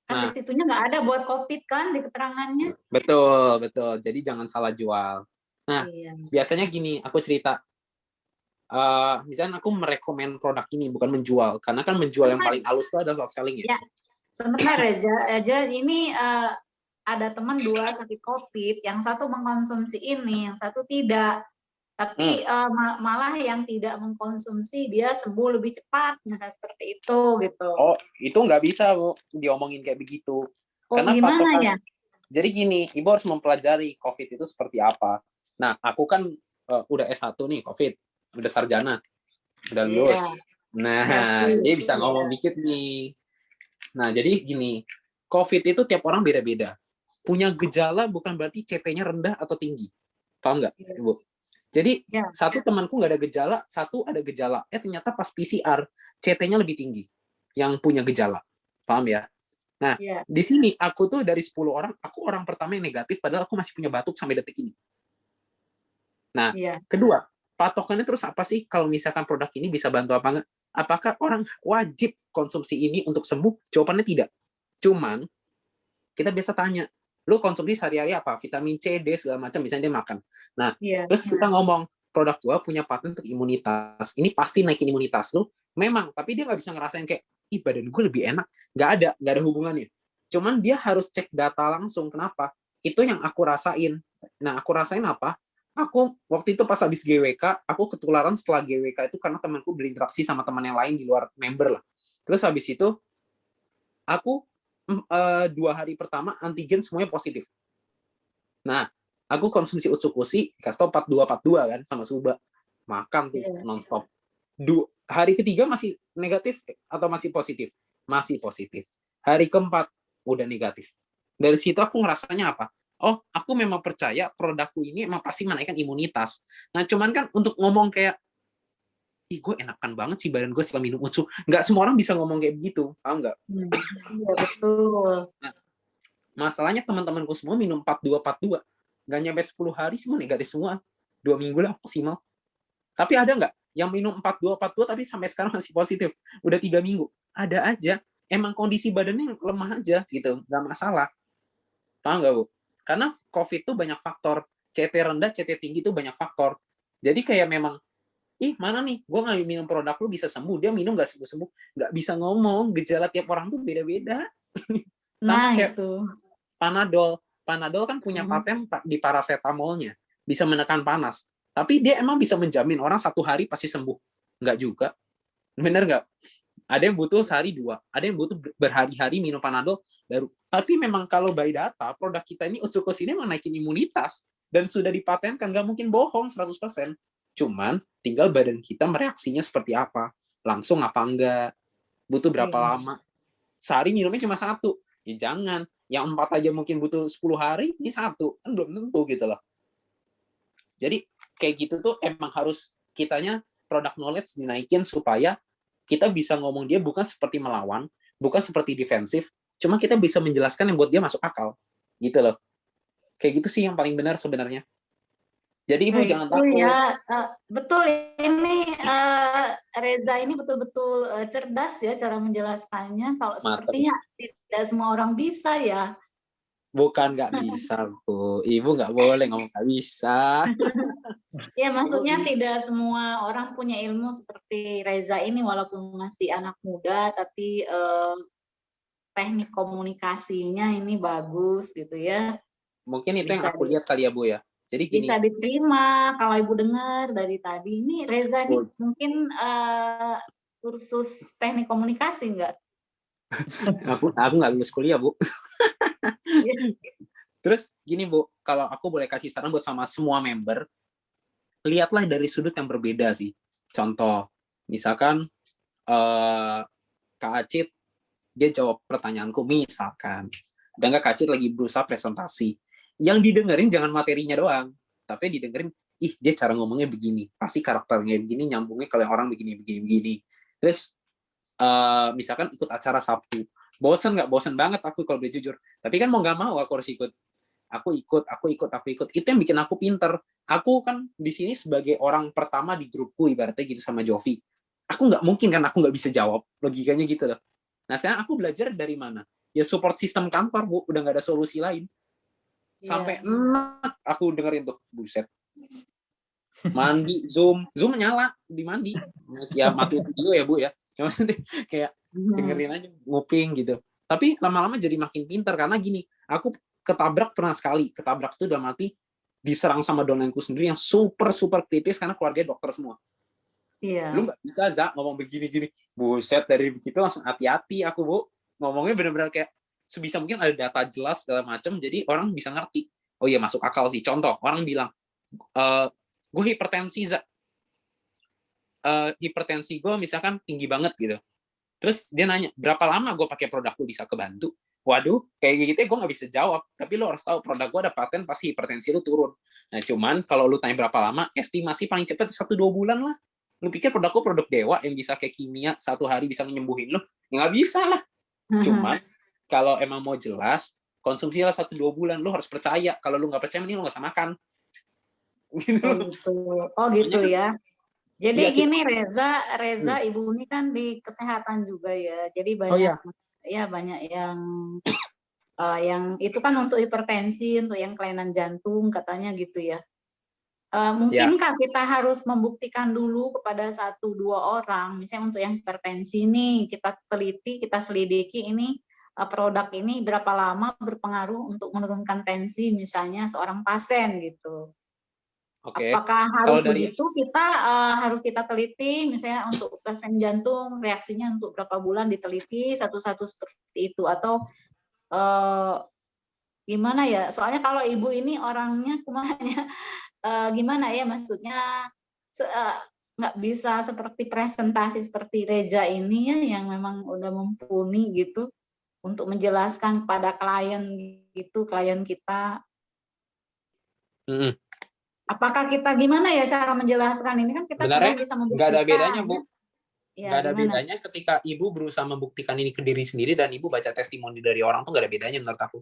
S7: Kan di situnya nggak ada buat COVID kan di keterangannya.
S3: Betul. Jadi jangan salah jual. Nah, biasanya gini, aku cerita. Misalnya aku merekomen produk ini, bukan menjual, karena kan menjual yang paling halus itu ada soft selling ya.
S7: Sebentar aja ini ada teman 2 sakit COVID, yang satu mengkonsumsi ini, yang satu tidak, tapi malah yang tidak mengkonsumsi dia sembuh lebih cepat, misalnya seperti itu gitu.
S3: Oh, itu nggak bisa Bu diomongin kayak begitu. Karena
S7: gimana ya?
S3: Jadi gini, Ibu harus mempelajari COVID itu seperti apa. Nah, aku kan udah S1 nih COVID. Udah sarjana, udah lulus. Nah, dia bisa ngomong dikit nih. Nah, jadi gini, COVID itu tiap orang beda-beda. Punya gejala bukan berarti CT-nya rendah atau tinggi. Paham nggak, Ibu? Jadi, satu temanku nggak ada gejala, satu ada gejala. Ternyata pas PCR, CT-nya lebih tinggi yang punya gejala. Paham ya? Nah, di sini aku tuh dari 10 orang, aku orang pertama yang negatif, padahal aku masih punya batuk sampai detik ini. Nah, kedua, patokannya terus apa sih kalau misalkan produk ini bisa bantu apa enggak? Apakah orang wajib konsumsi ini untuk sembuh? Jawabannya tidak. Cuman kita biasa tanya, lu konsumsi sehari-hari apa? Vitamin C, D, segala macam, misalnya dia makan. Nah, terus kita ngomong, produk gua punya paten untuk imunitas. Ini pasti naikin imunitas lu. Memang, tapi dia nggak bisa ngerasain kayak, ih badan gue lebih enak. Nggak ada hubungannya. Cuman dia harus cek data langsung. Kenapa? Itu yang aku rasain. Nah, aku rasain apa? Aku waktu itu pas habis GWK, aku ketularan setelah GWK itu karena temanku berinteraksi sama teman yang lain di luar member lah. Terus habis itu aku 2 hari pertama antigen semuanya positif. Nah, aku konsumsi utsuk-usi, dikasih tau 42 kan sama Suba. Makan tuh nonstop. Hari ketiga masih negatif atau masih positif? Masih positif. Hari keempat udah negatif. Dari situ aku ngerasanya apa? Oh, aku memang percaya produkku ini emang pasti menaikkan imunitas. Nah, cuman kan untuk ngomong kayak, ih gue enakan banget sih badan gue setelah minum UTSU. Nggak semua orang bisa ngomong kayak begitu, paham nggak?
S7: Iya, betul.
S3: Nah, masalahnya teman-temanku semua minum 42. Nggak nyampe 10 hari semua negatif semua. 2 minggu lah maksimal. Tapi ada nggak yang minum 42 tapi sampai sekarang masih positif? Udah 3 minggu. Ada aja. Emang kondisi badannya lemah aja gitu. Nggak masalah. Paham nggak, Bu? Karena COVID tuh banyak faktor. CT rendah, CT tinggi tuh banyak faktor. Jadi kayak memang, ih mana nih, gue nggak minum produk lu bisa sembuh, dia minum nggak sembuh-sembuh, nggak bisa ngomong, gejala tiap orang tuh beda-beda. Sama kayak
S7: itu.
S3: Panadol kan punya paten di paracetamolnya, bisa menekan panas. Tapi dia emang bisa menjamin orang 1 hari pasti sembuh? Nggak juga. Bener nggak? Ada yang butuh sehari 2, ada yang butuh berhari-hari minum Panadol baru. Tapi memang kalau by data, produk kita ini Otsukus ini menaikin imunitas dan sudah dipatenkan, nggak mungkin bohong 100%. Cuman tinggal badan kita mereaksinya seperti apa, langsung apa enggak, butuh berapa lama. Sehari minumnya cuma 1, ya jangan. Yang 4 aja mungkin butuh 10 hari, ini 1 kan belum tentu gitu loh. Jadi kayak gitu tuh emang harus kitanya product knowledge dinaikin supaya kita bisa ngomong dia bukan seperti melawan, bukan seperti defensif, cuma kita bisa menjelaskan yang buat dia masuk akal gitu loh. Kayak gitu sih yang paling benar sebenarnya. Jadi Ibu jangan takut.
S7: Ya, betul ini Reza ini betul-betul cerdas ya cara menjelaskannya. Kalau sepertinya tidak semua orang bisa ya.
S3: Bukan nggak bisa, Bu. Ibu nggak boleh ngomong nggak bisa.
S7: Ya maksudnya tidak semua orang punya ilmu seperti Reza ini walaupun masih anak muda, tapi teknik komunikasinya ini bagus gitu ya.
S3: Mungkin itu yang aku lihat kali ya, Bu ya. Jadi gini,
S7: bisa diterima kalau Ibu dengar dari tadi. Ini Reza ini mungkin kursus teknik komunikasi enggak?
S3: aku nggak lulus kuliah, Bu. Terus gini, Bu, kalau aku boleh kasih saran buat sama semua member, lihatlah dari sudut yang berbeda sih. Contoh, misalkan Kak Acit, dia jawab pertanyaanku, misalkan. Dan Kak Acit lagi berusaha presentasi. Yang didengerin jangan materinya doang, tapi didengerin, ih dia cara ngomongnya begini, pasti karakternya begini, nyambungnya kalau orang begini. Terus misalkan ikut acara Sabtu, bosen nggak? Bosen banget aku kalau boleh jujur, tapi kan mau nggak mau aku harus ikut. Aku ikut. Itu yang bikin aku pinter. Aku kan di sini sebagai orang pertama di grupku ibaratnya gitu sama Jovi. Aku nggak mungkin kan aku nggak bisa jawab, logikanya gitu loh. Nah sekarang aku belajar dari mana? Ya support sistem kantor, Bu, udah nggak ada solusi lain. Sampai enak aku dengerin tuh, buset. Mandi, Zoom nyala di mandi. Ya mati video ya, Bu ya. Maksudnya kayak dengerin aja, nguping gitu. Tapi lama-lama jadi makin pintar karena gini, aku ketabrak pernah sekali. Ketabrak tuh udah mati, diserang sama downline-ku sendiri yang super kritis karena keluarga dokter semua.
S7: Iya.
S3: Lu nggak bisa, Za, ngomong begini-gini. Buset, dari begitu langsung hati-hati aku, Bu. Ngomongnya bener-bener kayak sebisa mungkin ada data jelas segala macam, jadi orang bisa ngerti. Oh iya, masuk akal sih. Contoh, orang bilang, gue hipertensi, Za. Hipertensi gue misalkan tinggi banget gitu. Terus dia nanya, berapa lama gue pakai produk lu bisa kebantu? Waduh, kayak gitu gue nggak bisa jawab. Tapi lu harus tahu, produk gue ada paten, pasti hipertensi lu turun. Nah, cuman kalau lu tanya berapa lama, estimasi paling cepat 1-2 bulan lah. Lu pikir produk gue produk dewa yang bisa kayak kimia, 1 hari bisa nyembuhin lu? Nggak bisa lah. Cuman, kalau emang mau jelas, konsumsilah 1-2 bulan. Lu harus percaya. Kalau lu nggak percaya, mending lu nggak usah makan. Gitu.
S7: Oh gitu ya. Jadi
S3: ya,
S7: gini Reza Ibu ini kan di kesehatan juga ya. Jadi banyak banyak yang itu kan untuk hipertensi, untuk yang kelainan jantung katanya gitu ya. Mungkinkah kita harus membuktikan dulu kepada 1-2 orang, misalnya untuk yang hipertensi ini kita teliti, kita selidiki ini produk ini berapa lama berpengaruh untuk menurunkan tensi misalnya seorang pasien gitu. Apakah harus begitu? Kita harus kita teliti, misalnya untuk pasien jantung reaksinya untuk berapa bulan diteliti satu-satu seperti itu, atau gimana ya? Soalnya kalau Ibu ini orangnya kumanya gimana ya, maksudnya nggak bisa seperti presentasi seperti Reza ini ya, yang memang udah mumpuni gitu. untuk menjelaskan kepada klien gitu, klien kita. Apakah kita gimana ya cara menjelaskan ini kan kita
S3: Sebenarnya
S7: bisa membuktikan.
S3: nggak ada bedanya, Bu.
S7: Ya,
S3: nggak ada
S7: gimana?
S3: bedanya ketika ibu berusaha membuktikan ini ke diri sendiri dan ibu baca testimoni dari orang tuh nggak ada bedanya menurut aku.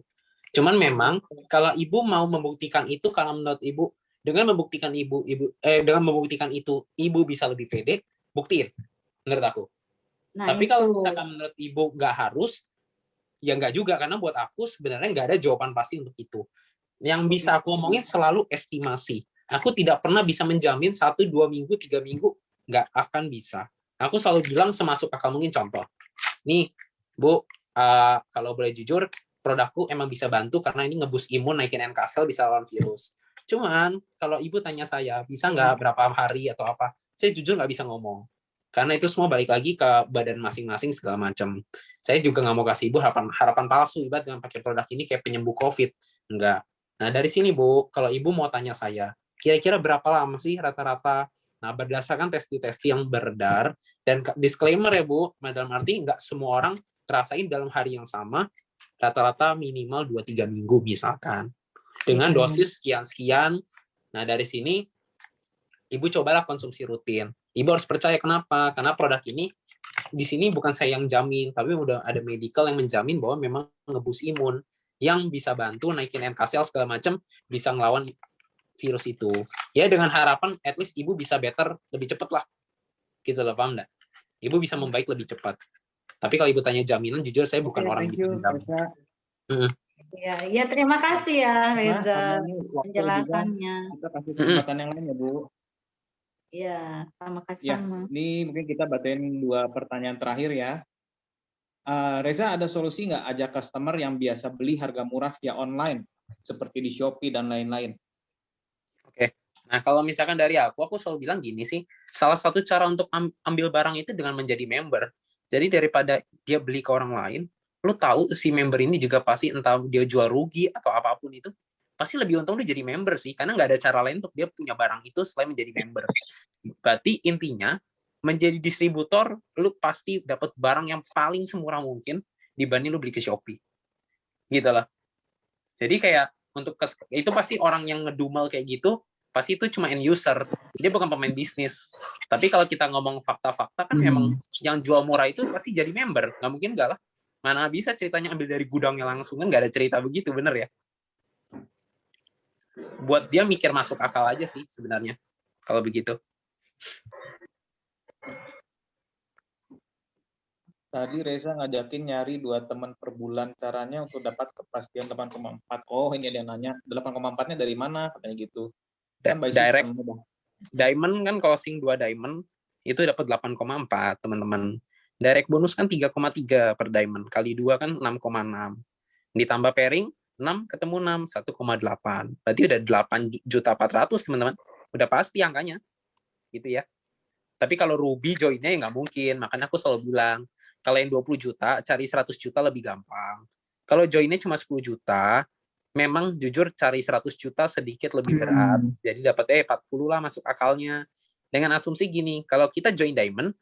S3: Cuman memang kalau ibu mau membuktikan itu karena menurut ibu dengan membuktikan dengan membuktikan itu ibu bisa lebih pede, buktiin menurut aku.
S7: Nah,
S3: tapi kalau misalkan menurut ibu nggak harus, ya nggak juga, karena buat aku sebenarnya nggak ada jawaban pasti untuk itu. Yang bisa aku omongin selalu estimasi. Aku tidak pernah bisa menjamin 1, 2 minggu, 3 minggu nggak akan bisa. Aku selalu bilang semasuk akal mungkin. Contoh, nih Bu, kalau boleh jujur, produkku emang bisa bantu karena ini ngebus imun, naikin NK cell, bisa lawan virus. Cuman kalau ibu tanya saya, bisa nggak berapa hari atau apa, saya jujur nggak bisa ngomong. Karena itu semua balik lagi ke badan masing-masing segala macam. Saya juga nggak mau kasih ibu harapan palsu, ibarat dengan pakai produk ini kayak penyembuh COVID. Enggak. Nah dari sini Bu, kalau ibu mau tanya saya, kira-kira berapa lama sih rata-rata? Nah, berdasarkan testi-testi yang beredar, dan disclaimer ya Bu, dalam arti nggak semua orang ngerasain dalam hari yang sama, rata-rata minimal 2-3 minggu misalkan. Dengan dosis sekian-sekian. Nah, dari sini, Ibu cobalah konsumsi rutin. Ibu harus percaya kenapa? Karena produk ini, di sini bukan saya yang jamin, tapi udah ada medical yang menjamin bahwa memang ngebus imun, yang bisa bantu naikin NK cell segala macam, bisa ngelawan virus itu. Ya dengan harapan at least ibu bisa better lebih cepat lah. Gitu loh, paham enggak? Ibu bisa membaik lebih cepat. Tapi kalau ibu tanya jaminan, jujur saya bukan orang yang bisa menjamin.
S7: Ya, terima kasih ya Reza penjelasannya.
S1: Kita kasih kesempatan yang lain ya Bu.
S7: Iya, terima kasih
S1: Ya,
S7: sama.
S1: ini mungkin kita bacain 2 pertanyaan terakhir ya. Reza, ada solusi nggak ajak customer yang biasa beli harga murah via online seperti di Shopee dan lain-lain?
S3: Oke. Nah, kalau misalkan dari aku selalu bilang gini sih, salah satu cara untuk ambil barang itu dengan menjadi member. Jadi daripada dia beli ke orang lain, lu tahu si member ini juga pasti entah dia jual rugi atau apapun itu, pasti lebih untung dia jadi member sih, karena nggak ada cara lain untuk dia punya barang itu selain menjadi member. Berarti intinya, menjadi distributor, lu pasti dapat barang yang paling semurah mungkin dibanding lu beli ke Shopee. Gitu lah. Jadi kayak untuk itu pasti orang yang ngedumel kayak gitu, pasti itu cuma end user, dia bukan pemain bisnis. Tapi kalau kita ngomong fakta-fakta kan memang yang jual murah itu pasti jadi member, nggak mungkin nggak lah. Mana bisa ceritanya ambil dari gudangnya langsung, kan nggak ada cerita begitu, bener ya? Buat dia mikir masuk akal aja sih sebenarnya, kalau begitu.
S1: Tadi Reza ngajakin nyari 2 teman per bulan, caranya untuk dapat kepastian 8,4. Oh, ini ada yang nanya, 8,4-nya dari mana? Katanya gitu.
S3: Direct diamond kan, closing 2 diamond itu dapat 8,4 teman-teman. Direct bonus kan 3,3 per diamond, kali 2 kan 6,6. Ditambah pairing 6 ketemu 6, 1,8. Berarti udah 8.400.000 teman-teman. Udah pasti angkanya. Gitu ya. Tapi kalau Ruby joinnya ya nggak mungkin. Makanya aku selalu bilang, kalau yang 20 juta, cari 100 juta lebih gampang. Kalau joinnya cuma 10 juta, memang jujur cari 100 juta sedikit lebih berat. Jadi dapatnya 40 lah masuk akalnya. Dengan asumsi gini, kalau kita join diamond,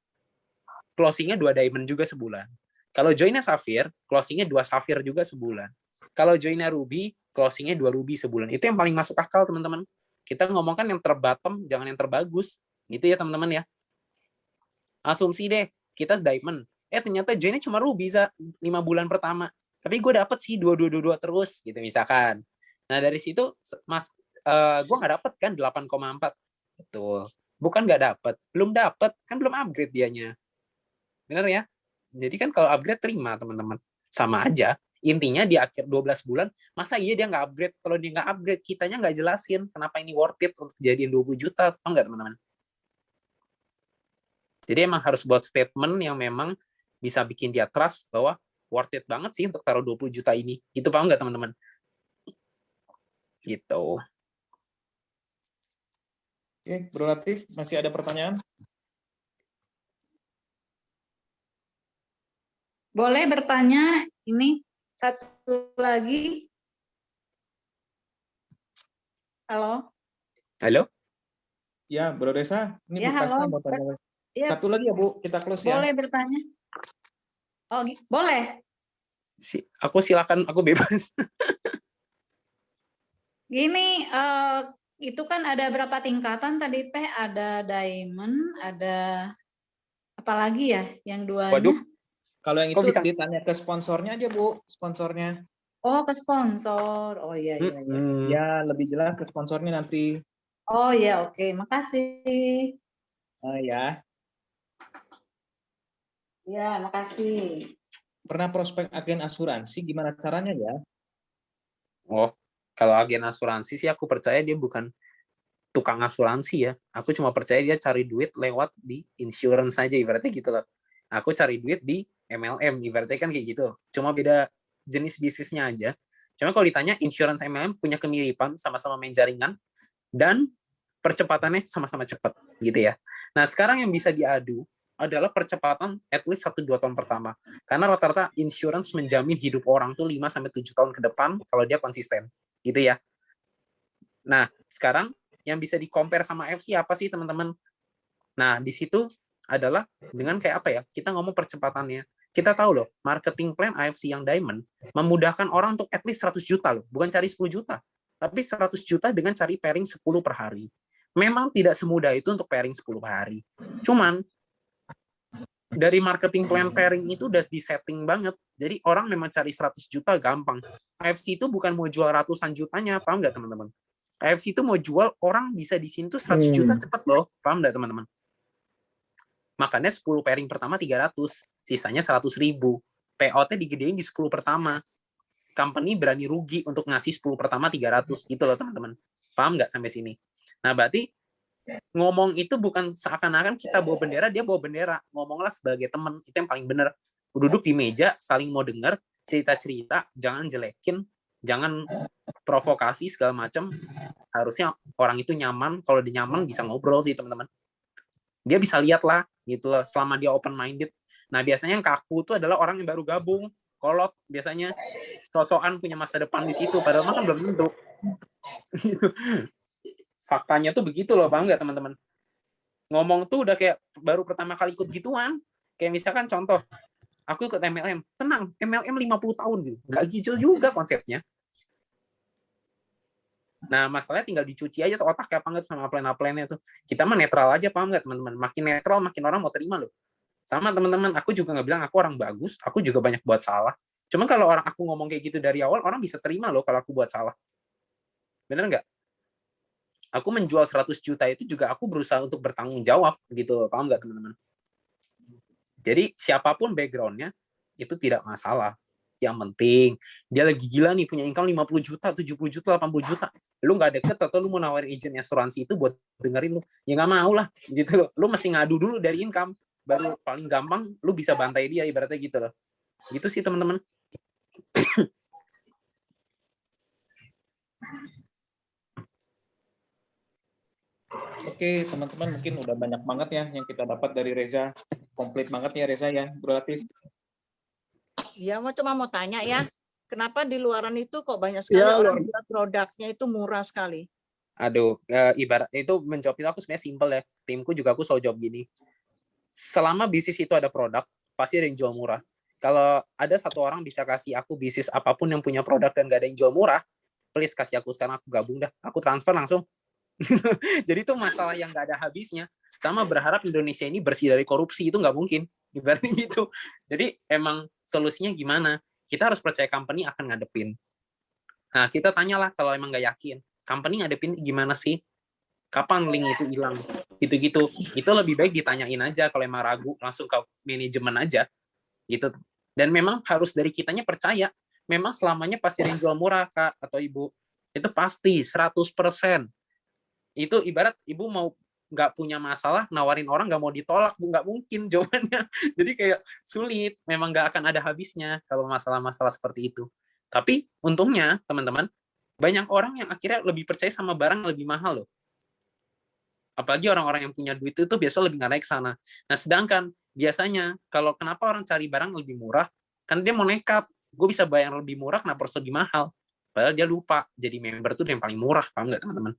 S3: closingnya 2 diamond juga sebulan. Kalau joinnya Sapphire, closingnya 2 Sapphire juga sebulan. Kalau joinnya Ruby, closingnya 2 Ruby sebulan. Itu yang paling masuk akal, teman-teman. Kita ngomongkan yang terbottom, jangan yang terbagus. Gitu ya, teman-teman ya. Asumsi deh, kita diamond. Ternyata joinnya cuma Ruby 5 bulan pertama. Tapi gue dapet sih 2 terus, gitu misalkan. Nah, dari situ, gue nggak dapet kan 8,4. Betul. Bukan nggak dapet, belum dapet. Kan belum upgrade dianya. Bener ya? Jadi kan kalau upgrade terima, teman-teman. Sama aja. Intinya di akhir 12 bulan, masa iya dia nggak upgrade? Kalau dia nggak upgrade, kitanya nggak jelasin kenapa ini worth it untuk jadiin 20 juta. Tahu nggak, teman-teman? Jadi emang harus buat statement yang memang bisa bikin dia trust bahwa worth it banget sih untuk taruh 20 juta ini. Gitu, paham nggak, teman-teman? Gitu.
S1: Oke, Bro Latif, masih ada pertanyaan?
S7: Boleh bertanya, ini satu lagi. Halo?
S3: Halo?
S1: Ya, Bro Reza, ini
S7: Ya,
S1: Bu Kasna
S7: halo.
S1: mau tanya.
S7: Ya.
S1: Satu lagi ya, Bu, kita close ya.
S7: Boleh bertanya? Oh, boleh.
S3: Aku silakan, aku bebas.
S7: Gini, itu kan ada berapa tingkatan tadi teh? Ada diamond, ada apa lagi ya yang duanya?
S3: Waduh,
S1: Kalau yang
S3: kok
S1: itu
S3: bisa?
S1: ditanya ke sponsornya aja, Bu, sponsornya.
S7: Oh, ke sponsor. Oh iya iya iya.
S1: Ya, lebih jelas ke sponsornya nanti.
S7: Oh ya, oke. Makasih.
S1: Ya.
S7: Ya, makasih.
S1: Pernah prospek agen asuransi, gimana caranya ya?
S3: Oh, kalau agen asuransi sih aku percaya dia bukan tukang asuransi ya. Aku cuma percaya dia cari duit lewat di insurance saja, ibaratnya gitu loh. Aku cari duit di MLM, ibaratnya kan kayak gitu. Cuma beda jenis bisnisnya aja. Cuma kalau ditanya insurance MLM punya kemiripan, sama-sama main jaringan, dan percepatannya sama-sama cepat gitu ya. Nah, sekarang yang bisa diadu adalah percepatan at least 1-2 tahun pertama. Karena rata-rata insurance menjamin hidup orang tuh 5-7 tahun ke depan kalau dia konsisten. Gitu ya. Nah, sekarang yang bisa di-compare sama FC apa sih, teman-teman? Nah, di situ adalah dengan kayak apa ya? Kita ngomong percepatannya. Kita tahu loh, marketing plan AFC yang Diamond memudahkan orang untuk at least 100 juta loh. Bukan cari 10 juta. Tapi 100 juta dengan cari pairing 10 per hari. Memang tidak semudah itu untuk pairing 10 per hari. Cuman, dari marketing plan pairing itu udah di-setting banget. Jadi orang memang cari 100 juta gampang. AFC itu bukan mau jual ratusan jutanya, paham nggak teman-teman? AFC itu mau jual orang bisa di sini tuh 100 juta cepet loh, paham nggak teman-teman? Makanya 10 pairing pertama 300, sisanya 100.000. Payout-nya digedein di 10 pertama. Company berani rugi untuk ngasih 10 pertama 300 gitu loh teman-teman. Paham nggak sampai sini? Nah, berarti ngomong itu bukan seakan-akan kita bawa bendera, dia bawa bendera. Ngomonglah sebagai teman, itu yang paling benar. Duduk di meja, saling mau dengar, cerita-cerita, jangan jelekin, jangan provokasi segala macam. Harusnya orang itu nyaman, kalau dia nyaman bisa ngobrol sih teman-teman. Dia bisa lihat lah gitu loh, selama dia open minded. Nah, biasanya yang kaku itu adalah orang yang baru gabung, kolot biasanya, sosokan punya masa depan di situ, padahal mah kan belum tentu. Faktanya tuh begitu loh, bang, nggak teman-teman? Ngomong tuh udah kayak baru pertama kali ikut gituan. Kayak misalkan contoh, aku ikut MLM, tenang, MLM 50 tahun gitu, nggak gijil juga konsepnya. Nah, masalahnya tinggal dicuci aja tuh otaknya apa nggak sama plan-plannya tuh. Kita mah netral aja, paham nggak teman-teman? Makin netral, makin orang mau terima loh. Sama teman-teman, aku juga nggak bilang aku orang bagus, aku juga banyak buat salah. Cuma kalau orang aku ngomong kayak gitu dari awal, orang bisa terima loh kalau aku buat salah. Bener nggak? Aku menjual 100 juta itu juga aku berusaha untuk bertanggung jawab gitu, paham nggak teman-teman? Jadi siapapun background-nya itu tidak masalah. Yang penting dia lagi gila nih punya income 50 juta, 70 juta, 80 juta. Lu nggak deket atau lu mau nawarin agent asuransi itu buat dengerin lu. Ya nggak mau lah gitu loh. Lu mesti ngadu dulu dari income. Baru paling gampang lu bisa bantai dia ibaratnya gitu loh. Gitu sih teman-teman.
S1: Oke, teman-teman, mungkin udah banyak banget ya yang kita dapat dari Reza. Komplit banget ya Reza ya, Bro Latif.
S4: Iya, cuma mau tanya ya, kenapa di luaran itu kok banyak sekali orang buat produknya itu murah sekali?
S3: Aduh, ibarat itu menjawab itu aku sebenarnya simpel ya. Timku juga aku selalu jawab gini. Selama bisnis itu ada produk, pasti ada yang jual murah. Kalau ada satu orang bisa kasih aku bisnis apapun yang punya produk dan gak ada yang jual murah, please kasih aku sekarang, aku gabung dah. Aku transfer langsung. Jadi itu masalah yang gak ada habisnya. Sama berharap Indonesia ini bersih dari korupsi, itu nggak mungkin. Ibaratnya gitu. Jadi emang solusinya gimana? Kita harus percaya company akan ngadepin. Nah, kita tanyalah kalau emang nggak yakin, company ngadepin gimana sih? Kapan link itu hilang? Gitu-gitu. Itu lebih baik ditanyain aja. Kalau emang ragu, langsung ke manajemen aja. Gitu. Dan memang harus dari kitanya percaya. Memang selamanya pasti ada yang jual murah, Kak atau Ibu. Itu pasti, 100%. Itu ibarat Ibu mau nggak punya masalah, nawarin orang nggak mau ditolak, Bu, nggak mungkin jawabannya. Jadi kayak sulit, memang nggak akan ada habisnya kalau masalah-masalah seperti itu. Tapi untungnya, teman-teman, banyak orang yang akhirnya lebih percaya sama barang yang lebih mahal loh. Apalagi orang-orang yang punya duit itu biasa lebih nggak naik sana. Nah, sedangkan biasanya kalau kenapa orang cari barang lebih murah, kan dia mau nekat, gue bisa bayar lebih murah, kenapa harus lebih mahal? Padahal dia lupa, jadi member itu yang paling murah, paham nggak teman-teman?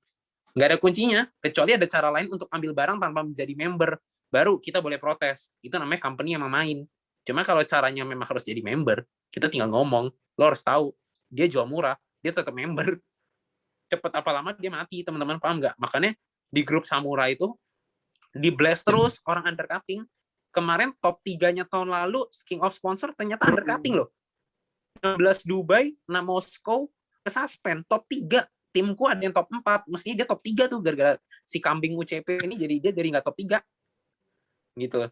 S3: Nggak ada kuncinya, kecuali ada cara lain untuk ambil barang tanpa menjadi member. Baru kita boleh protes. Itu namanya company yang main. Cuma kalau caranya memang harus jadi member, Kita tinggal ngomong, lo harus tahu, dia jual murah, dia tetap member. Cepet apa lama dia mati, teman-teman, paham nggak? Makanya di grup Samurai itu di blast terus orang undercutting. Kemarin top 3-nya tahun lalu King of Sponsor ternyata undercutting loh. 16 Dubai, 6 Moskow kesuspend top 3. Timku ada yang top 4, mestinya dia top 3 tuh gara-gara si kambing UCP ini dia jadi nggak top 3. Gitu.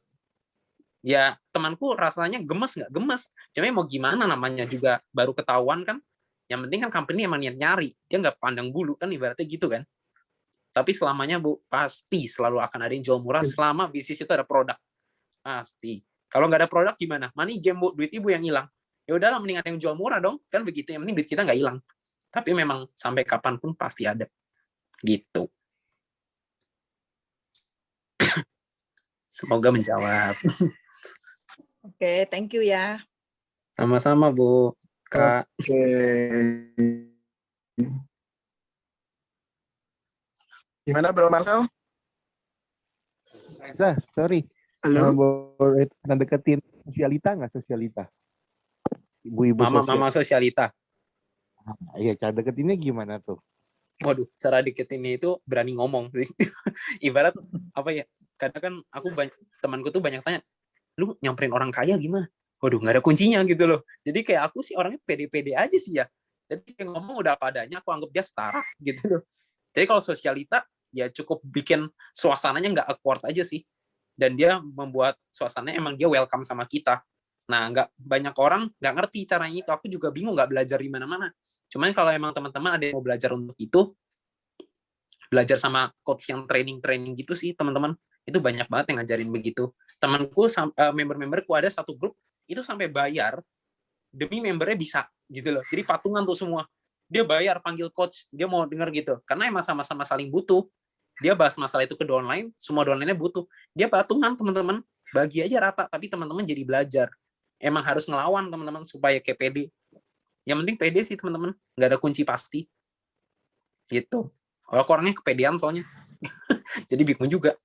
S3: Ya temanku rasanya gemes nggak gemes. Cuma mau gimana, namanya juga baru ketahuan kan. Yang penting kan company emang niat nyari, dia nggak pandang bulu kan, ibaratnya gitu kan. Tapi selamanya Bu, pasti selalu akan ada yang jual murah selama bisnis itu ada produk. Pasti. Kalau nggak ada produk gimana? Money game Bu, duit Ibu yang hilang. Ya udahlah, mendingan yang jual murah dong, kan begitu. Yang penting duit kita nggak hilang. Tapi memang sampai kapanpun pasti ada. Gitu. Semoga menjawab.
S4: Oke, thank you ya.
S3: Sama-sama Bu, Kak.
S2: Oke. Gimana Bro Marcel?
S8: Reza, sorry.
S2: Halo.
S8: Boleh deketin sosialita nggak, sosialita? Ibu-ibu
S3: Mama sosialita.
S8: Iya, cara deketinnya gimana tuh?
S3: Waduh, cara deketinnya itu berani ngomong sih. Ibarat apa ya? Kadang kan aku temanku tuh banyak tanya, lu nyamperin orang kaya gimana? Waduh, nggak ada kuncinya gitu loh. Jadi kayak aku sih orangnya pede-pede aja sih ya. Jadi kayak ngomong udah apa adanya, aku anggap dia setara gitu loh. Jadi kalau sosialita ya cukup bikin suasananya nggak awkward aja sih. Dan dia membuat suasananya emang dia welcome sama kita. Nah, nggak banyak orang nggak ngerti caranya itu. Aku juga bingung, nggak belajar di mana-mana. Cuman kalau emang teman-teman ada yang mau belajar untuk itu, belajar sama coach yang training gitu sih teman-teman. Itu banyak banget yang ngajarin begitu. Temanku, member-memberku ada satu grup itu sampai bayar demi membernya bisa gitu loh. Jadi patungan tuh semua. Dia bayar panggil coach, dia mau denger gitu. Karena emang sama-sama saling butuh. Dia bahas masalah itu ke downline, semua downline-nya butuh. Dia patungan teman-teman, bagi aja rata, tapi teman-teman jadi belajar. Emang harus ngelawan teman-teman supaya kayak pede. Yang penting pede sih teman-teman, nggak ada kunci pasti. Gitu. Aku orangnya kepedean soalnya. Jadi bingung juga.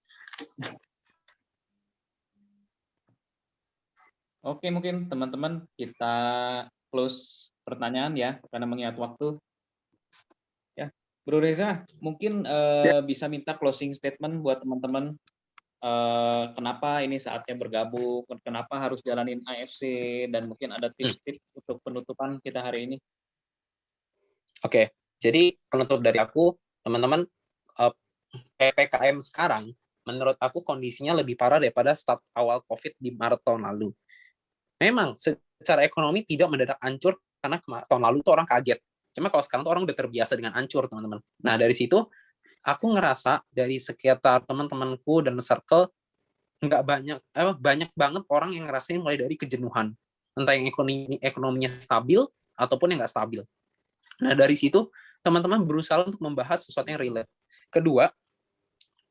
S1: Oke, mungkin teman-teman kita close pertanyaan ya, karena mengingat waktu. Ya, Bro Reza, mungkin bisa minta closing statement buat teman-teman. Kenapa ini saatnya bergabung, kenapa harus jalanin AFC, dan mungkin ada tips-tips untuk penutupan kita hari ini.
S3: Oke, jadi penutup dari aku, teman-teman, PPKM sekarang, menurut aku kondisinya lebih parah daripada start awal COVID di Maret tahun lalu. Memang secara ekonomi tidak mendadak hancur karena tahun lalu tuh orang kaget. Cuma kalau sekarang tuh orang udah terbiasa dengan hancur, teman-teman. Nah, dari situ aku ngerasa dari sekitar teman-temanku dan circle nggak banyak banget orang yang ngerasain mulai dari kejenuhan. Entah yang ekonominya stabil ataupun yang nggak stabil. Nah, dari situ teman-teman berusaha untuk membahas sesuatu yang relate. Kedua,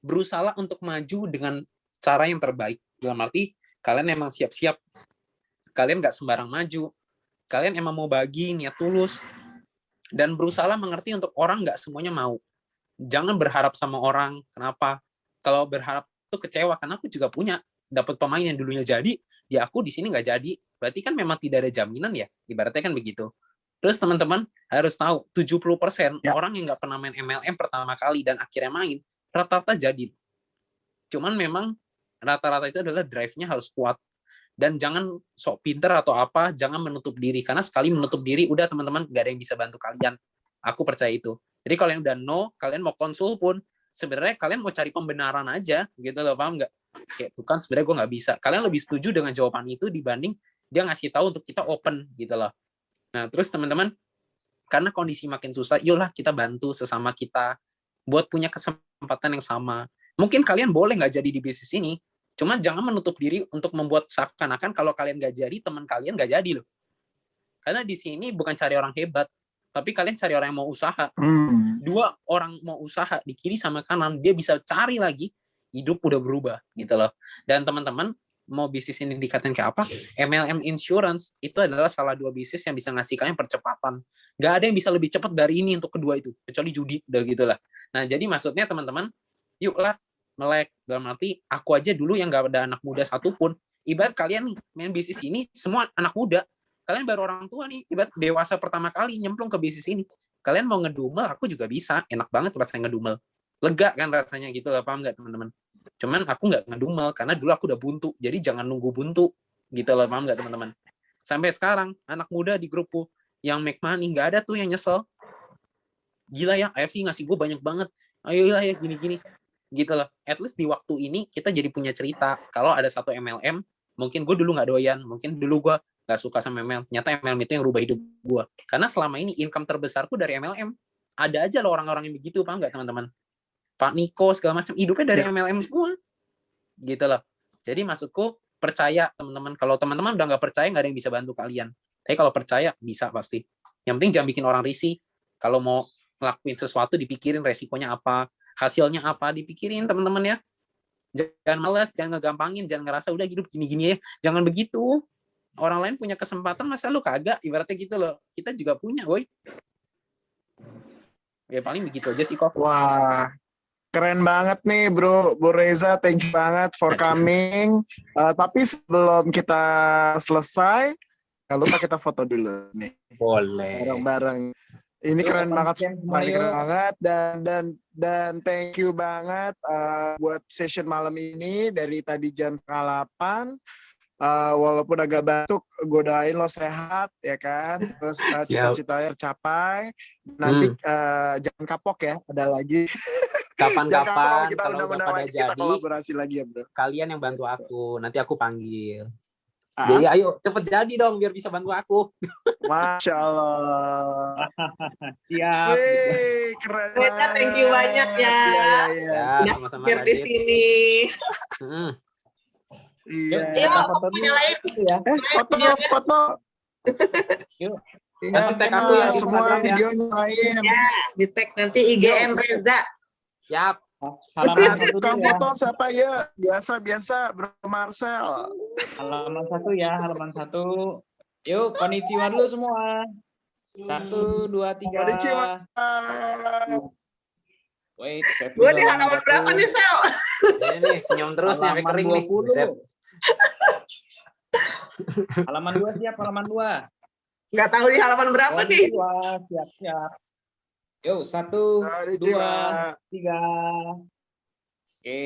S3: berusaha untuk maju dengan cara yang terbaik. Dalam arti, kalian emang siap-siap. Kalian nggak sembarang maju. Kalian emang mau bagi, niat tulus. Dan berusaha mengerti untuk orang nggak semuanya mau. Jangan berharap sama orang. Kenapa? Kalau berharap itu kecewa. Karena aku juga punya. Dapat pemain yang dulunya jadi, di aku di sini nggak jadi. Berarti kan memang tidak ada jaminan ya. Ibaratnya kan begitu. Terus teman-teman harus tahu, 70% orang yang nggak pernah main MLM pertama kali dan akhirnya main, rata-rata jadi. Cuman memang rata-rata itu adalah drive-nya harus kuat. Dan jangan sok pinter atau apa, jangan menutup diri. Karena sekali menutup diri, udah teman-teman, nggak ada yang bisa bantu kalian. Aku percaya itu. Jadi kalau yang udah no, kalian mau konsul pun, sebenarnya kalian mau cari pembenaran aja, gitu loh, paham nggak? Kayak tuh kan sebenarnya gue nggak bisa. Kalian lebih setuju dengan jawaban itu dibanding dia ngasih tahu untuk kita open, gitu loh. Nah, terus teman-teman, karena kondisi makin susah, yolah kita bantu sesama kita buat punya kesempatan yang sama. Mungkin kalian boleh nggak jadi di bisnis ini, cuma jangan menutup diri untuk membuat seakan-akan kalau kalian nggak jadi, teman kalian nggak jadi loh. Karena di sini bukan cari orang hebat, tapi kalian cari orang yang mau usaha. Dua orang mau usaha di kiri sama kanan, dia bisa cari lagi, hidup udah berubah gitu loh. Dan teman-teman, mau bisnis ini dikatain kayak apa, MLM Insurance itu adalah salah dua bisnis yang bisa ngasih kalian percepatan. Gak ada yang bisa lebih cepat dari ini untuk kedua itu, kecuali judi, udah gitulah. Nah, jadi maksudnya teman-teman, yuklah melek. Dalam arti, aku aja dulu yang gak ada anak muda satupun. Ibarat kalian nih, main bisnis ini, semua anak muda. kalian baru orang tua nih, ibarat dewasa pertama kali nyemplung ke bisnis ini. Kalian mau ngedumel, aku juga bisa. Enak banget rasanya ngedumel. Lega kan rasanya gitu lah, paham nggak teman-teman? Cuman aku nggak ngedumel, karena dulu aku udah buntu. Jadi jangan nunggu buntu. Gitu loh, paham nggak teman-teman? Sampai sekarang, anak muda di grupku yang make money, nggak ada tuh yang nyesel. Gila ya, AFC ngasih gue banyak banget. Ayo lah ya, gini-gini. Gitu loh. At least di waktu ini, kita jadi punya cerita. Kalau ada satu MLM, mungkin gue dulu nggak doyan. Mungkin dulu gue nggak suka sama MLM. Ternyata MLM itu yang rubah hidup gue. Karena selama ini income terbesarku dari MLM. Ada aja loh orang-orang yang begitu, paham nggak teman-teman? Pak Niko segala macam hidupnya dari MLM semua. Gitu loh. Jadi maksudku, percaya teman-teman. Kalau teman-teman udah nggak percaya, nggak ada yang bisa bantu kalian. Tapi kalau percaya, bisa pasti. Yang penting jangan bikin orang risih. Kalau mau ngelakuin sesuatu, dipikirin resikonya apa, hasilnya apa, dipikirin teman-teman ya. Jangan malas, jangan ngegampangin, jangan ngerasa udah hidup gini-gini ya. Jangan begitu. Orang lain punya kesempatan, masa lu kagak? Ibaratnya gitu loh. Kita juga punya, boy. Ya paling begitu aja sih kok.
S2: Wah, keren banget nih bro Reza, thank you banget for coming. Tapi sebelum kita selesai, kalau lupa kita foto dulu nih.
S3: Boleh.
S2: Bareng-bareng. Ini keren banget, keren banget, dan thank you banget buat session malam ini dari tadi jam 8. Walaupun agak batuk, gue doain lo sehat ya kan, terus cita-citanya tercapai. Nanti jangan kapok ya, ada lagi.
S3: Kapan-kapan kalau udah pada
S2: kita
S3: jadi,
S2: kolaborasi lagi ya bro.
S3: kalian yang bantu aku, nanti aku panggil. Jadi ayo cepet jadi dong biar bisa bantu aku.
S2: Masya Allah.
S1: Siap.
S2: Wih, keren banget.
S9: Thank you banyak ya.
S3: Ya, sama-sama.
S9: Biar di sini.
S2: Iya.
S9: Fotonya lain
S1: ya.
S2: Foto.
S1: Yuk.
S2: Iya,
S3: tag aku ya,
S2: semua
S3: Instagram ya.
S2: videonya lain.
S9: ya, di tag nanti IGN Reza.
S3: Siap.
S1: Halaman 1
S2: Tukang
S1: ya.
S2: foto siapa ya? Biasa Bro Marcel.
S1: Halaman 1 ya, halaman 1. Yuk, konnichiwa dulu semua. 1, 2, 3.
S2: Konnichiwa.
S1: Wait,
S9: Gue di halaman berapa nih, Sel?
S3: Ini senyum terus nih, sampai kering nih. Buset.
S1: Halaman 2 siap, halaman 2.
S9: Nggak tahu di halaman berapa nih.
S1: Siap. Yuk, 1, 2, 3. Oke,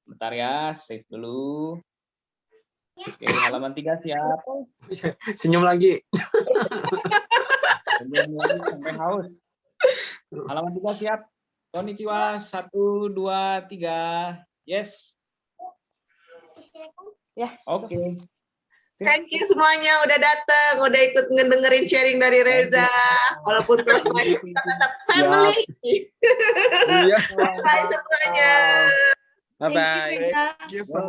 S1: bentar ya, save dulu. Oke, halaman 3 siap.
S3: Senyum lagi.
S1: Senyum lagi sampai haus. Halaman 3 siap. Konnichiwa, 1, 2, 3. Yes.
S9: Ya.
S1: Oke.
S9: Thank you semuanya udah datang, udah ikut ngedengerin sharing dari Reza. Walaupun kita tetap family.
S3: Iya.
S9: Bye semuanya.
S3: Bye-bye.
S2: Thank you so